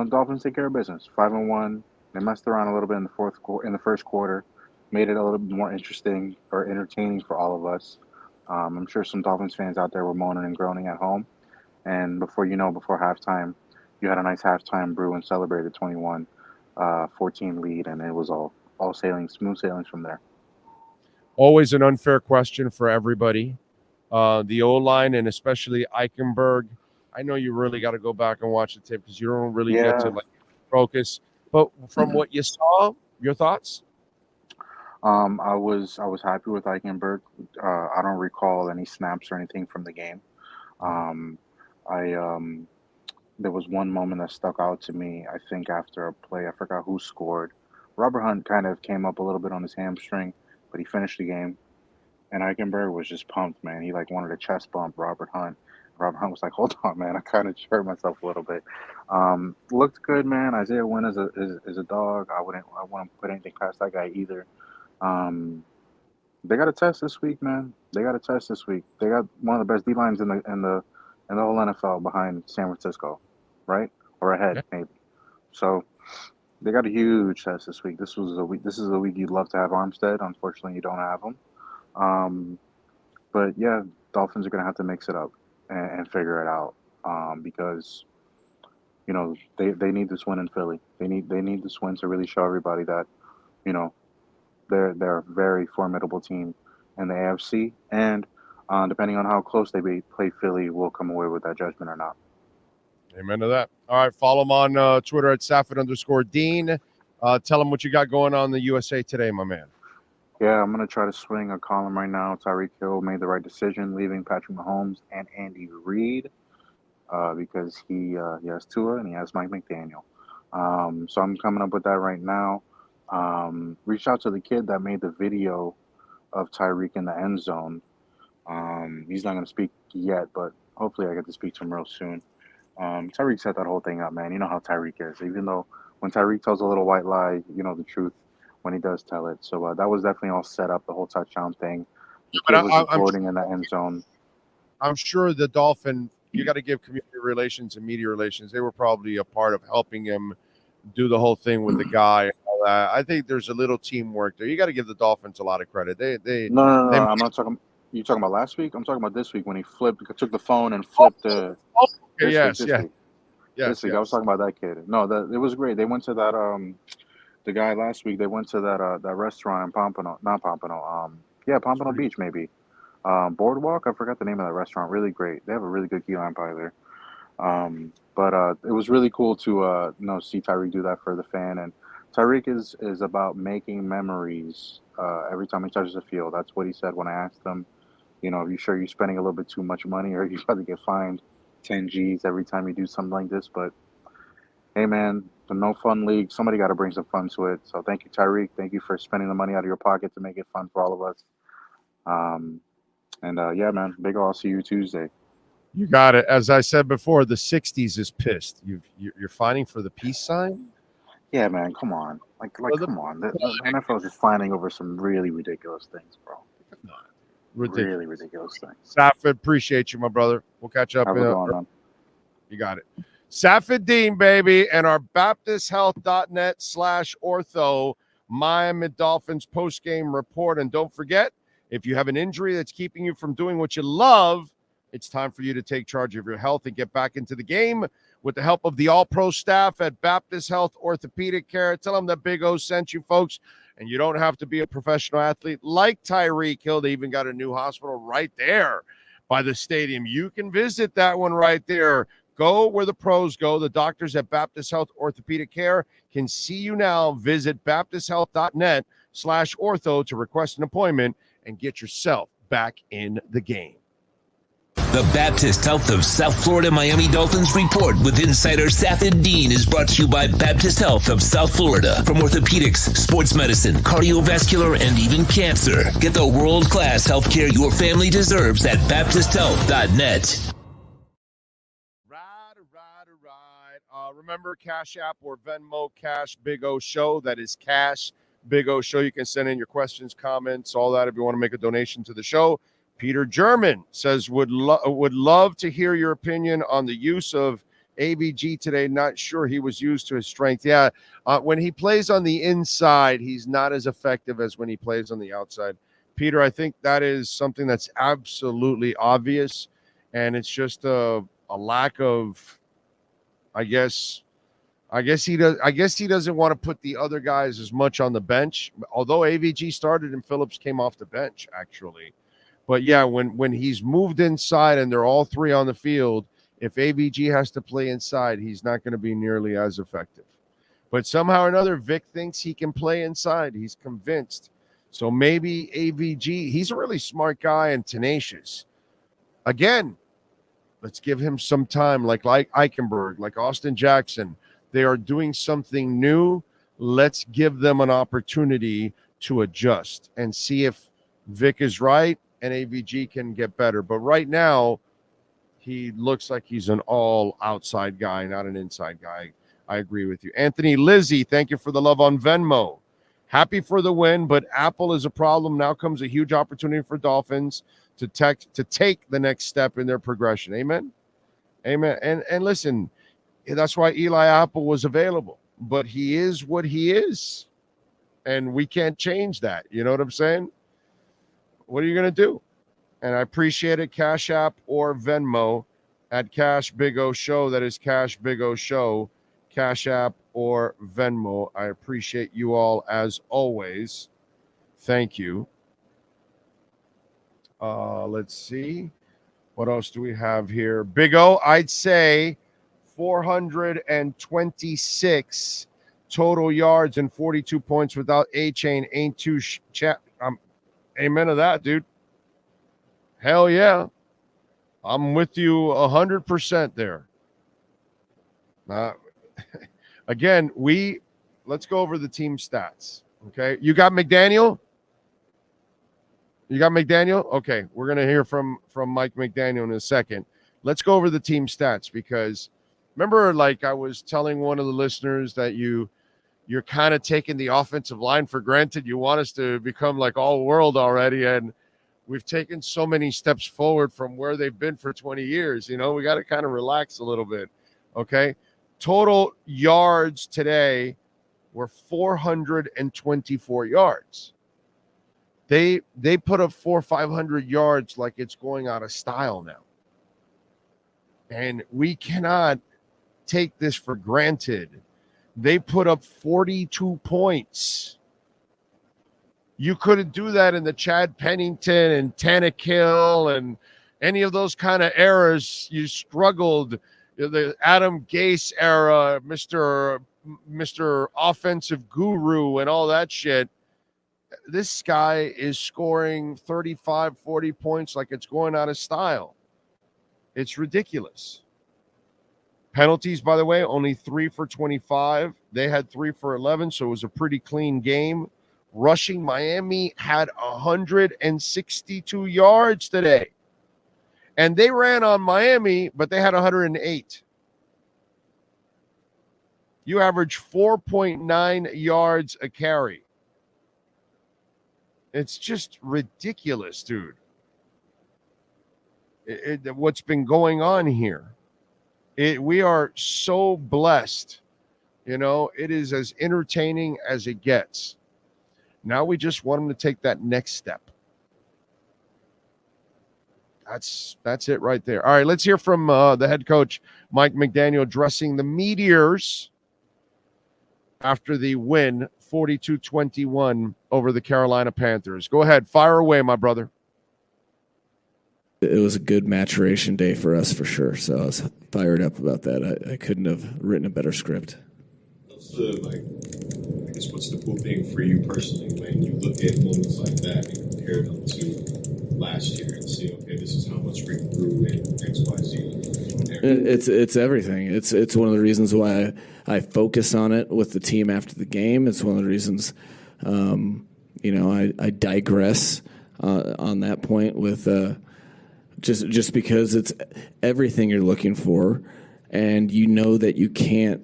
Dolphins take care of business. 5-1. They messed around a little bit in the first quarter, made it a little bit more interesting or entertaining for all of us. I'm sure some Dolphins fans out there were moaning and groaning at home. And before halftime, you had a nice halftime brew and celebrated 21-14 lead, and it was all smooth sailings from there. Always an unfair question for everybody. The O-line and especially Eichenberg. I know you really got to go back and watch the tape because you don't really get to focus. But from what you saw, your thoughts? I was happy with Eichenberg. I don't recall any snaps or anything from the game. There was one moment that stuck out to me. I think after a play, I forgot who scored. Robert Hunt kind of came up a little bit on his hamstring, but he finished the game. And Eichenberg was just pumped, man. He wanted a chest bump Robert Hunt. Robert Hunt was like, "Hold on, man. I kind of hurt myself a little bit." Looked good, man. Isaiah Wynn is a dog. I wouldn't put anything past that guy either. They got a test this week, man. They got one of the best D lines in the whole NFL behind San Francisco, right? Or ahead, maybe. So they got a huge test this week. This is a week you'd love to have Armstead. Unfortunately, you don't have him. But yeah, Dolphins are gonna have to mix it up and figure it out because they need this win in Philly. They need this win to really show everybody that they're a very formidable team in the AFC, and depending on how close they play Philly, will come away with that judgment or not. Amen to that. All right, follow him on Twitter at Safford_Dean. Tell him what you got going on in the USA Today, my man. Yeah, I'm going to try to swing a column right now. Tyreek Hill made the right decision leaving Patrick Mahomes and Andy Reid because he has Tua and he has Mike McDaniel. So I'm coming up with that right now. Reach out to the kid that made the video of Tyreek in the end zone. He's not going to speak yet, but hopefully I get to speak to him real soon. Tyreek set that whole thing up, man. You know how Tyreek is. Even though when Tyreek tells a little white lie, you know the truth when he does tell it. So that was definitely all set up, the whole touchdown thing. The kid was recording in the end zone. I'm sure the Dolphin, you got to give community relations and media relations. They were probably a part of helping him do the whole thing with the guy and all that. I think there's a little teamwork there. You got to give the Dolphins a lot of credit. No. I'm not talking. You talking about last week? I'm talking about this week when he took the phone and flipped the. Yes. I was talking about that kid. No, it was great. They went to that the guy last week. They went to that restaurant in Pompano, Pompano Beach maybe. Boardwalk. I forgot the name of that restaurant. Really great. They have a really good key lime pie there. But it was really cool to see Tyreek do that for the fan. And Tyreek is about making memories every time he touches the field. That's what he said when I asked him, are you sure you're spending a little bit too much money or you about to get fined 10 G's every time you do something like this? But hey, man, the no fun league, somebody got to bring some fun to it. So thank you, Tyreek. Thank you for spending the money out of your pocket to make it fun for all of us. Yeah, man, big I'll see you Tuesday. You got it. As I said before, the 60s is pissed. You're fighting for the peace sign? Yeah, man, come on. Come on. The NFL is just fighting over some really ridiculous things, bro. Ridiculous. Really ridiculous things. Safford, appreciate you, my brother. We'll catch up. Have a good one, man. You got it. Safford Dean, baby, and our BaptistHealth.net/ortho Miami Dolphins postgame report. And don't forget, If you have an injury that's keeping you from doing what you love, it's time for you to take charge of your health and get back into the game with the help of the all-pro staff at Baptist Health Orthopedic Care. Tell them that Big O sent you, folks, and you don't have to be a professional athlete like Tyreek Hill. They even got a new hospital right there by the stadium. You can visit that one right there. Go where the pros go. The doctors at Baptist Health Orthopedic Care can see you now. Visit baptisthealth.net/ortho to request an appointment and get yourself back in the game. The Baptist Health of South Florida Miami Dolphins report with insider Safid Dean is brought to you by Baptist Health of South Florida. From orthopedics, sports medicine, cardiovascular, and even cancer. Get the world-class healthcare your family deserves at baptisthealth.net. Remember, Cash App or Venmo, Cash Big O Show. That is Cash Big O Show. You can send in your questions, comments, all that if you want to make a donation to the show. Peter German says, would love to hear your opinion on the use of AVG today. Not sure he was used to his strength. Yeah, when he plays on the inside, he's not as effective as when he plays on the outside. Peter, I think that is something that's absolutely obvious, and it's just a lack of, I guess he doesn't want to put the other guys as much on the bench, although AVG started and Phillips came off the bench, actually. But yeah, when he's moved inside and they're all three on the field, if AVG has to play inside, he's not going to be nearly as effective. But somehow or another, Vic thinks he can play inside. He's convinced. So maybe AVG, he's a really smart guy and tenacious. Again, let's give him some time, like Eichenberg, like Austin Jackson. They are doing something new. Let's give them an opportunity to adjust and see if Vic is right and AVG can get better. But right now, he looks like he's an all outside guy, not an inside guy. I agree with you. Anthony Lizzie, thank you for the love on Venmo. Happy for the win, but Apple is a problem. Now comes a huge opportunity for Dolphins to take the next step in their progression. Amen? Amen. And listen, that's why Eli Apple was available. But he is what he is. And we can't change that. You know what I'm saying? What are you going to do? And I appreciate it. Cash App or Venmo at Cash Big O Show. That is Cash Big O Show. Cash App or Venmo. I appreciate you all as always. Thank you. Let's see. What else do we have here? Big O, I'd say 426 total yards and 42 points without A-Chain ain't too amen to that, dude. Hell yeah. I'm with you 100% there. Again, let's go over the team stats. Okay. You got McDaniel? Okay. We're going to hear from Mike McDaniel in a second. Let's go over the team stats because remember, like I was telling one of the listeners that you're kind of taking the offensive line for granted. You want us to become like all world already. And we've taken so many steps forward from where they've been for 20 years. You know, we got to kind of relax a little bit. Okay. Total yards today were 424 yards. They put up 400 or 500 yards like it's going out of style now. And we cannot take this for granted. They put up 42 points. You couldn't do that in the Chad Pennington and Tannehill and any of those kind of eras. You struggled. The Adam Gase era, Mr. Offensive Guru and all that shit. This guy is scoring 35, 40 points like it's going out of style. It's ridiculous. Penalties, by the way, only 3 for 25. They had 3 for 11, so it was a pretty clean game. Rushing, Miami had 162 yards today. And they ran on Miami, but they had 108. You average 4.9 yards a carry. It's just ridiculous, dude. What's been going on here. We are so blessed. You know, it is as entertaining as it gets. Now we just want them to take that next step. That's it right there. All right, let's hear from the head coach, Mike McDaniel, addressing the Meteors after the win 42-21 over the Carolina Panthers. Go ahead, fire away, my brother. It was a good maturation day for us for sure. So I was fired up about that. I couldn't have written a better script. I guess what's the cool thing for you personally when you look at moments like that and compare them to last year and see, okay, this is how much we grew in XYZ? It's everything. It's one of the reasons why I focus on it with the team after the game. It's one of the reasons, I digress on that point with just because it's everything you're looking for, and you know that you can't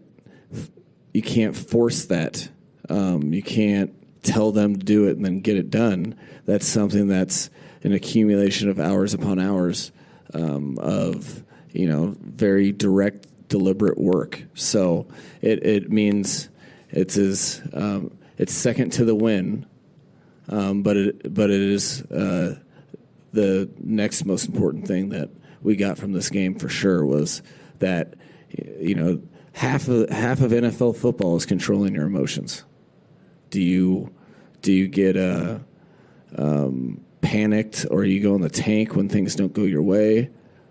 force that. You can't tell them to do it and then get it done. That's something that's an accumulation of hours upon hours of very direct, deliberate work. So it means it's second to the win, but it is the next most important thing that we got from this game for sure was that half of NFL football is controlling your emotions. Do you get panicked, or you go in the tank when things don't go your way,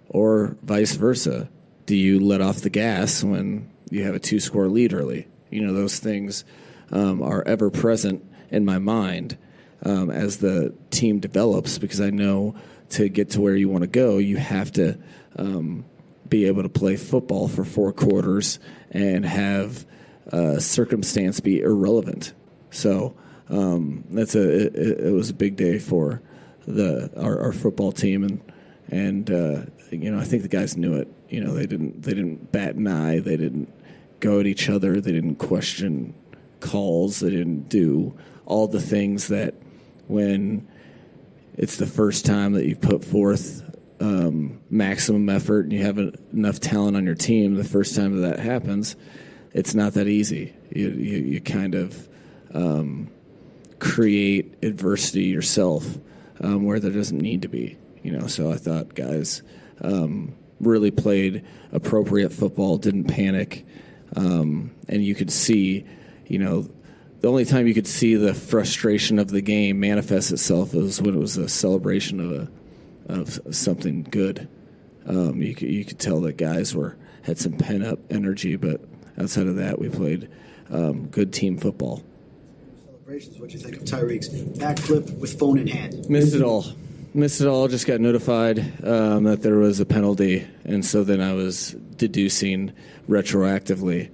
or vice versa? Do you let off the gas when you have a 2-score lead early? Those things are ever present in my mind as the team develops, because I know to get to where you want to go, you have to be able to play football for 4 quarters and have circumstance be irrelevant. So it was a big day for our football team, and I think the guys knew it. They didn't bat an eye. They didn't go at each other. They didn't question calls. They didn't do all the things that when it's the first time that you've put forth maximum effort and you have enough talent on your team, the first time that happens, it's not that easy. You kind of create adversity yourself where there doesn't need to be. So I thought guys really played appropriate football, didn't panic, and you could see, the only time you could see the frustration of the game manifest itself was when it was a celebration of something good. You could tell that guys had some pent-up energy, but outside of that, we played good team football. Celebrations. What do you think of Tyreek's backflip with phone in hand? Missed it all. Just got notified that there was a penalty, and so then I was deducing retroactively.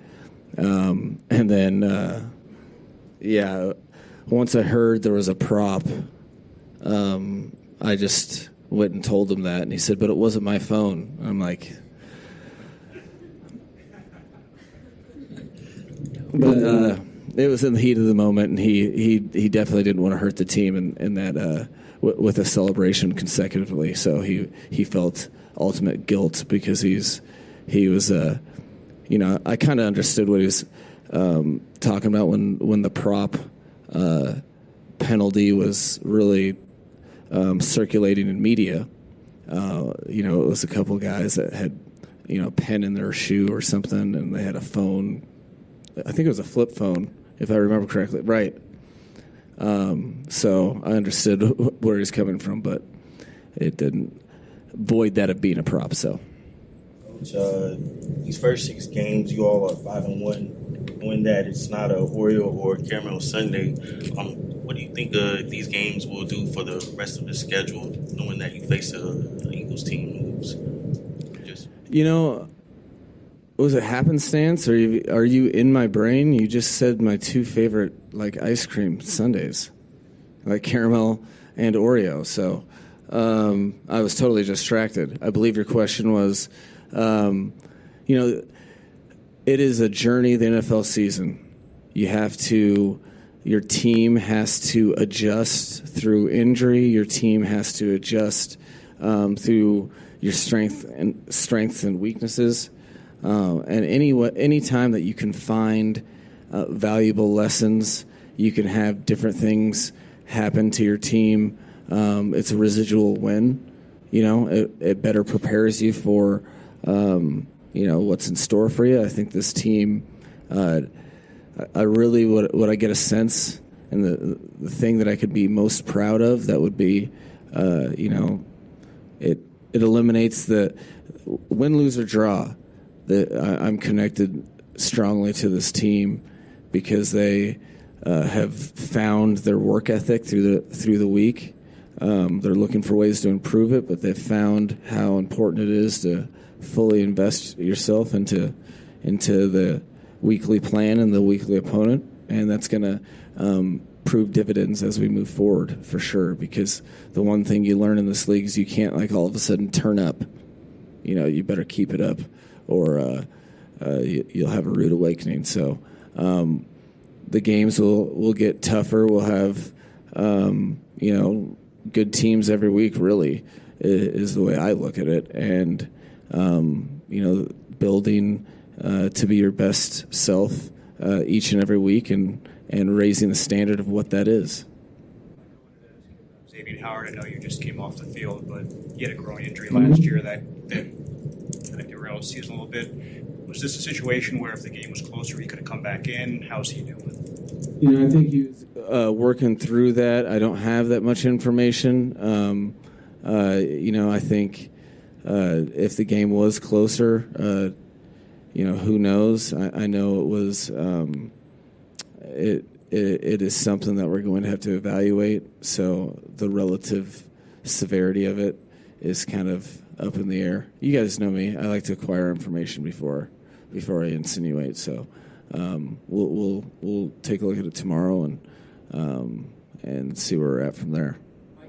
And then, once I heard there was a prop, I just went and told him that, and he said, "But it wasn't my phone." I'm like, but it was in the heat of the moment, and he definitely didn't want to hurt the team in that with a celebration consecutively. So he felt ultimate guilt because he was I kind of understood what he was talking about when the prop penalty was really circulating in media. It was a couple guys that had a pen in their shoe or something, and they had a phone. I think it was a flip phone, if I remember correctly. Right. So I understood where he's coming from, but it didn't void that of being a prop. So, Coach, these first 6 games, you all are 5-1. Knowing that it's not a Oreo or Caramel Sunday, what do you think these games will do for the rest of the schedule? Knowing that you face the Eagles team moves, was it happenstance, or are you in my brain? You just said my 2 favorite ice cream sundaes, caramel and Oreo. So I was totally distracted. I believe your question was, it is a journey, the NFL season. Your team has to adjust through injury. Your team has to adjust through your strengths and weaknesses. And any time that you can find valuable lessons, you can have different things happen to your team. It's a residual win. it better prepares you for, what's in store for you. I think this team, I really would I get a sense, and the thing that I could be most proud of, that would be, it eliminates the win, lose, or draw. I'm connected strongly to this team because they have found their work ethic through the week. They're looking for ways to improve it, but they've found how important it is to fully invest yourself into the weekly plan and the weekly opponent, and that's going to prove dividends as we move forward for sure. Because the one thing you learn in this league is you can't all of a sudden turn up. You better keep it up, or you'll have a rude awakening. So the games will get tougher. We'll have good teams every week. Really, is the way I look at it, and building to be your best self each and every week, and raising the standard of what that is. Xavier Howard, I know you just came off the field, but he had a groin injury last year that derailed the season a little bit. Was this a situation where if the game was closer, he could have come back in? How's he doing? I think he's working through that. I don't have that much information. I think if the game was closer, who knows? I know it was. It is something that we're going to have to evaluate. So the relative severity of it is kind of up in the air. You guys know me. I like to acquire information before I insinuate. So we'll take a look at it tomorrow and see where we're at from there. The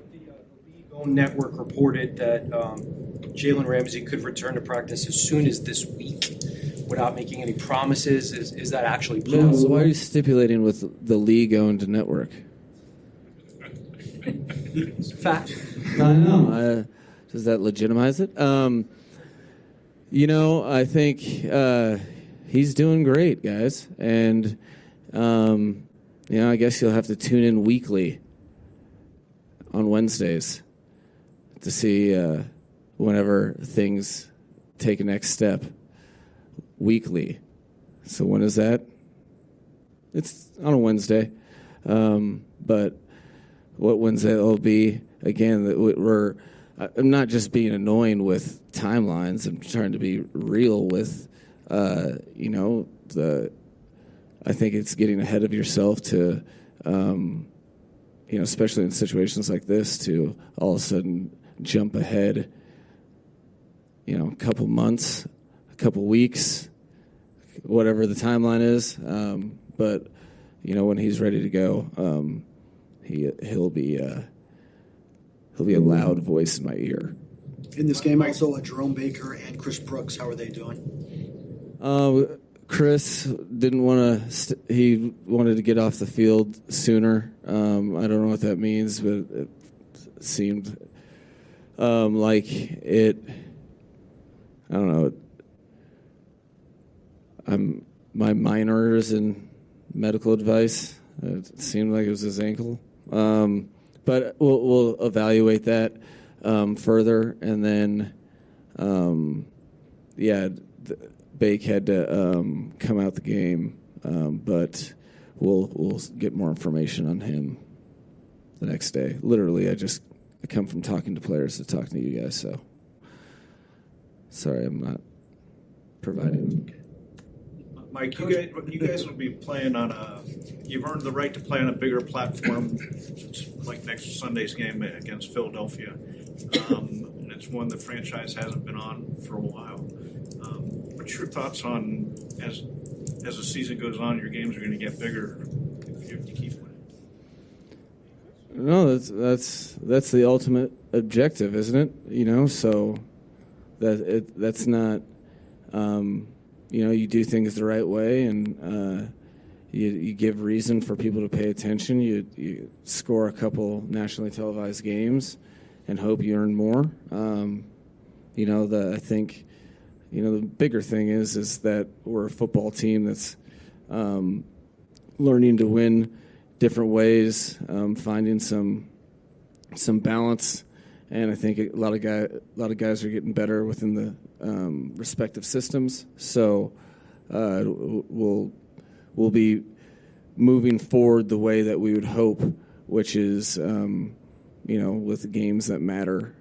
league-owned network reported that Jalen Ramsey could return to practice as soon as this week without making any promises. Is that actually possible? So why are you stipulating with the league-owned network? It's a fact. I know. Does that legitimize it? I think he's doing great, guys. And, I guess you'll have to tune in weekly on Wednesdays to see whenever things take a next step. Weekly. So when is that? It's on a Wednesday. But what Wednesday it'll be, again, I'm not just being annoying with timelines. I'm trying to be real with, I think it's getting ahead of yourself to, especially in situations like this, to all of a sudden jump ahead, a couple months, a couple weeks, whatever the timeline is. But, when he's ready to go, he'll be a loud voice in my ear. In this game, also Jerome Baker and Chris Brooks. How are they doing? Chris didn't want to. He wanted to get off the field sooner. I don't know what that means, but it seemed like it. I don't know. My minor is in medical advice. It seemed like it was his ankle. But we'll evaluate that further, and then, Bake had to come out the game, but we'll get more information on him the next day. Literally, I come from talking to players to talking to you guys, so sorry I'm not providing. Mike, you guys will be playing on you've earned the right to play on a bigger platform, like next Sunday's game against Philadelphia. And it's one the franchise hasn't been on for a while. What's your thoughts on, as the season goes on, your games are going to get bigger if you keep winning? No, that's the ultimate objective, isn't it? So that's not. You do things the right way, and you give reason for people to pay attention. You score a couple nationally televised games and hope you earn more. I think, the bigger thing is that we're a football team that's learning to win different ways, finding some balance and I think a lot of guys are getting better within the respective systems. So we'll be moving forward the way that we would hope, which is with games that matter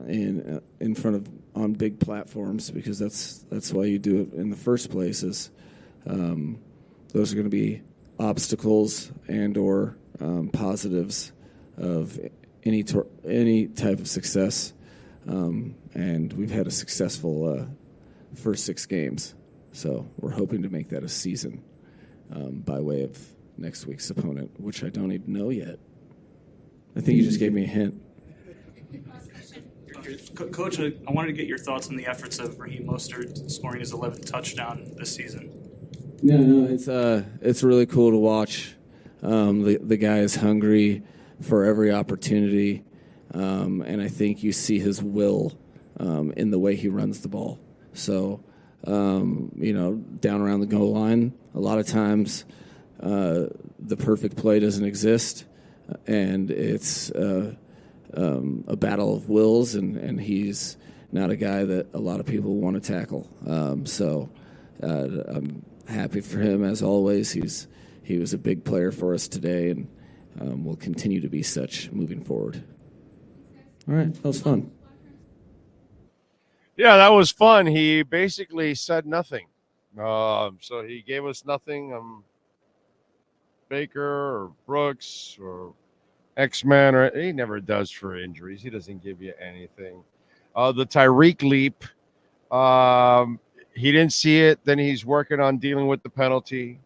in front of on big platforms, because that's why you do it in the first place. Is those are going to be obstacles and or positives of any type of success, and we've had a successful first 6 games, so we're hoping to make that a season by way of next week's opponent, which I don't even know yet. I think you just gave me a hint. Coach, I wanted to get your thoughts on the efforts of Raheem Mostert scoring his 11th touchdown this season. No, it's really cool to watch. The guy is hungry for every opportunity, and I think you see his will in the way he runs the ball. So, down around the goal line, a lot of times the perfect play doesn't exist, and it's a battle of wills, and he's not a guy that a lot of people want to tackle. I'm happy for him as always. He was a big player for us today, and will continue to be such moving forward. All right, that was fun. Yeah, that was fun. He basically said nothing. So he gave us nothing. Baker or Brooks or X-Man, or he never does for injuries. He doesn't give you anything. The Tyreek leap, he didn't see it. Then he's working on dealing with the penalty.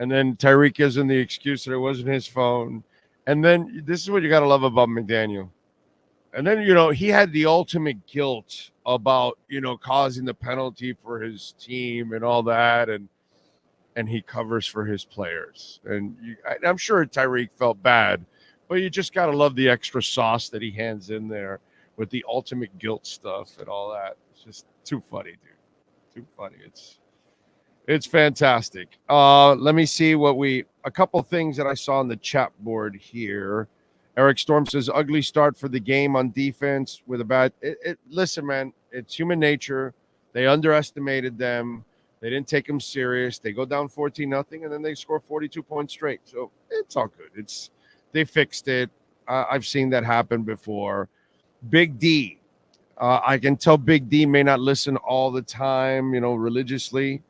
And then Tyreek gives him the excuse that it wasn't his phone. And then this is what you got to love about McDaniel. And then, he had the ultimate guilt about, causing the penalty for his team and all that. And he covers for his players. And I'm sure Tyreek felt bad, but you just got to love the extra sauce that he hands in there with the ultimate guilt stuff and all that. It's just too funny, dude. Too funny. It's fantastic. Let me see a couple things that I saw on the chat board here. Eric Storm says, ugly start for the game on defense with a bad. Listen, man, it's human nature. They underestimated them. They didn't take them serious. They go down 14-0, and then they score 42 points straight. So it's all good. They fixed it. I've seen that happen before. Big D. I can tell Big D may not listen all the time, religiously.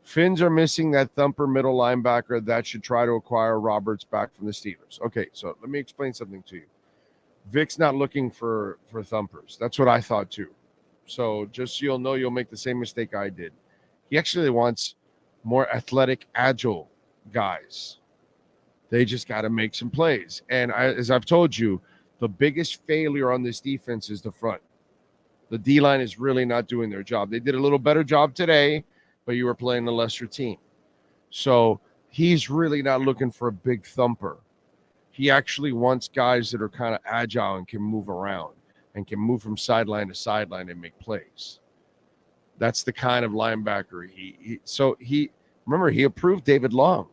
Phinz are missing that thumper middle linebacker that should try to acquire Roberts back from the Steelers. Okay, so let me explain something to you. Vic's not looking for thumpers. That's what I thought too. So just so you'll know, you'll make the same mistake I did. He actually wants more athletic, agile guys. They just got to make some plays. And as I've told you, the biggest failure on this defense is the front. The D-line is really not doing their job. They did a little better job today, but you were playing a lesser team. So he's really not looking for a big thumper. He actually wants guys that are kind of agile and can move around and can move from sideline to sideline and make plays. That's the kind of linebacker he approved David Long.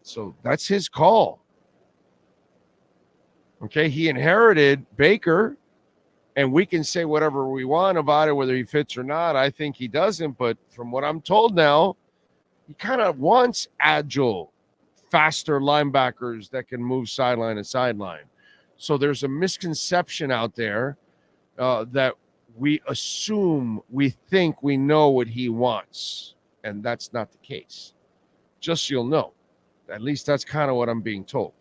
So that's his call. Okay, he inherited Baker, and we can say whatever we want about it, whether he fits or not. I think he doesn't, but from what I'm told now, he kind of wants agile, faster linebackers that can move sideline to sideline. So there's a misconception out there that we think we know what he wants, and that's not the case. Just so you'll know. At least that's kind of what I'm being told.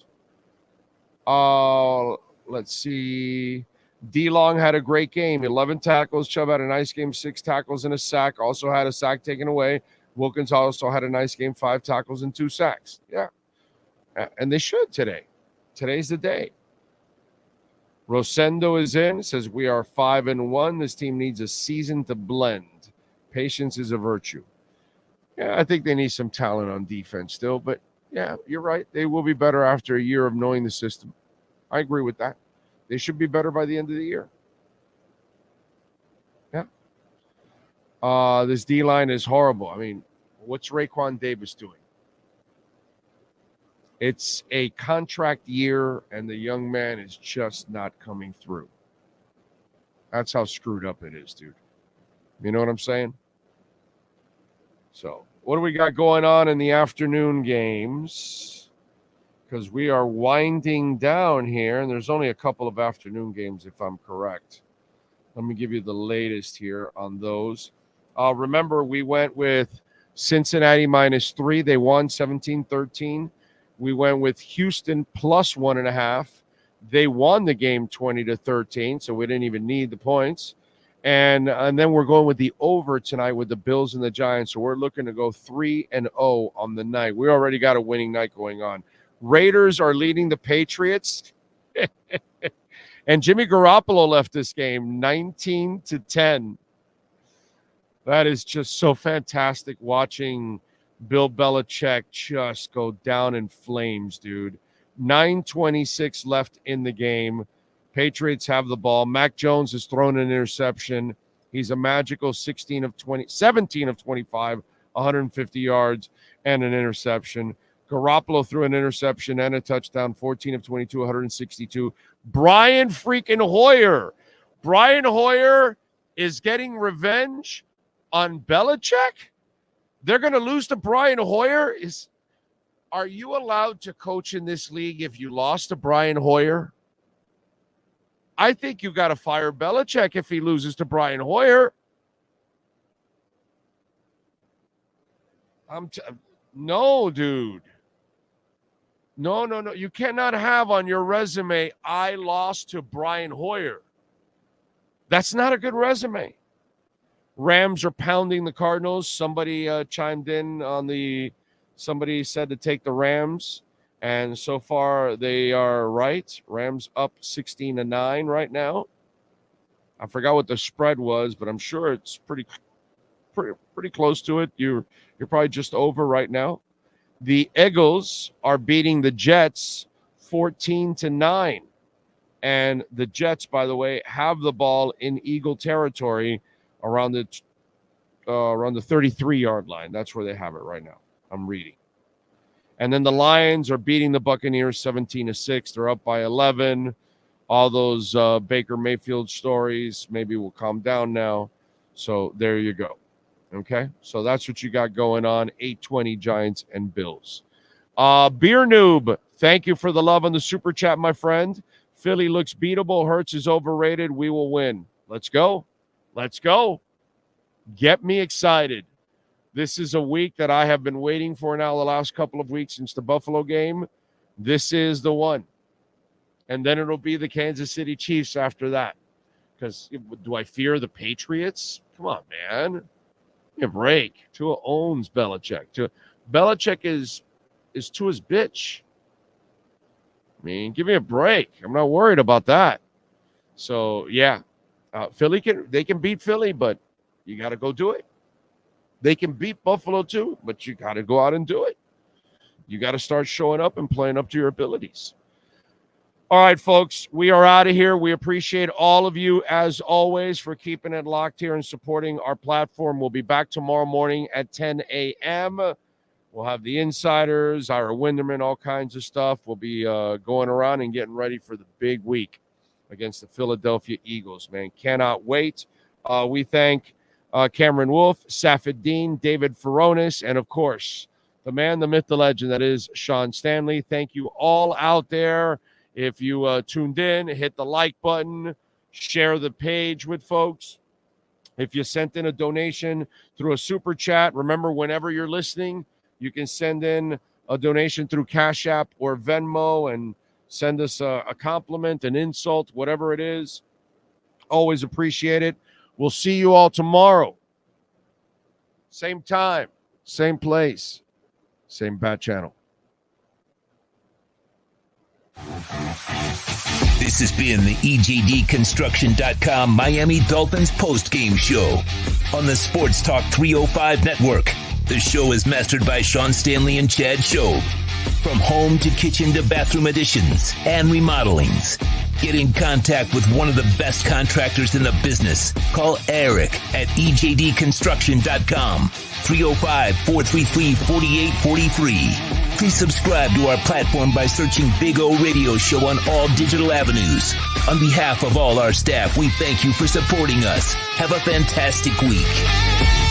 Let's see. D-Long had a great game. 11 tackles. Chubb had a nice game. 6 tackles and a sack. Also had a sack taken away. Wilkins also had a nice game. 5 tackles and 2 sacks. Yeah. And they should today. Today's the day. Rosendo is in. Says, we are 5-1. This team needs a season to blend. Patience is a virtue. Yeah, I think they need some talent on defense still. But, yeah, you're right. They will be better after a year of knowing the system. I agree with that. They should be better by the end of the year. Yeah. This D-line is horrible. I mean, what's Raekwon Davis doing? It's a contract year, and the young man is just not coming through. That's how screwed up it is, dude. You know what I'm saying? So, what do we got going on in the afternoon games? Because we are winding down here, and there's only a couple of afternoon games, if I'm correct. Let me give you the latest here on those. Remember, we went with Cincinnati -3. They won 17-13. We went with Houston +1.5. They won the game 20-13, so we didn't even need the points. And then we're going with the over tonight with the Bills and the Giants. So we're looking to go 3-0 on the night. We already got a winning night going on. Raiders are leading the Patriots. And Jimmy Garoppolo left this game 19-10. That is just so fantastic watching Bill Belichick just go down in flames, dude. 9:26 left in the game. Patriots have the ball. Mac Jones has thrown an interception. He's a magical 17 of 25, 150 yards, and an interception. Garoppolo threw an interception and a touchdown, 14 of 22, 162. Brian freaking Hoyer. Brian Hoyer is getting revenge on Belichick. They're going to lose to Brian Hoyer. Are you allowed to coach in this league if you lost to Brian Hoyer? I think you got to fire Belichick if he loses to Brian Hoyer. No, dude. No. You cannot have on your resume, I lost to Brian Hoyer. That's not a good resume. Rams are pounding the Cardinals. Somebody chimed in on somebody said to take the Rams. And so far, they are right. Rams up 16-9 right now. I forgot what the spread was, but I'm sure it's pretty close to it. You're probably just over right now. The Eagles are beating the Jets 14-9. And the Jets, by the way, have the ball in Eagle territory around the 33-yard line. That's where they have it right now. I'm reading. And then the Lions are beating the Buccaneers 17-6. They're up by 11. All those Baker Mayfield stories maybe will calm down now. So there you go. Okay, so that's what you got going on. 8:20 Giants and Bills. Beer Noob, thank you for the love on the super chat, my friend. Philly looks beatable. Hurts is overrated. We will win. Let's go. Let's go. Get me excited. This is a week that I have been waiting for now the last couple of weeks since the Buffalo game. This is the one. And then it'll be the Kansas City Chiefs after that. Because do I fear the Patriots? Come on, man. Give me a break. Tua owns Belichick. Belichick is Tua's bitch. I mean, give me a break. I'm not worried about that. So, yeah. Philly can beat Philly, but you got to go do it. They can beat Buffalo too, but you got to go out and do it. You got to start showing up and playing up to your abilities. All right, folks, we are out of here. We appreciate all of you, as always, for keeping it locked here and supporting our platform. We'll be back tomorrow morning at 10 a.m. We'll have the Insiders, Ira Winderman, all kinds of stuff. We'll be going around and getting ready for the big week against the Philadelphia Eagles, man. Cannot wait. We thank Cameron Wolf, Safed Dean, David Feronis, and, of course, the man, the myth, the legend, that is Sean Stanley. Thank you all out there. If you tuned in, hit the like button, share the page with folks. If you sent in a donation through a super chat, remember, whenever you're listening, you can send in a donation through Cash App or Venmo and send us a compliment, an insult, whatever it is. Always appreciate it. We'll see you all tomorrow. Same time, same place, same bat channel. This has been the EJDConstruction.com Miami Dolphins Postgame Show on the Sports Talk 305 Network. The show is mastered by Sean Stanley and Chad Show. From home to kitchen to bathroom additions and remodelings, Get in contact with one of the best contractors in the business. Call Eric at ejdconstruction.com. 305-433-4843. Please subscribe to our platform by searching Big O Radio Show on all digital avenues. On behalf of all our staff, we thank you for supporting us. Have a fantastic week.